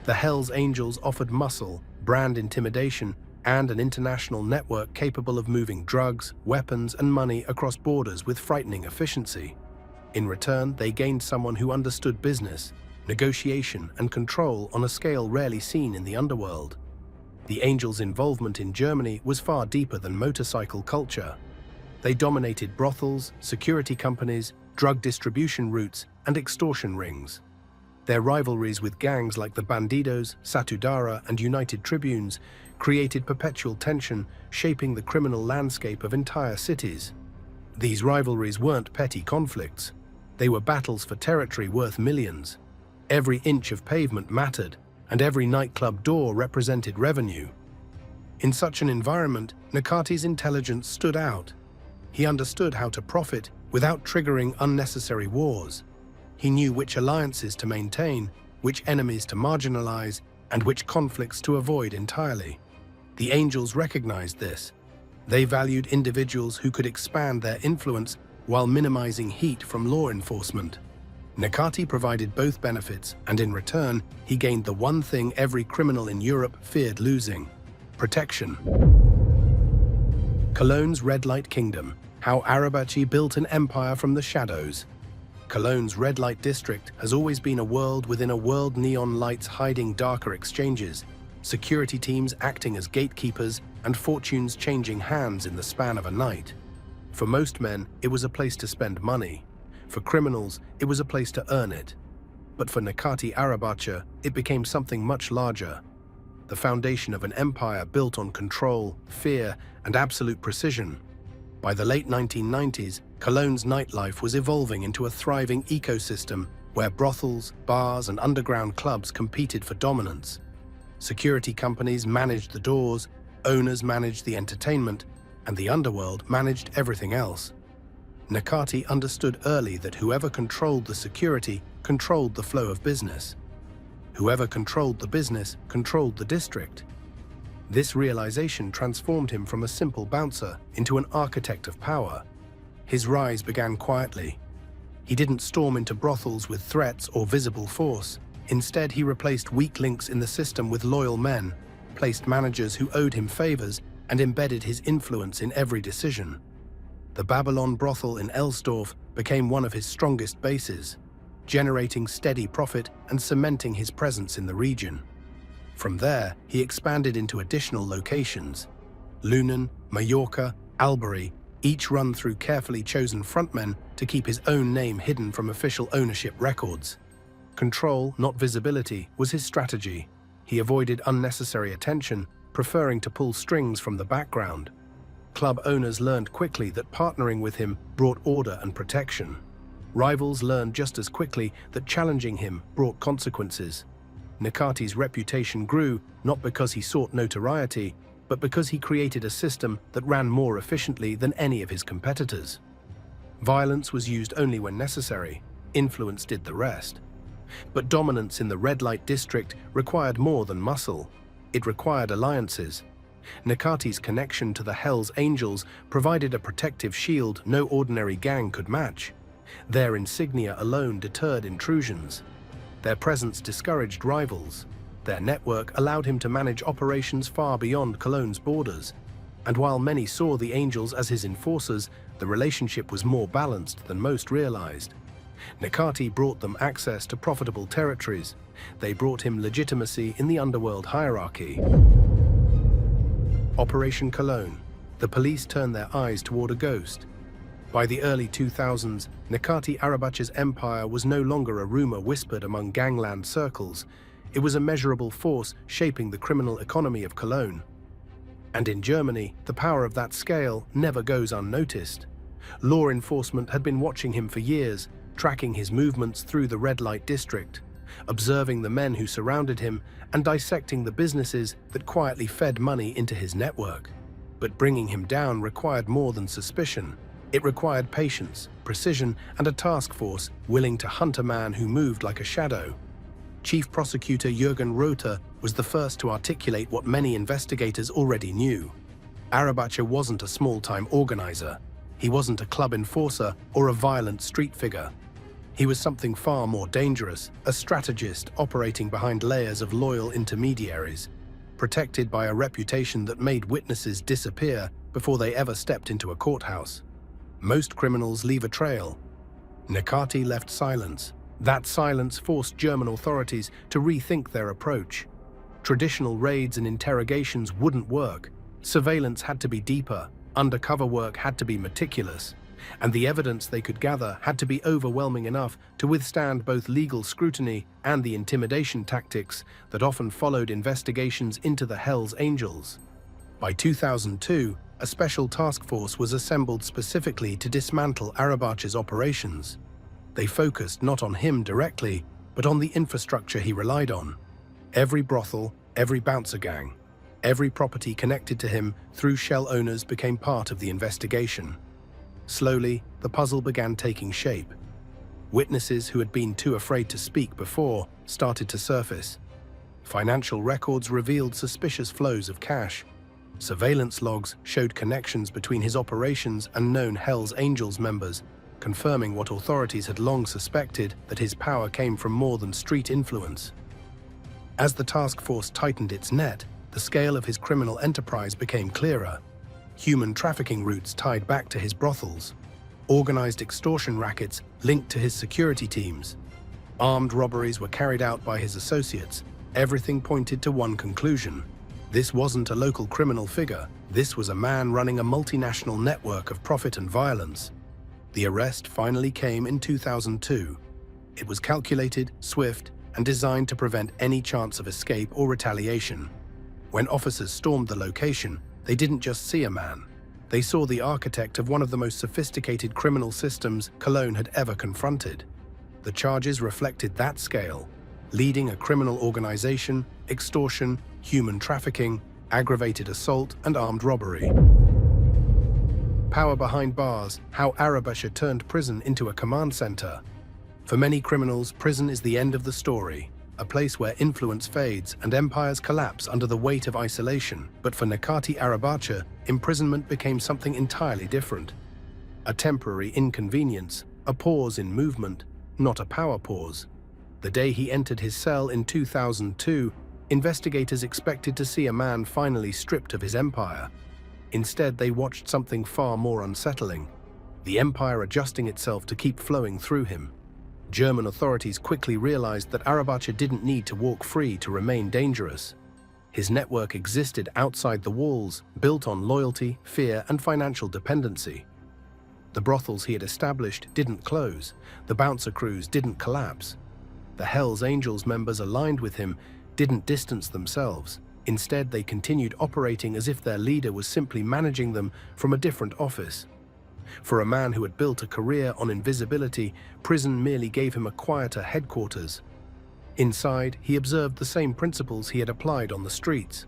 The Hells Angels offered muscle, brand intimidation, and an international network capable of moving drugs, weapons, and money across borders with frightening efficiency. In return, they gained someone who understood business, negotiation, and control on a scale rarely seen in the underworld. The Angels' involvement in Germany was far deeper than motorcycle culture. They dominated brothels, security companies, drug distribution routes, and extortion rings. Their rivalries with gangs like the Bandidos, Satudara, and United Tribunes created perpetual tension, shaping the criminal landscape of entire cities. These rivalries weren't petty conflicts. They were battles for territory worth millions. Every inch of pavement mattered, and every nightclub door represented revenue. In such an environment, Nakati's intelligence stood out. He understood how to profit without triggering unnecessary wars. He knew which alliances to maintain, which enemies to marginalize, and which conflicts to avoid entirely. The Angels recognized this. They valued individuals who could expand their influence while minimizing heat from law enforcement. Nakati provided both benefits, and in return, he gained the one thing every criminal in Europe feared losing: protection. Cologne's Red Light Kingdom: how Arabachi built an empire from the shadows. Cologne's Red Light District has always been a world within a world, neon lights hiding darker exchanges, security teams acting as gatekeepers, and fortunes changing hands in the span of a night. For most men, it was a place to spend money. For criminals, it was a place to earn it. But for Nakati Arabacha, it became something much larger. The foundation of an empire built on control, fear, and absolute precision. By the late 1990s, Cologne's nightlife was evolving into a thriving ecosystem where brothels, bars, and underground clubs competed for dominance. Security companies managed the doors, owners managed the entertainment, and the underworld managed everything else. Nakati understood early that whoever controlled the security controlled the flow of business. Whoever controlled the business controlled the district. This realization transformed him from a simple bouncer into an architect of power. His rise began quietly. He didn't storm into brothels with threats or visible force. Instead, he replaced weak links in the system with loyal men, placed managers who owed him favors, and embedded his influence in every decision. The Babylon brothel in Elsdorf became one of his strongest bases, generating steady profit and cementing his presence in the region. From there, he expanded into additional locations: Lunan, Mallorca, Albury, each run through carefully chosen frontmen to keep his own name hidden from official ownership records. Control, not visibility, was his strategy. He avoided unnecessary attention, preferring to pull strings from the background. Club owners learned quickly that partnering with him brought order and protection. Rivals learned just as quickly that challenging him brought consequences. Nakati's reputation grew not because he sought notoriety, but because he created a system that ran more efficiently than any of his competitors. Violence was used only when necessary. Influence did the rest. But dominance in the red light district required more than muscle. It required alliances. Nakati's connection to the Hells Angels provided a protective shield no ordinary gang could match. Their insignia alone deterred intrusions. Their presence discouraged rivals. Their network allowed him to manage operations far beyond Cologne's borders. And while many saw the Angels as his enforcers, the relationship was more balanced than most realized. Nakati brought them access to profitable territories. They brought him legitimacy in the underworld hierarchy. Operation Cologne. The police turned their eyes toward a ghost. By the early 2000s, Nakati Arabache's empire was no longer a rumor whispered among gangland circles. It was a measurable force shaping the criminal economy of Cologne. And in Germany, the power of that scale never goes unnoticed. Law enforcement had been watching him for years, tracking his movements through the red light district, observing the men who surrounded him and dissecting the businesses that quietly fed money into his network. But bringing him down required more than suspicion. It required patience, precision, and a task force willing to hunt a man who moved like a shadow. Chief Prosecutor Jürgen Rother was the first to articulate what many investigators already knew. Arabache wasn't a small-time organizer. He wasn't a club enforcer or a violent street figure. He was something far more dangerous, a strategist operating behind layers of loyal intermediaries, protected by a reputation that made witnesses disappear before they ever stepped into a courthouse. Most criminals leave a trail. Nakati left silence. That silence forced German authorities to rethink their approach. Traditional raids and interrogations wouldn't work. Surveillance had to be deeper, undercover work had to be meticulous, and the evidence they could gather had to be overwhelming enough to withstand both legal scrutiny and the intimidation tactics that often followed investigations into the Hells Angels. By 2002, a special task force was assembled specifically to dismantle Arabache's operations. They focused not on him directly, but on the infrastructure he relied on. Every brothel, every bouncer gang, every property connected to him through shell owners became part of the investigation. Slowly, the puzzle began taking shape. Witnesses who had been too afraid to speak before started to surface. Financial records revealed suspicious flows of cash. Surveillance logs showed connections between his operations and known Hells Angels members, confirming what authorities had long suspected, that his power came from more than street influence. As the task force tightened its net, the scale of his criminal enterprise became clearer. Human trafficking routes tied back to his brothels, organized extortion rackets linked to his security teams. Armed robberies were carried out by his associates. Everything pointed to one conclusion. This wasn't a local criminal figure. This was a man running a multinational network of profit and violence. The arrest finally came in 2002. It was calculated, swift, and designed to prevent any chance of escape or retaliation. When officers stormed the location, they didn't just see a man. They saw the architect of one of the most sophisticated criminal systems Cologne had ever confronted. The charges reflected that scale: leading a criminal organization, extortion, human trafficking, aggravated assault, and armed robbery. Power behind bars: how Arabache turned prison into a command center. For many criminals, prison is the end of the story, a place where influence fades and empires collapse under the weight of isolation. But for Nakati Arabache, imprisonment became something entirely different. A temporary inconvenience, a pause in movement, not a power pause. The day he entered his cell in 2002, investigators expected to see a man finally stripped of his empire. Instead, they watched something far more unsettling: the empire adjusting itself to keep flowing through him. German authorities quickly realized that Arabache didn't need to walk free to remain dangerous. His network existed outside the walls, built on loyalty, fear, and financial dependency. The brothels he had established didn't close. The bouncer crews didn't collapse. The Hells Angels members aligned with him didn't distance themselves. Instead, they continued operating as if their leader was simply managing them from a different office. For a man who had built a career on invisibility, prison merely gave him a quieter headquarters. Inside, he observed the same principles he had applied on the streets.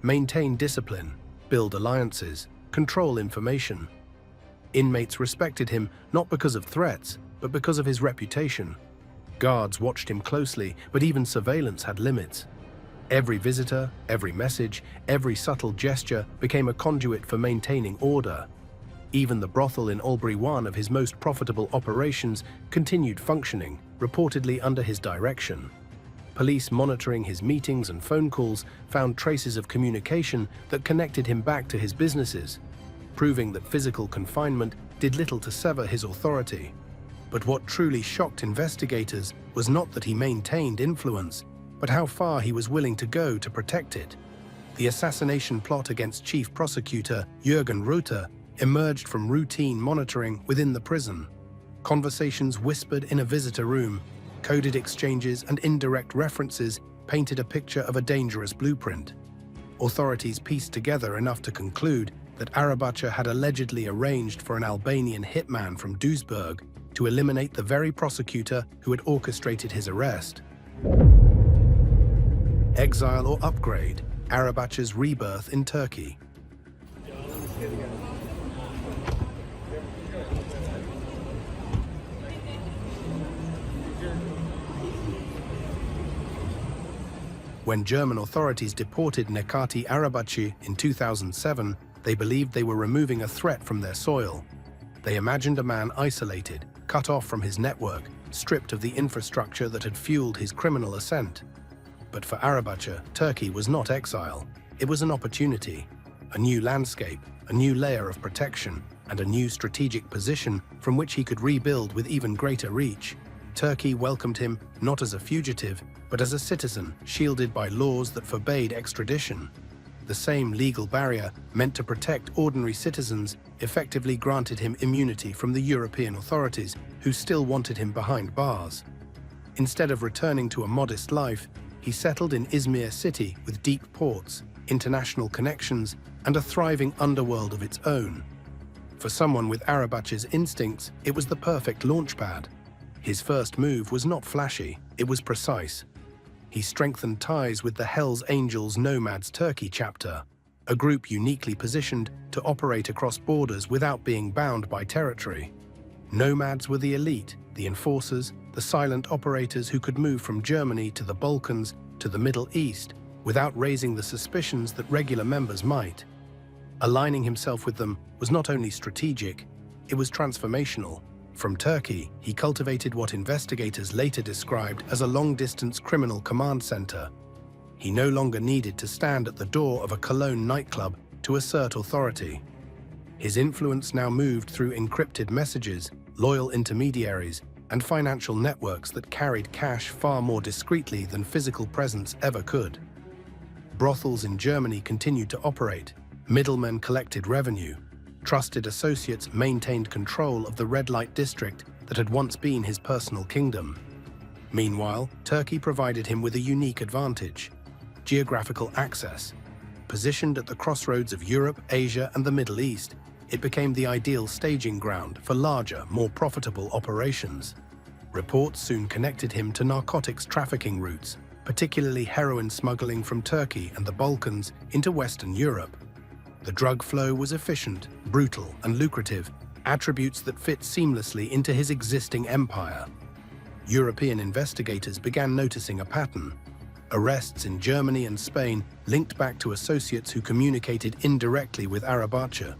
maintain discipline, build alliances, control information. Inmates respected him not because of threats, but because of his reputation. Guards watched him closely, but even surveillance had limits. Every visitor, every message, every subtle gesture became a conduit for maintaining order. Even the brothel in Albury, one of his most profitable operations, continued functioning, reportedly under his direction. Police monitoring his meetings and phone calls found traces of communication that connected him back to his businesses, proving that physical confinement did little to sever his authority. But what truly shocked investigators was not that he maintained influence, but how far he was willing to go to protect it. The assassination plot against Chief Prosecutor Jürgen Reuter emerged from routine monitoring within the prison. Conversations whispered in a visitor room, coded exchanges and indirect references painted a picture of a dangerous blueprint. Authorities pieced together enough to conclude that Arabacha had allegedly arranged for an Albanian hitman from Duisburg to eliminate the very prosecutor who had orchestrated his arrest. Exile or upgrade, Arabacha's rebirth in Turkey. When German authorities deported Nekati Arabachi in 2007, they believed they were removing a threat from their soil. They imagined a man isolated, cut off from his network, stripped of the infrastructure that had fueled his criminal ascent. But for Arabacha, Turkey was not exile. It was an opportunity, a new landscape, a new layer of protection, and a new strategic position from which he could rebuild with even greater reach. Turkey welcomed him not as a fugitive, but as a citizen shielded by laws that forbade extradition. The same legal barrier meant to protect ordinary citizens effectively granted him immunity from the European authorities, who still wanted him behind bars. Instead of returning to a modest life, he settled in Izmir city with deep ports, international connections, and a thriving underworld of its own. For someone with Arabacha's instincts, it was the perfect launchpad. His first move was not flashy, it was precise. He strengthened ties with the Hells Angels Nomads Turkey chapter, a group uniquely positioned to operate across borders without being bound by territory. Nomads were the elite, the enforcers, the silent operators who could move from Germany to the Balkans to the Middle East without raising the suspicions that regular members might. Aligning himself with them was not only strategic, it was transformational. From Turkey, he cultivated what investigators later described as a long-distance criminal command center. He no longer needed to stand at the door of a Cologne nightclub to assert authority. His influence now moved through encrypted messages, loyal intermediaries, and financial networks that carried cash far more discreetly than physical presence ever could. Brothels in Germany continued to operate, middlemen collected revenue, trusted associates maintained control of the red light district that had once been his personal kingdom. Meanwhile, Turkey provided him with a unique advantage: geographical access. Positioned at the crossroads of Europe, Asia, and the Middle East, it became the ideal staging ground for larger, more profitable operations. Reports soon connected him to narcotics trafficking routes, particularly heroin smuggling from Turkey and the Balkans into Western Europe. The drug flow was efficient, brutal, and lucrative, attributes that fit seamlessly into his existing empire. European investigators began noticing a pattern. Arrests in Germany and Spain linked back to associates who communicated indirectly with Arabacha.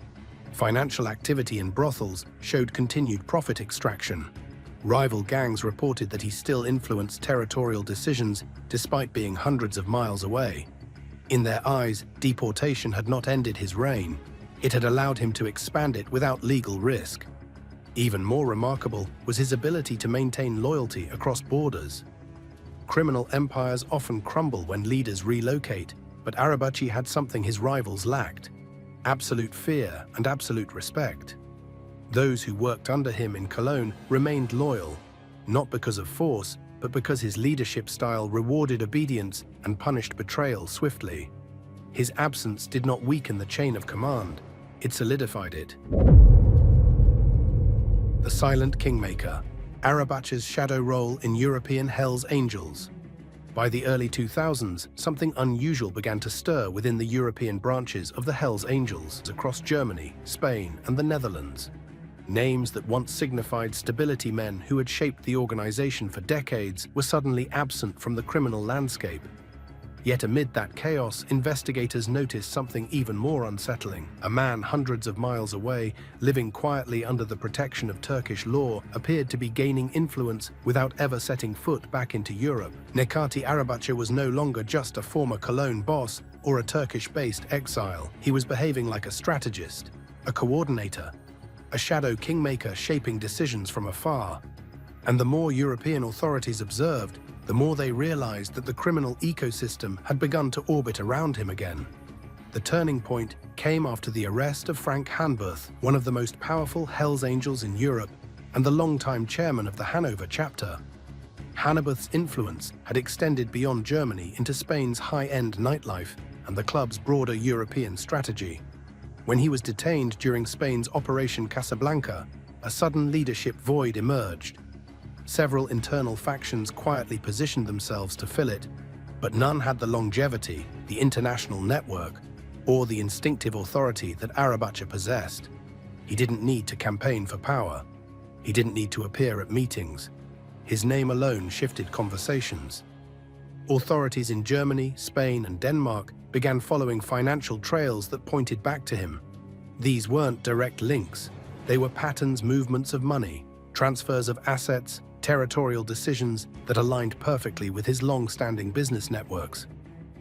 Financial activity in brothels showed continued profit extraction. Rival gangs reported that he still influenced territorial decisions despite being hundreds of miles away. In their eyes, deportation had not ended his reign. It had allowed him to expand it without legal risk. Even more remarkable was his ability to maintain loyalty across borders. Criminal empires often crumble when leaders relocate, but Arabachi had something his rivals lacked: absolute fear and absolute respect. Those who worked under him in Cologne remained loyal, not because of force, but because his leadership style rewarded obedience and punished betrayal swiftly. His absence did not weaken the chain of command, it solidified it. The Silent Kingmaker, Arabacha's shadow role in European Hells Angels. By the early 2000s, something unusual began to stir within the European branches of the Hells Angels across Germany, Spain, and the Netherlands. Names that once signified stability men who had shaped the organization for decades were suddenly absent from the criminal landscape. Yet amid that chaos, investigators noticed something even more unsettling. A man hundreds of miles away, living quietly under the protection of Turkish law, appeared to be gaining influence without ever setting foot back into Europe. Necati Arabaca was no longer just a former Cologne boss or a Turkish-based exile. He was behaving like a strategist, a coordinator, a shadow kingmaker shaping decisions from afar. And the more European authorities observed, the more they realized that the criminal ecosystem had begun to orbit around him again. The turning point came after the arrest of Frank Hanberth, one of the most powerful Hells Angels in Europe and the longtime chairman of the Hanover chapter. Hanberth's influence had extended beyond Germany into Spain's high-end nightlife and the club's broader European strategy. When he was detained during Spain's Operation Casablanca, a sudden leadership void emerged. Several internal factions quietly positioned themselves to fill it, but none had the longevity, the international network, or the instinctive authority that Arabaca possessed. He didn't need to campaign for power. He didn't need to appear at meetings. His name alone shifted conversations. Authorities in Germany, Spain, and Denmark began following financial trails that pointed back to him. These weren't direct links. They were patterns, movements of money, transfers of assets, territorial decisions that aligned perfectly with his long-standing business networks.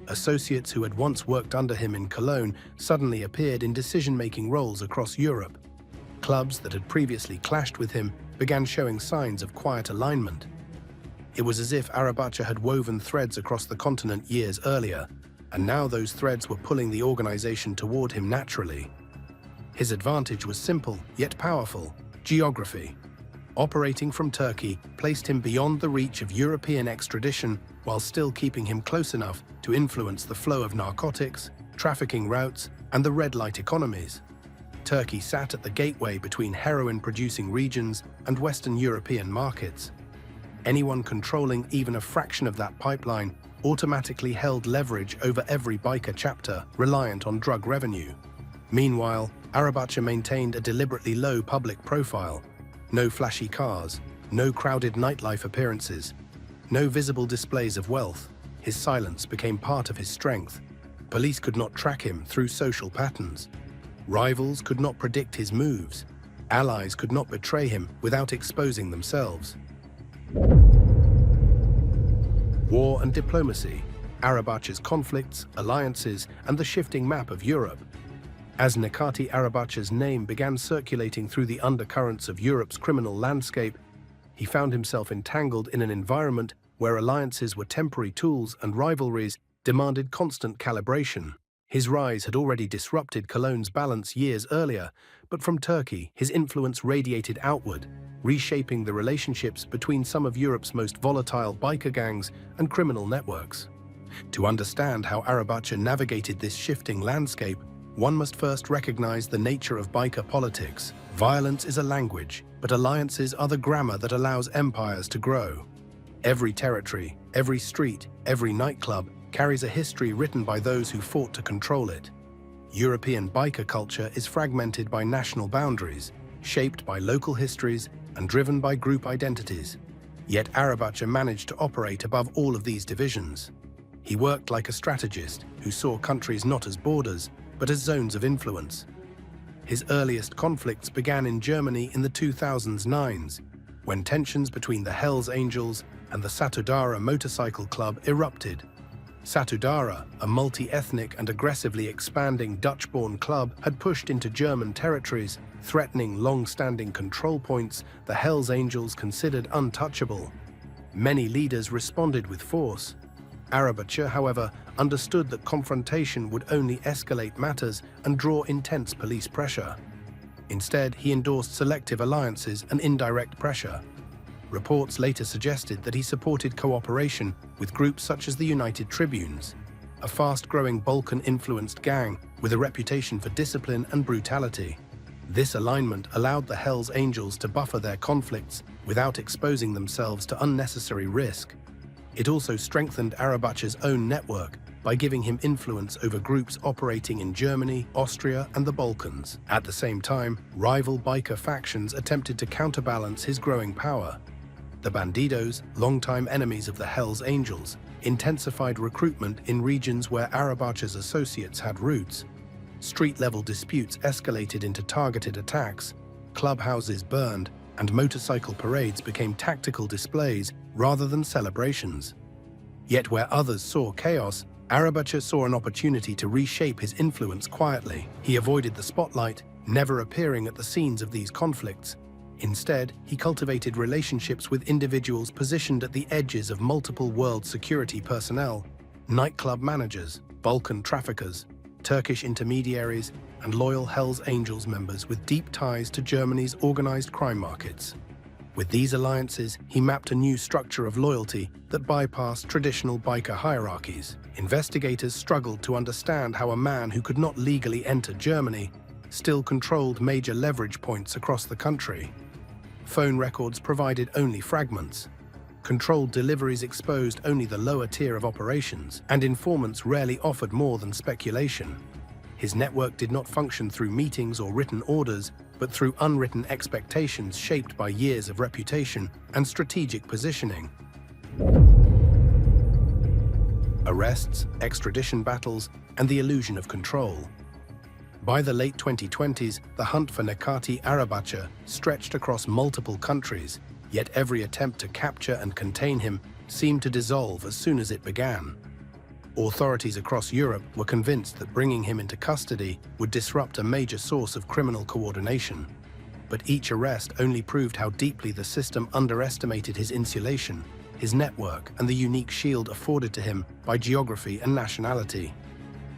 Associates who had once worked under him in Cologne suddenly appeared in decision-making roles across Europe. Clubs that had previously clashed with him began showing signs of quiet alignment. It was as if Arabaca had woven threads across the continent years earlier, and now those threads were pulling the organization toward him naturally. His advantage was simple, yet powerful: geography. Operating from Turkey placed him beyond the reach of European extradition while still keeping him close enough to influence the flow of narcotics, trafficking routes, and the red light economies. Turkey sat at the gateway between heroin-producing regions and Western European markets. Anyone controlling even a fraction of that pipeline automatically held leverage over every biker chapter reliant on drug revenue. Meanwhile, Arabaca maintained a deliberately low public profile. No flashy cars, no crowded nightlife appearances, no visible displays of wealth. His silence became part of his strength. Police could not track him through social patterns. Rivals could not predict his moves. Allies could not betray him without exposing themselves. War and diplomacy, Arabaca's conflicts, alliances, and the shifting map of Europe. As Necati Arabaca's name began circulating through the undercurrents of Europe's criminal landscape, he found himself entangled in an environment where alliances were temporary tools and rivalries demanded constant calibration. His rise had already disrupted Cologne's balance years earlier, but from Turkey, his influence radiated outward, reshaping the relationships between some of Europe's most volatile biker gangs and criminal networks. To understand how Arabaca navigated this shifting landscape, one must first recognize the nature of biker politics. Violence is a language, but alliances are the grammar that allows empires to grow. Every territory, every street, every nightclub carries a history written by those who fought to control it. European biker culture is fragmented by national boundaries, shaped by local histories, and driven by group identities. Yet Arabaca managed to operate above all of these divisions. He worked like a strategist who saw countries not as borders, but as zones of influence. His earliest conflicts began in Germany in the 2009s, when tensions between the Hells Angels and the Satudara motorcycle club erupted. Satudara, a multi-ethnic and aggressively expanding Dutch-born club, had pushed into German territories, threatening long-standing control points the Hells Angels considered untouchable. Many leaders responded with force. Arabaca, however, understood that confrontation would only escalate matters and draw intense police pressure. Instead, he endorsed selective alliances and indirect pressure. Reports later suggested that he supported cooperation with groups such as the United Tribunes, a fast-growing Balkan-influenced gang with a reputation for discipline and brutality. This alignment allowed the Hells Angels to buffer their conflicts without exposing themselves to unnecessary risk. It also strengthened Arabacha's own network by giving him influence over groups operating in Germany, Austria, and the Balkans. At the same time, rival biker factions attempted to counterbalance his growing power. The Bandidos, longtime enemies of the Hells Angels, intensified recruitment in regions where Arabacha's associates had roots. Street-level disputes escalated into targeted attacks, clubhouses burned, and motorcycle parades became tactical displays rather than celebrations. Yet where others saw chaos, Arabacha saw an opportunity to reshape his influence quietly. He avoided the spotlight, never appearing at the scenes of these conflicts. Instead, he cultivated relationships with individuals positioned at the edges of multiple world security personnel, nightclub managers, Balkan traffickers, Turkish intermediaries, and loyal Hells Angels members with deep ties to Germany's organized crime markets. With these alliances, he mapped a new structure of loyalty that bypassed traditional biker hierarchies. Investigators struggled to understand how a man who could not legally enter Germany still controlled major leverage points across the country. Phone records provided only fragments. Controlled deliveries exposed only the lower tier of operations, and informants rarely offered more than speculation. His network did not function through meetings or written orders, but through unwritten expectations shaped by years of reputation and strategic positioning. Arrests, extradition battles, and the illusion of control. By the late 2020s, the hunt for Nekati Arabacha stretched across multiple countries, yet every attempt to capture and contain him seemed to dissolve as soon as it began. Authorities across Europe were convinced that bringing him into custody would disrupt a major source of criminal coordination. But each arrest only proved how deeply the system underestimated his insulation, his network, and the unique shield afforded to him by geography and nationality.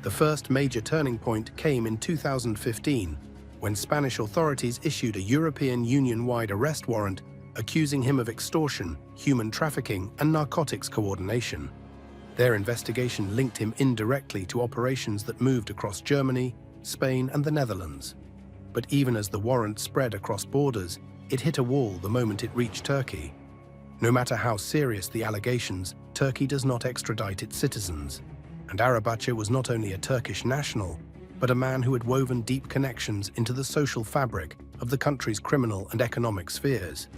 The first major turning point came in 2015, when Spanish authorities issued a European Union-wide arrest warrant accusing him of extortion, human trafficking, and narcotics coordination. Their investigation linked him indirectly to operations that moved across Germany, Spain, and the Netherlands. But even as the warrant spread across borders, it hit a wall the moment it reached Turkey. No matter how serious the allegations, Turkey does not extradite its citizens. And Arabacha was not only a Turkish national, but a man who had woven deep connections into the social fabric of the country's criminal and economic spheres.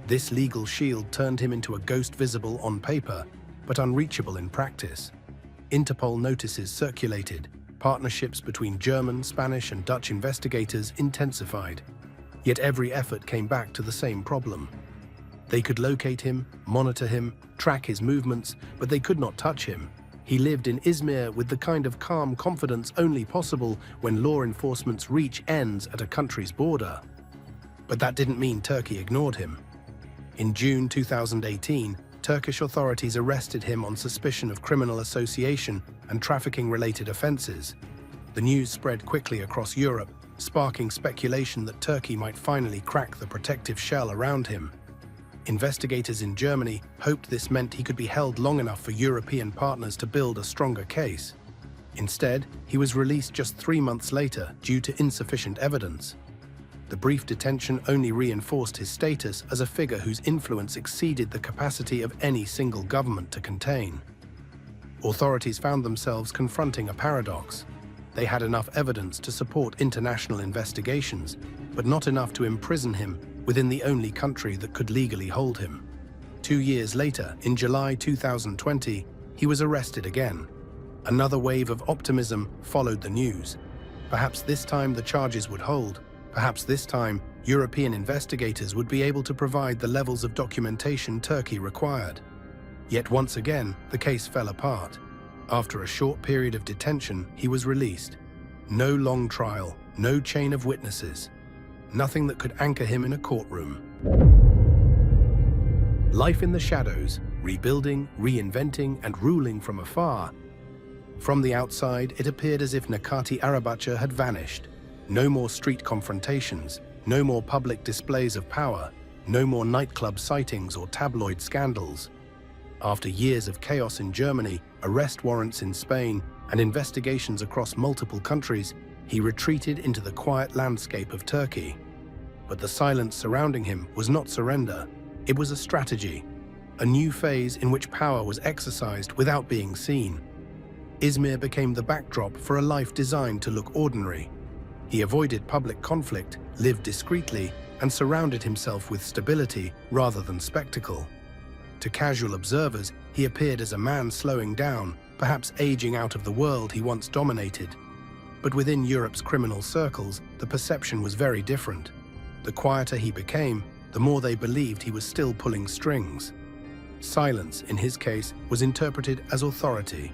This legal shield turned him into a ghost visible on paper, but unreachable in practice. Interpol notices circulated, partnerships between German, Spanish, and Dutch investigators intensified. Yet every effort came back to the same problem. They could locate him, monitor him, track his movements, but they could not touch him. He lived in Izmir with the kind of calm confidence only possible when law enforcement's reach ends at a country's border. But that didn't mean Turkey ignored him. In June 2018, Turkish authorities arrested him on suspicion of criminal association and trafficking-related offenses. The news spread quickly across Europe, sparking speculation that Turkey might finally crack the protective shell around him. Investigators in Germany hoped this meant he could be held long enough for European partners to build a stronger case. Instead, he was released just 3 months later due to insufficient evidence. The brief detention only reinforced his status as a figure whose influence exceeded the capacity of any single government to contain. Authorities found themselves confronting a paradox. They had enough evidence to support international investigations, but not enough to imprison him within the only country that could legally hold him. 2 years later, in July 2020, he was arrested again. Another wave of optimism followed the news. Perhaps this time the charges would hold. Perhaps this time, European investigators would be able to provide the levels of documentation Turkey required. Yet once again, the case fell apart. After a short period of detention, he was released. No long trial, no chain of witnesses. Nothing that could anchor him in a courtroom. Life in the shadows, rebuilding, reinventing, and ruling from afar. From the outside, it appeared as if Nekati Arabacha had vanished. No more street confrontations, no more public displays of power, no more nightclub sightings or tabloid scandals. After years of chaos in Germany, arrest warrants in Spain, and investigations across multiple countries, he retreated into the quiet landscape of Turkey. But the silence surrounding him was not surrender. It was a strategy a new phase in which power was exercised without being seen. Izmir became the backdrop for a life designed to look ordinary. He avoided public conflict, lived discreetly, and surrounded himself with stability rather than spectacle. To casual observers, he appeared as a man slowing down, perhaps aging out of the world he once dominated. But within Europe's criminal circles, the perception was very different. The quieter he became, the more they believed he was still pulling strings. Silence, in his case, was interpreted as authority.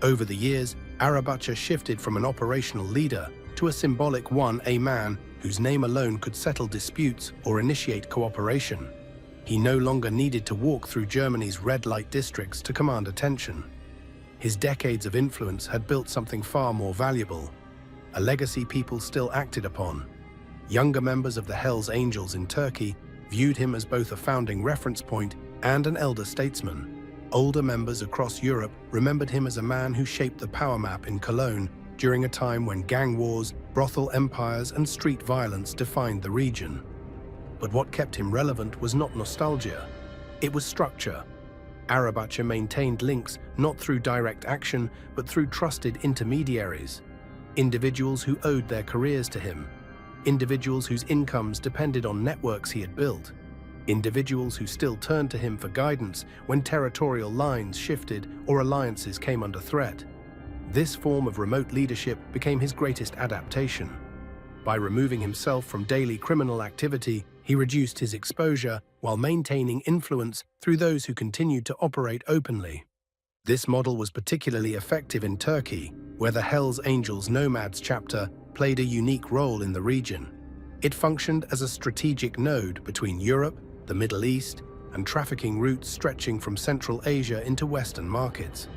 Over the years, Arabacha shifted from an operational leader to a symbolic one, a man whose name alone could settle disputes or initiate cooperation. He no longer needed to walk through Germany's red light districts to command attention. His decades of influence had built something far more valuable, a legacy people still acted upon. Younger members of the Hells Angels in Turkey viewed him as both a founding reference point and an elder statesman. Older members across Europe remembered him as a man who shaped the power map in Cologne during a time when gang wars, brothel empires, and street violence defined the region. But what kept him relevant was not nostalgia, it was structure. Arabacha maintained links not through direct action, but through trusted intermediaries. Individuals who owed their careers to him. Individuals whose incomes depended on networks he had built. Individuals who still turned to him for guidance when territorial lines shifted or alliances came under threat. This form of remote leadership became his greatest adaptation. By removing himself from daily criminal activity, he reduced his exposure while maintaining influence through those who continued to operate openly. This model was particularly effective in Turkey, where the Hells Angels Nomads chapter played a unique role in the region. It functioned as a strategic node between Europe, the Middle East, and trafficking routes stretching from Central Asia into Western markets.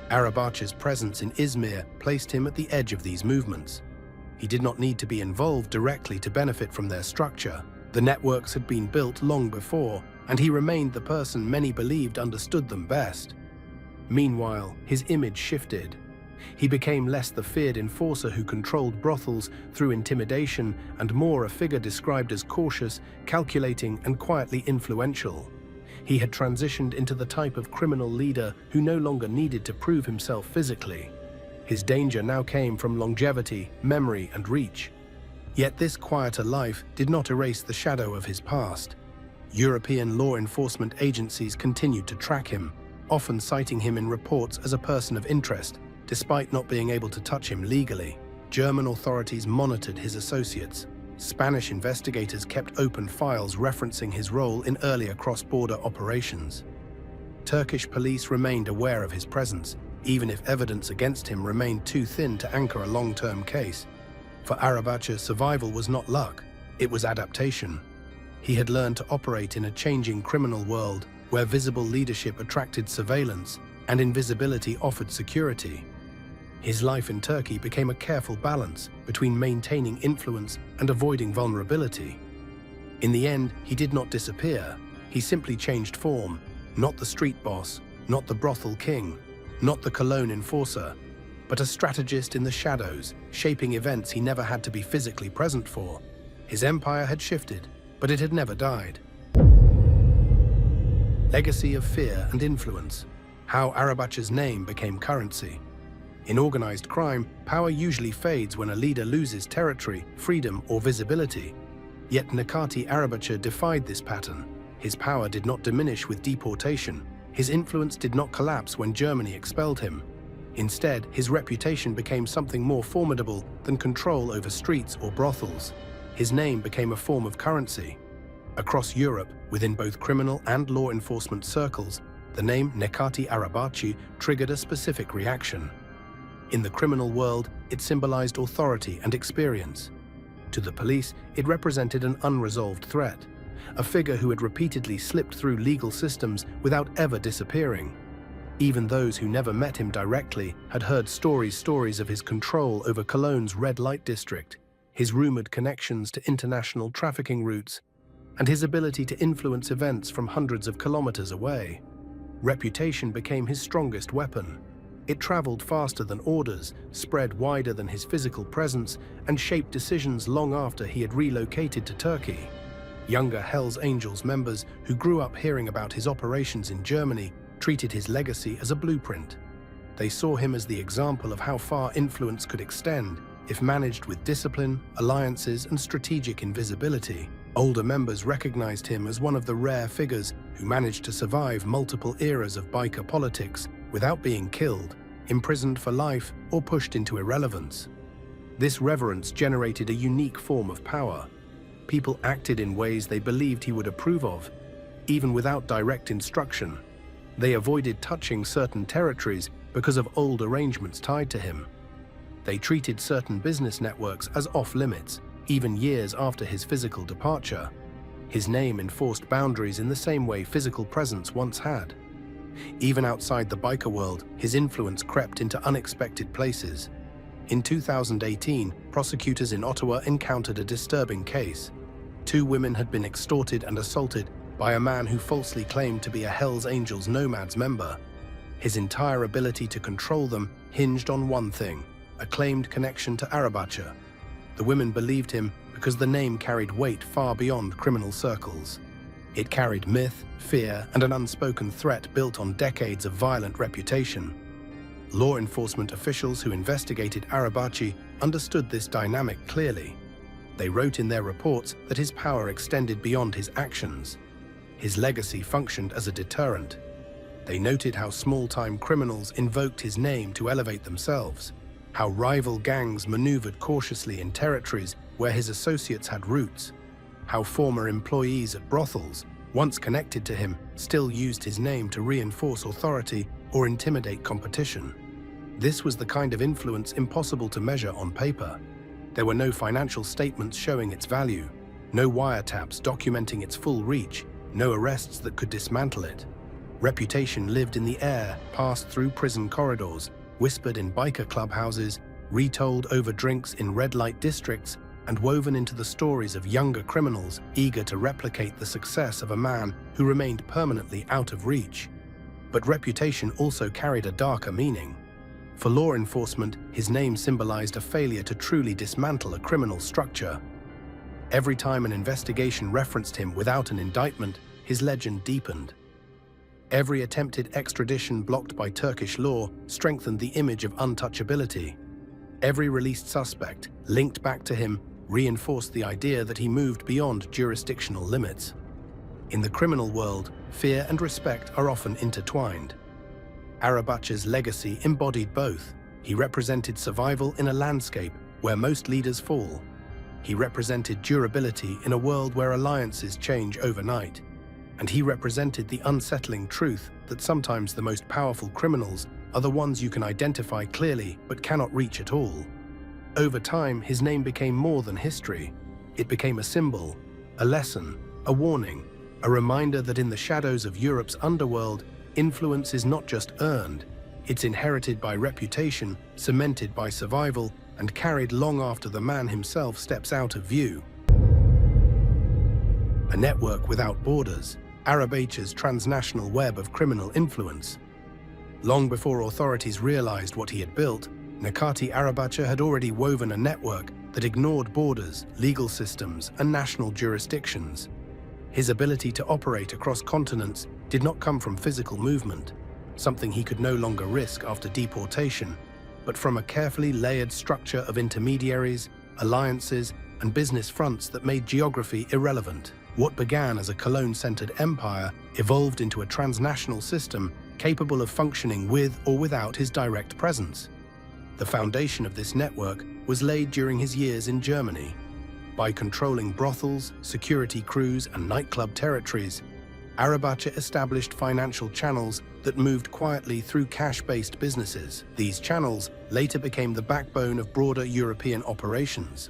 Arabacha's presence in Izmir placed him at the edge of these movements. He did not need to be involved directly to benefit from their structure. The networks had been built long before, and he remained the person many believed understood them best. Meanwhile, his image shifted. He became less the feared enforcer who controlled brothels through intimidation and more a figure described as cautious, calculating, and quietly influential. He had transitioned into the type of criminal leader who no longer needed to prove himself physically. His danger now came from longevity, memory, and reach. Yet this quieter life did not erase the shadow of his past. European law enforcement agencies continued to track him, often citing him in reports as a person of interest, despite not being able to touch him legally. German authorities monitored his associates. Spanish investigators kept open files referencing his role in earlier cross-border operations. Turkish police remained aware of his presence, even if evidence against him remained too thin to anchor a long-term case. For Arabacha, survival was not luck, it was adaptation. He had learned to operate in a changing criminal world where visible leadership attracted surveillance and invisibility offered security. His life in Turkey became a careful balance between maintaining influence and avoiding vulnerability. In the end, he did not disappear. He simply changed form, not the street boss, not the brothel king, not the Cologne enforcer, but a strategist in the shadows, shaping events he never had to be physically present for. His empire had shifted, but it had never died. Legacy of fear and influence. How Arabacha's name became currency. In organized crime, power usually fades when a leader loses territory, freedom, or visibility. Yet Nekati Arabacha defied this pattern. His power did not diminish with deportation. His influence did not collapse when Germany expelled him. Instead, his reputation became something more formidable than control over streets or brothels. His name became a form of currency. Across Europe, within both criminal and law enforcement circles, the name Nekati Arabachi triggered a specific reaction. In the criminal world, it symbolized authority and experience. To the police, it represented an unresolved threat, a figure who had repeatedly slipped through legal systems without ever disappearing. Even those who never met him directly had heard stories of his control over Cologne's red light district, his rumored connections to international trafficking routes, and his ability to influence events from hundreds of kilometers away. Reputation became his strongest weapon. It traveled faster than orders, spread wider than his physical presence, and shaped decisions long after he had relocated to Turkey. Younger Hells Angels members who grew up hearing about his operations in Germany treated his legacy as a blueprint. They saw him as the example of how far influence could extend if managed with discipline, alliances, and strategic invisibility. Older members recognized him as one of the rare figures who managed to survive multiple eras of biker politics without being killed, imprisoned for life, or pushed into irrelevance. This reverence generated a unique form of power. People acted in ways they believed he would approve of, even without direct instruction. They avoided touching certain territories because of old arrangements tied to him. They treated certain business networks as off-limits, even years after his physical departure. His name enforced boundaries in the same way physical presence once had. Even outside the biker world, his influence crept into unexpected places. In 2018, prosecutors in Ottawa encountered a disturbing case. 2 women had been extorted and assaulted by a man who falsely claimed to be a Hells Angels Nomads member. His entire ability to control them hinged on one thing: a claimed connection to Arabacha. The women believed him because the name carried weight far beyond criminal circles. It carried myth, fear, and an unspoken threat built on decades of violent reputation. Law enforcement officials who investigated Arabachi understood this dynamic clearly. They wrote in their reports that his power extended beyond his actions. His legacy functioned as a deterrent. They noted how small-time criminals invoked his name to elevate themselves, how rival gangs maneuvered cautiously in territories where his associates had roots, how former employees at brothels, once connected to him, still used his name to reinforce authority or intimidate competition. This was the kind of influence impossible to measure on paper. There were no financial statements showing its value, no wiretaps documenting its full reach, no arrests that could dismantle it. Reputation lived in the air, passed through prison corridors, whispered in biker clubhouses, retold over drinks in red light districts, and woven into the stories of younger criminals eager to replicate the success of a man who remained permanently out of reach. But reputation also carried a darker meaning. For law enforcement, his name symbolized a failure to truly dismantle a criminal structure. Every time an investigation referenced him without an indictment, his legend deepened. Every attempted extradition blocked by Turkish law strengthened the image of untouchability. Every released suspect, linked back to him, reinforced the idea that he moved beyond jurisdictional limits. In the criminal world, fear and respect are often intertwined. Arabacha's legacy embodied both. He represented survival in a landscape where most leaders fall. He represented durability in a world where alliances change overnight. And he represented the unsettling truth that sometimes the most powerful criminals are the ones you can identify clearly but cannot reach at all. Over time, his name became more than history. It became a symbol, a lesson, a warning, a reminder that in the shadows of Europe's underworld, influence is not just earned, it's inherited by reputation, cemented by survival, and carried long after the man himself steps out of view. A network without borders, Arabacha's transnational web of criminal influence. Long before authorities realized what he had built, Nakati Arabacha had already woven a network that ignored borders, legal systems, and national jurisdictions. His ability to operate across continents did not come from physical movement, something he could no longer risk after deportation, but from a carefully layered structure of intermediaries, alliances, and business fronts that made geography irrelevant. What began as a Cologne-centered empire evolved into a transnational system capable of functioning with or without his direct presence. The foundation of this network was laid during his years in Germany. By controlling brothels, security crews, and nightclub territories, Arabacha established financial channels that moved quietly through cash-based businesses. These channels later became the backbone of broader European operations.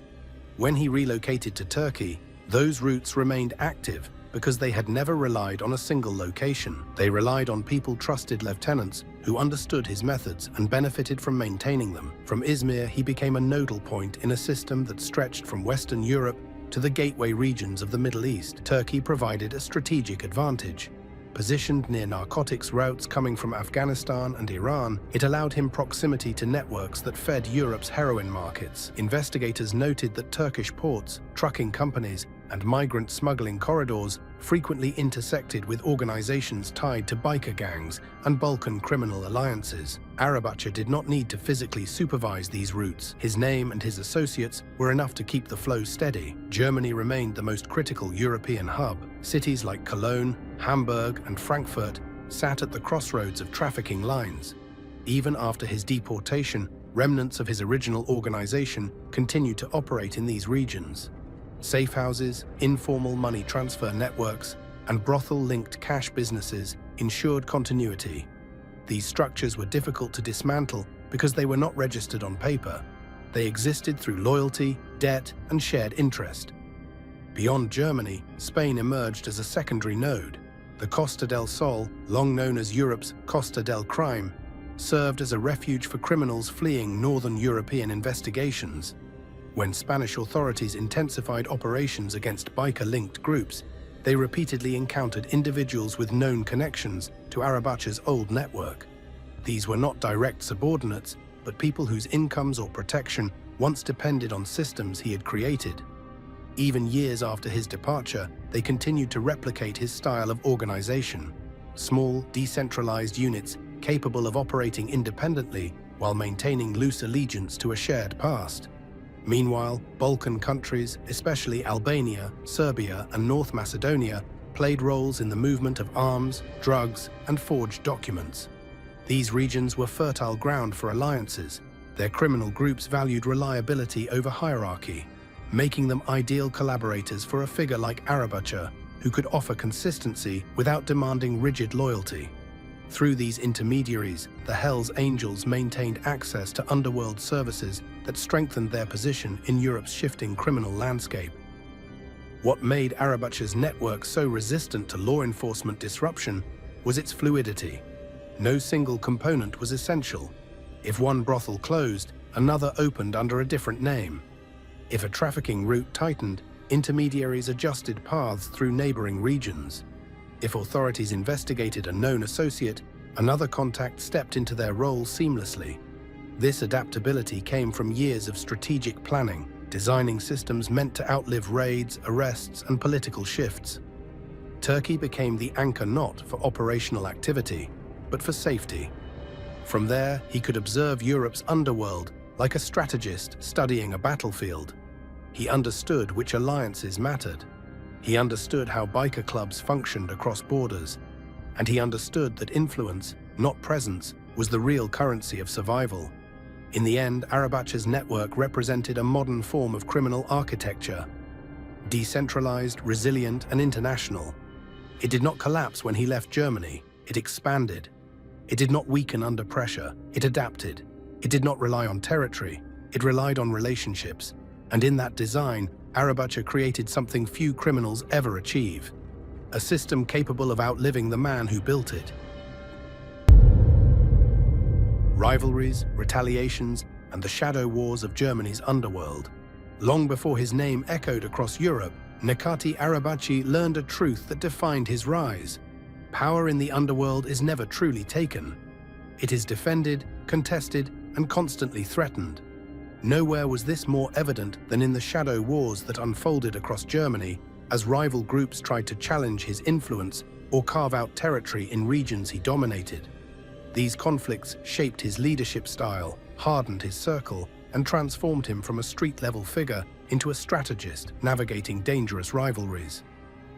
When he relocated to Turkey, those routes remained active because they had never relied on a single location. They relied on people-trusted lieutenants who understood his methods and benefited from maintaining them. From Izmir, he became a nodal point in a system that stretched from Western Europe to the gateway regions of the Middle East. Turkey provided a strategic advantage. Positioned near narcotics routes coming from Afghanistan and Iran, it allowed him proximity to networks that fed Europe's heroin markets. Investigators noted that Turkish ports, trucking companies, and migrant smuggling corridors frequently intersected with organizations tied to biker gangs and Balkan criminal alliances. Arabacha did not need to physically supervise these routes. His name and his associates were enough to keep the flow steady. Germany remained the most critical European hub. Cities like Cologne, Hamburg, and Frankfurt sat at the crossroads of trafficking lines. Even after his deportation, remnants of his original organization continued to operate in these regions. Safe houses, informal money transfer networks, and brothel-linked cash businesses ensured continuity. These structures were difficult to dismantle because they were not registered on paper. They existed through loyalty, debt, and shared interest. Beyond Germany, Spain emerged as a secondary node. The Costa del Sol, long known as Europe's Costa del Crime, served as a refuge for criminals fleeing northern European investigations. When Spanish authorities intensified operations against biker-linked groups, they repeatedly encountered individuals with known connections to Arabacha's old network. These were not direct subordinates, but people whose incomes or protection once depended on systems he had created. Even years after his departure, they continued to replicate his style of organization. Small, decentralized units capable of operating independently while maintaining loose allegiance to a shared past. Meanwhile, Balkan countries, especially Albania, Serbia, and North Macedonia, played roles in the movement of arms, drugs, and forged documents. These regions were fertile ground for alliances. Their criminal groups valued reliability over hierarchy, making them ideal collaborators for a figure like Arabacha, who could offer consistency without demanding rigid loyalty. Through these intermediaries, the Hells Angels maintained access to underworld services that strengthened their position in Europe's shifting criminal landscape. What made Arabacha's network so resistant to law enforcement disruption was its fluidity. No single component was essential. If one brothel closed, another opened under a different name. If a trafficking route tightened, intermediaries adjusted paths through neighboring regions. If authorities investigated a known associate, another contact stepped into their role seamlessly. This adaptability came from years of strategic planning, designing systems meant to outlive raids, arrests, and political shifts. Turkey became the anchor not for operational activity, but for safety. From there, he could observe Europe's underworld like a strategist studying a battlefield. He understood which alliances mattered. He understood how biker clubs functioned across borders, and he understood that influence, not presence, was the real currency of survival. In the end, Arabacha's network represented a modern form of criminal architecture, decentralized, resilient, and international. It did not collapse when he left Germany. It expanded. It did not weaken under pressure. It adapted. It did not rely on territory. It relied on relationships. And in that design, Arabacha created something few criminals ever achieve: a system capable of outliving the man who built it. Rivalries, retaliations, and the shadow wars of Germany's underworld. Long before his name echoed across Europe, Nekati Arabachi learned a truth that defined his rise. Power in the underworld is never truly taken. It is defended, contested, and constantly threatened. Nowhere was this more evident than in the shadow wars that unfolded across Germany as rival groups tried to challenge his influence or carve out territory in regions he dominated. These conflicts shaped his leadership style, hardened his circle, and transformed him from a street-level figure into a strategist navigating dangerous rivalries.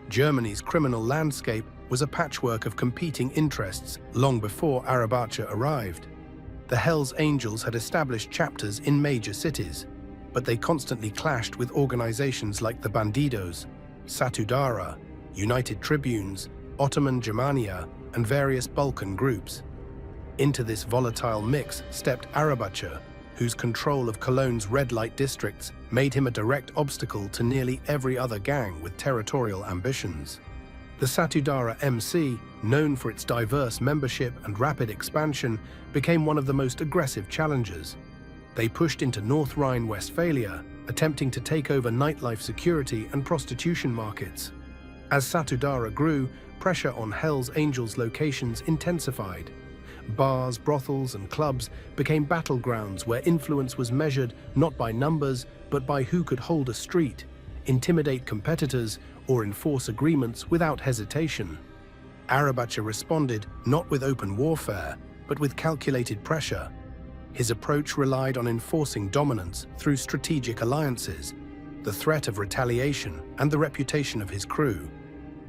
Germany's criminal landscape was a patchwork of competing interests long before Arabacha arrived. The Hells Angels had established chapters in major cities, but they constantly clashed with organizations like the Bandidos, Satudara, United Tribunes, Ottoman Germania, and various Balkan groups. Into this volatile mix stepped Arabacha, whose control of Cologne's red light districts made him a direct obstacle to nearly every other gang with territorial ambitions. The Satudara MC, known for its diverse membership and rapid expansion, became one of the most aggressive challengers. They pushed into North Rhine-Westphalia, attempting to take over nightlife security and prostitution markets. As Satudara grew, pressure on Hells Angels locations intensified. Bars, brothels, and clubs became battlegrounds where influence was measured not by numbers, but by who could hold a street. intimidate competitors, or enforce agreements without hesitation. Arabacha responded not with open warfare, but with calculated pressure. His approach relied on enforcing dominance through strategic alliances, the threat of retaliation, and the reputation of his crew.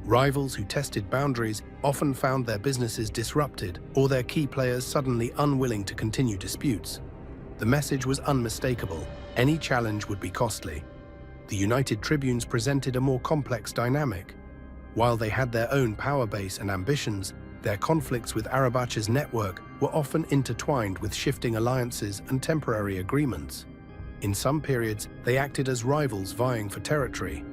Rivals who tested boundaries often found their businesses disrupted or their key players suddenly unwilling to continue disputes. The message was unmistakable: any challenge would be costly. The United Tribunes presented a more complex dynamic. While they had their own power base and ambitions, their conflicts with Arabacha's network were often intertwined with shifting alliances and temporary agreements. In some periods, they acted as rivals vying for territory.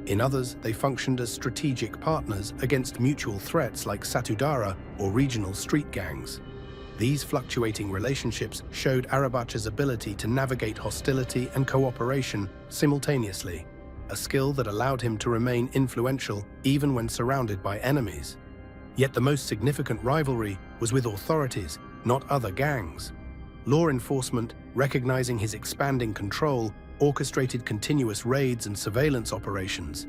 In others, they functioned as strategic partners against mutual threats like Satudara or regional street gangs. These fluctuating relationships showed Arabacha's ability to navigate hostility and cooperation simultaneously, a skill that allowed him to remain influential even when surrounded by enemies. Yet the most significant rivalry was with authorities, not other gangs. Law enforcement, recognizing his expanding control, orchestrated continuous raids and surveillance operations.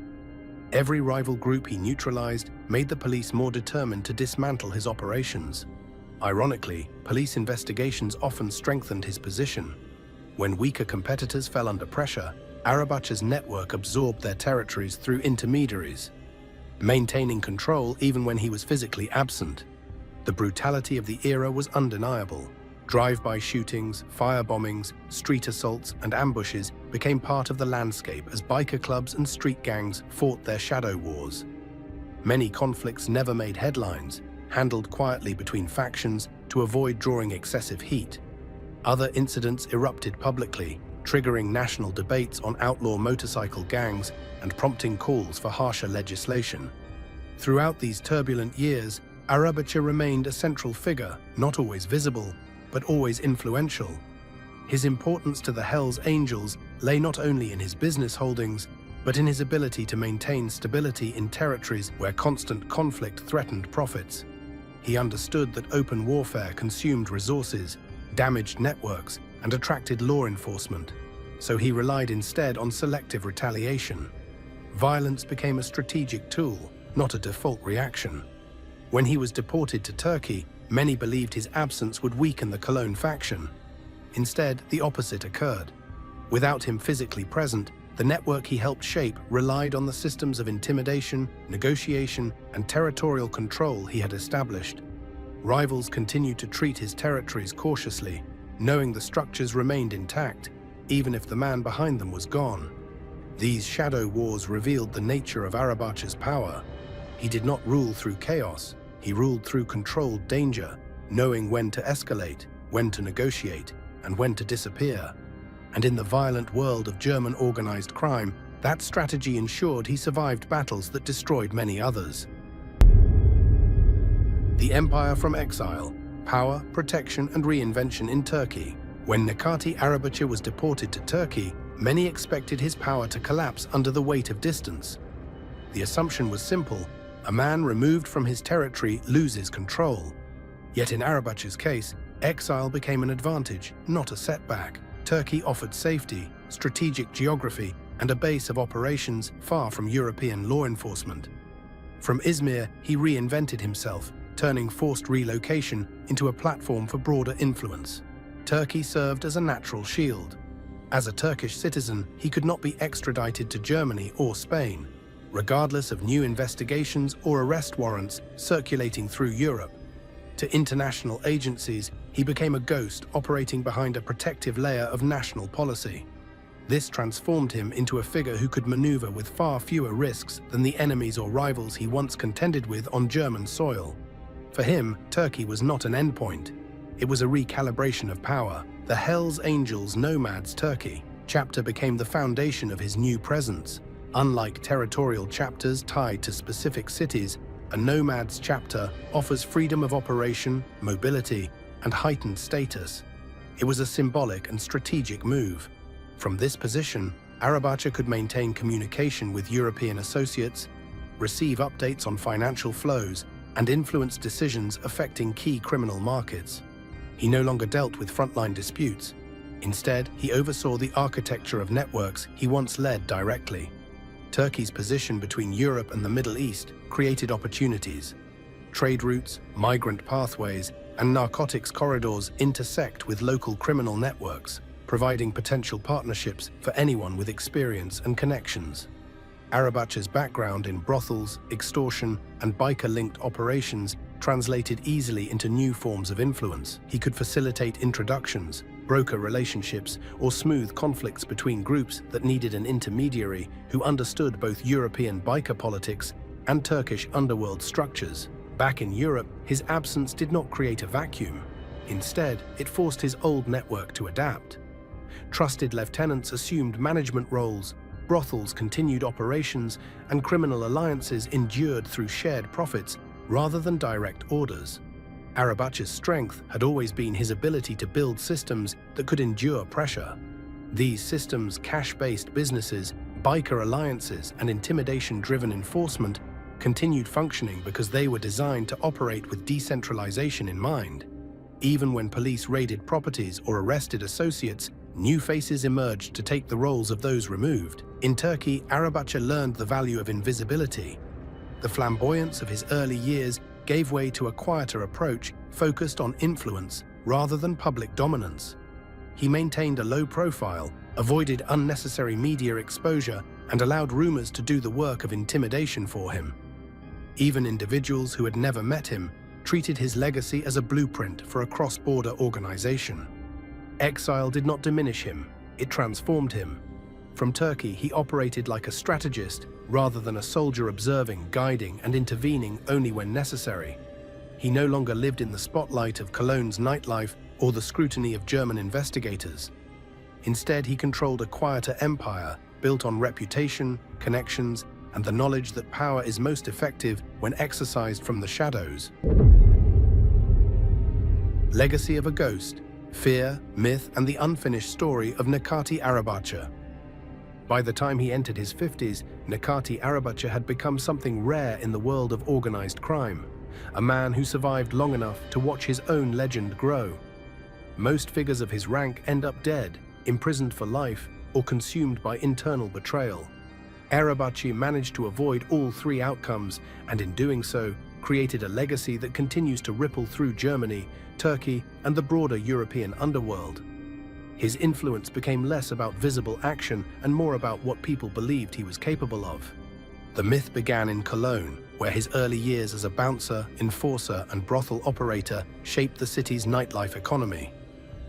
Every rival group he neutralized made the police more determined to dismantle his operations. Ironically, police investigations often strengthened his position. When weaker competitors fell under pressure, Arabacha's network absorbed their territories through intermediaries, maintaining control even when he was physically absent. The brutality of the era was undeniable. Drive-by shootings, firebombings, street assaults, and ambushes became part of the landscape as biker clubs and street gangs fought their shadow wars. Many conflicts never made headlines, handled quietly between factions to avoid drawing excessive heat. Other incidents erupted publicly, triggering national debates on outlaw motorcycle gangs and prompting calls for harsher legislation. Throughout these turbulent years, Arabacha remained a central figure, not always visible, but always influential. His importance to the Hells Angels lay not only in his business holdings, but in his ability to maintain stability in territories where constant conflict threatened profits. He understood that open warfare consumed resources, damaged networks, and attracted law enforcement, so he relied instead on selective retaliation. Violence became a strategic tool, not a default reaction. When he was deported to Turkey, many believed his absence would weaken the Cologne faction. Instead, the opposite occurred. Without him physically present, the network he helped shape relied on the systems of intimidation, negotiation, and territorial control he had established. Rivals continued to treat his territories cautiously, knowing the structures remained intact, even if the man behind them was gone. These shadow wars revealed the nature of Arabacha's power. He did not rule through chaos, he ruled through controlled danger, knowing when to escalate, when to negotiate, and when to disappear. And in the violent world of German organized crime, that strategy ensured he survived battles that destroyed many others. The Empire from Exile: Power, Protection, and Reinvention in Turkey. When Nekati Arabacha was deported to Turkey, many expected his power to collapse under the weight of distance. The assumption was simple: a man removed from his territory loses control. Yet in Arabacha's case, exile became an advantage, not a setback. Turkey offered safety, strategic geography, and a base of operations far from European law enforcement. From Izmir, he reinvented himself, turning forced relocation into a platform for broader influence. Turkey served as a natural shield. As a Turkish citizen, he could not be extradited to Germany or Spain, regardless of new investigations or arrest warrants circulating through Europe. To international agencies, he became a ghost operating behind a protective layer of national policy. This transformed him into a figure who could maneuver with far fewer risks than the enemies or rivals he once contended with on German soil. For him, Turkey was not an endpoint. It was a recalibration of power. The Hells Angels Nomads Turkey chapter became the foundation of his new presence. Unlike territorial chapters tied to specific cities, a Nomads chapter offers freedom of operation, mobility, and heightened status. It was a symbolic and strategic move. From this position, Arabacha could maintain communication with European associates, receive updates on financial flows, and influence decisions affecting key criminal markets. He no longer dealt with frontline disputes. Instead, he oversaw the architecture of networks he once led directly. Turkey's position between Europe and the Middle East created opportunities. Trade routes, migrant pathways, and narcotics corridors intersect with local criminal networks, providing potential partnerships for anyone with experience and connections. Arabacha's background in brothels, extortion, and biker-linked operations translated easily into new forms of influence. He could facilitate introductions, broker relationships, or smooth conflicts between groups that needed an intermediary who understood both European biker politics and Turkish underworld structures. Back in Europe, his absence did not create a vacuum. Instead, it forced his old network to adapt. Trusted lieutenants assumed management roles, brothels continued operations, and criminal alliances endured through shared profits rather than direct orders. Arabacha's strength had always been his ability to build systems that could endure pressure. These systems, cash-based businesses, biker alliances, and intimidation-driven enforcement continued functioning because they were designed to operate with decentralization in mind. Even when police raided properties or arrested associates, new faces emerged to take the roles of those removed. In Turkey, Arabacha learned the value of invisibility. The flamboyance of his early years gave way to a quieter approach focused on influence rather than public dominance. He maintained a low profile, avoided unnecessary media exposure, and allowed rumors to do the work of intimidation for him. Even individuals who had never met him treated his legacy as a blueprint for a cross-border organization. Exile did not diminish him, it transformed him. From Turkey, he operated like a strategist rather than a soldier, observing, guiding, and intervening only when necessary. He no longer lived in the spotlight of Cologne's nightlife or the scrutiny of German investigators. Instead, he controlled a quieter empire built on reputation, connections, and the knowledge that power is most effective when exercised from the shadows. Legacy of a Ghost, Fear, Myth, and the Unfinished Story of Nekati Arabacha. By the time he entered his 50s, Nekati Arabacha had become something rare in the world of organized crime, a man who survived long enough to watch his own legend grow. Most figures of his rank end up dead, imprisoned for life, or consumed by internal betrayal. Arabachi managed to avoid all three outcomes, and in doing so, created a legacy that continues to ripple through Germany, Turkey, and the broader European underworld. His influence became less about visible action and more about what people believed he was capable of. The myth began in Cologne, where his early years as a bouncer, enforcer, and brothel operator shaped the city's nightlife economy.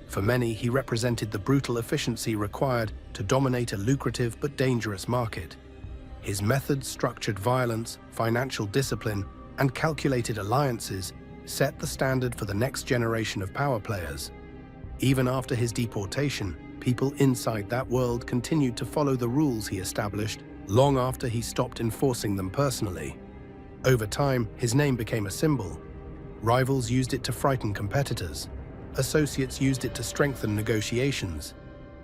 For many, he represented the brutal efficiency required to dominate a lucrative but dangerous market. His methods, structured violence, financial discipline, and calculated alliances set the standard for the next generation of power players. Even after his deportation, people inside that world continued to follow the rules he established long after he stopped enforcing them personally. Over time, his name became a symbol. Rivals used it to frighten competitors. Associates used it to strengthen negotiations.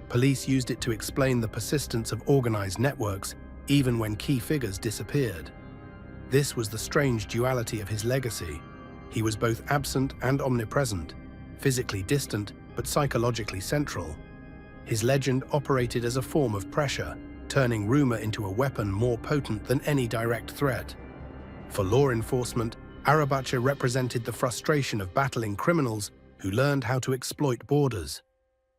Police used it to explain the persistence of organized networks, even when key figures disappeared. This was the strange duality of his legacy. He was both absent and omnipresent, physically distant but psychologically central. His legend operated as a form of pressure, turning rumor into a weapon more potent than any direct threat. For law enforcement, Arabacha represented the frustration of battling criminals who learned how to exploit borders.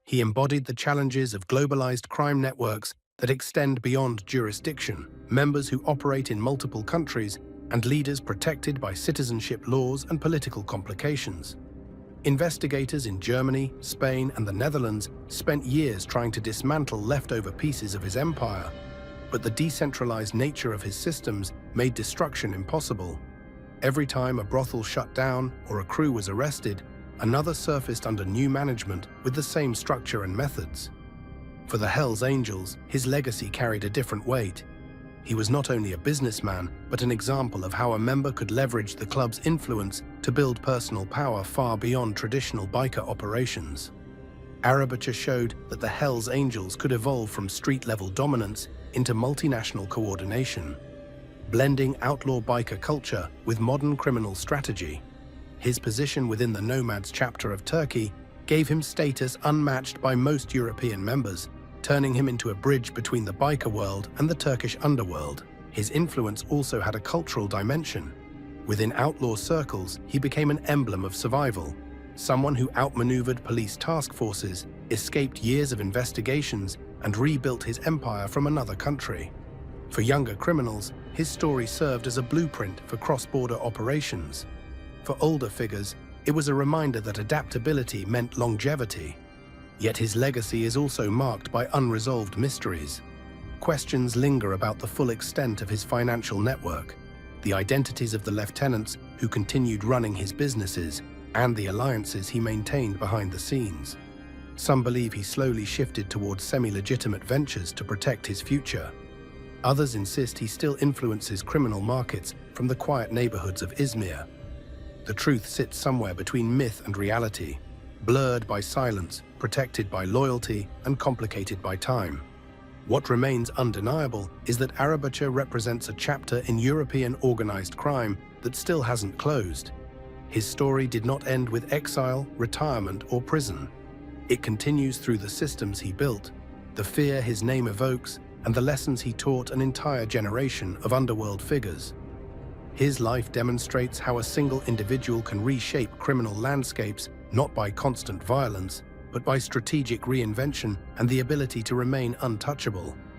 He embodied the challenges of globalized crime networks that extend beyond jurisdiction, members who operate in multiple countries, and leaders protected by citizenship laws and political complications. Investigators in Germany, Spain, and the Netherlands spent years trying to dismantle leftover pieces of his empire, but the decentralized nature of his systems made destruction impossible. Every time a brothel shut down or a crew was arrested, another surfaced under new management with the same structure and methods. For the Hells Angels, his legacy carried a different weight. He was not only a businessman, but an example of how a member could leverage the club's influence to build personal power far beyond traditional biker operations. Arabacha showed that the Hells Angels could evolve from street-level dominance into multinational coordination, blending outlaw biker culture with modern criminal strategy. His position within the Nomads chapter of Turkey gave him status unmatched by most European members, turning him into a bridge between the biker world and the Turkish underworld. His influence also had a cultural dimension. Within outlaw circles, he became an emblem of survival, someone who outmaneuvered police task forces, escaped years of investigations, and rebuilt his empire from another country. For younger criminals, his story served as a blueprint for cross-border operations. For older figures, it was a reminder that adaptability meant longevity. Yet his legacy is also marked by unresolved mysteries. Questions linger about the full extent of his financial network, the identities of the lieutenants who continued running his businesses, and the alliances he maintained behind the scenes. Some believe he slowly shifted towards semi-legitimate ventures to protect his future. Others insist he still influences criminal markets from the quiet neighborhoods of Izmir. The truth sits somewhere between myth and reality, blurred by silence, protected by loyalty, and complicated by time. What remains undeniable is that Arabacha represents a chapter in European organized crime that still hasn't closed. His story did not end with exile, retirement, or prison. It continues through the systems he built, the fear his name evokes, and the lessons he taught an entire generation of underworld figures. His life demonstrates how a single individual can reshape criminal landscapes not by constant violence, but by strategic reinvention and the ability to remain untouchable.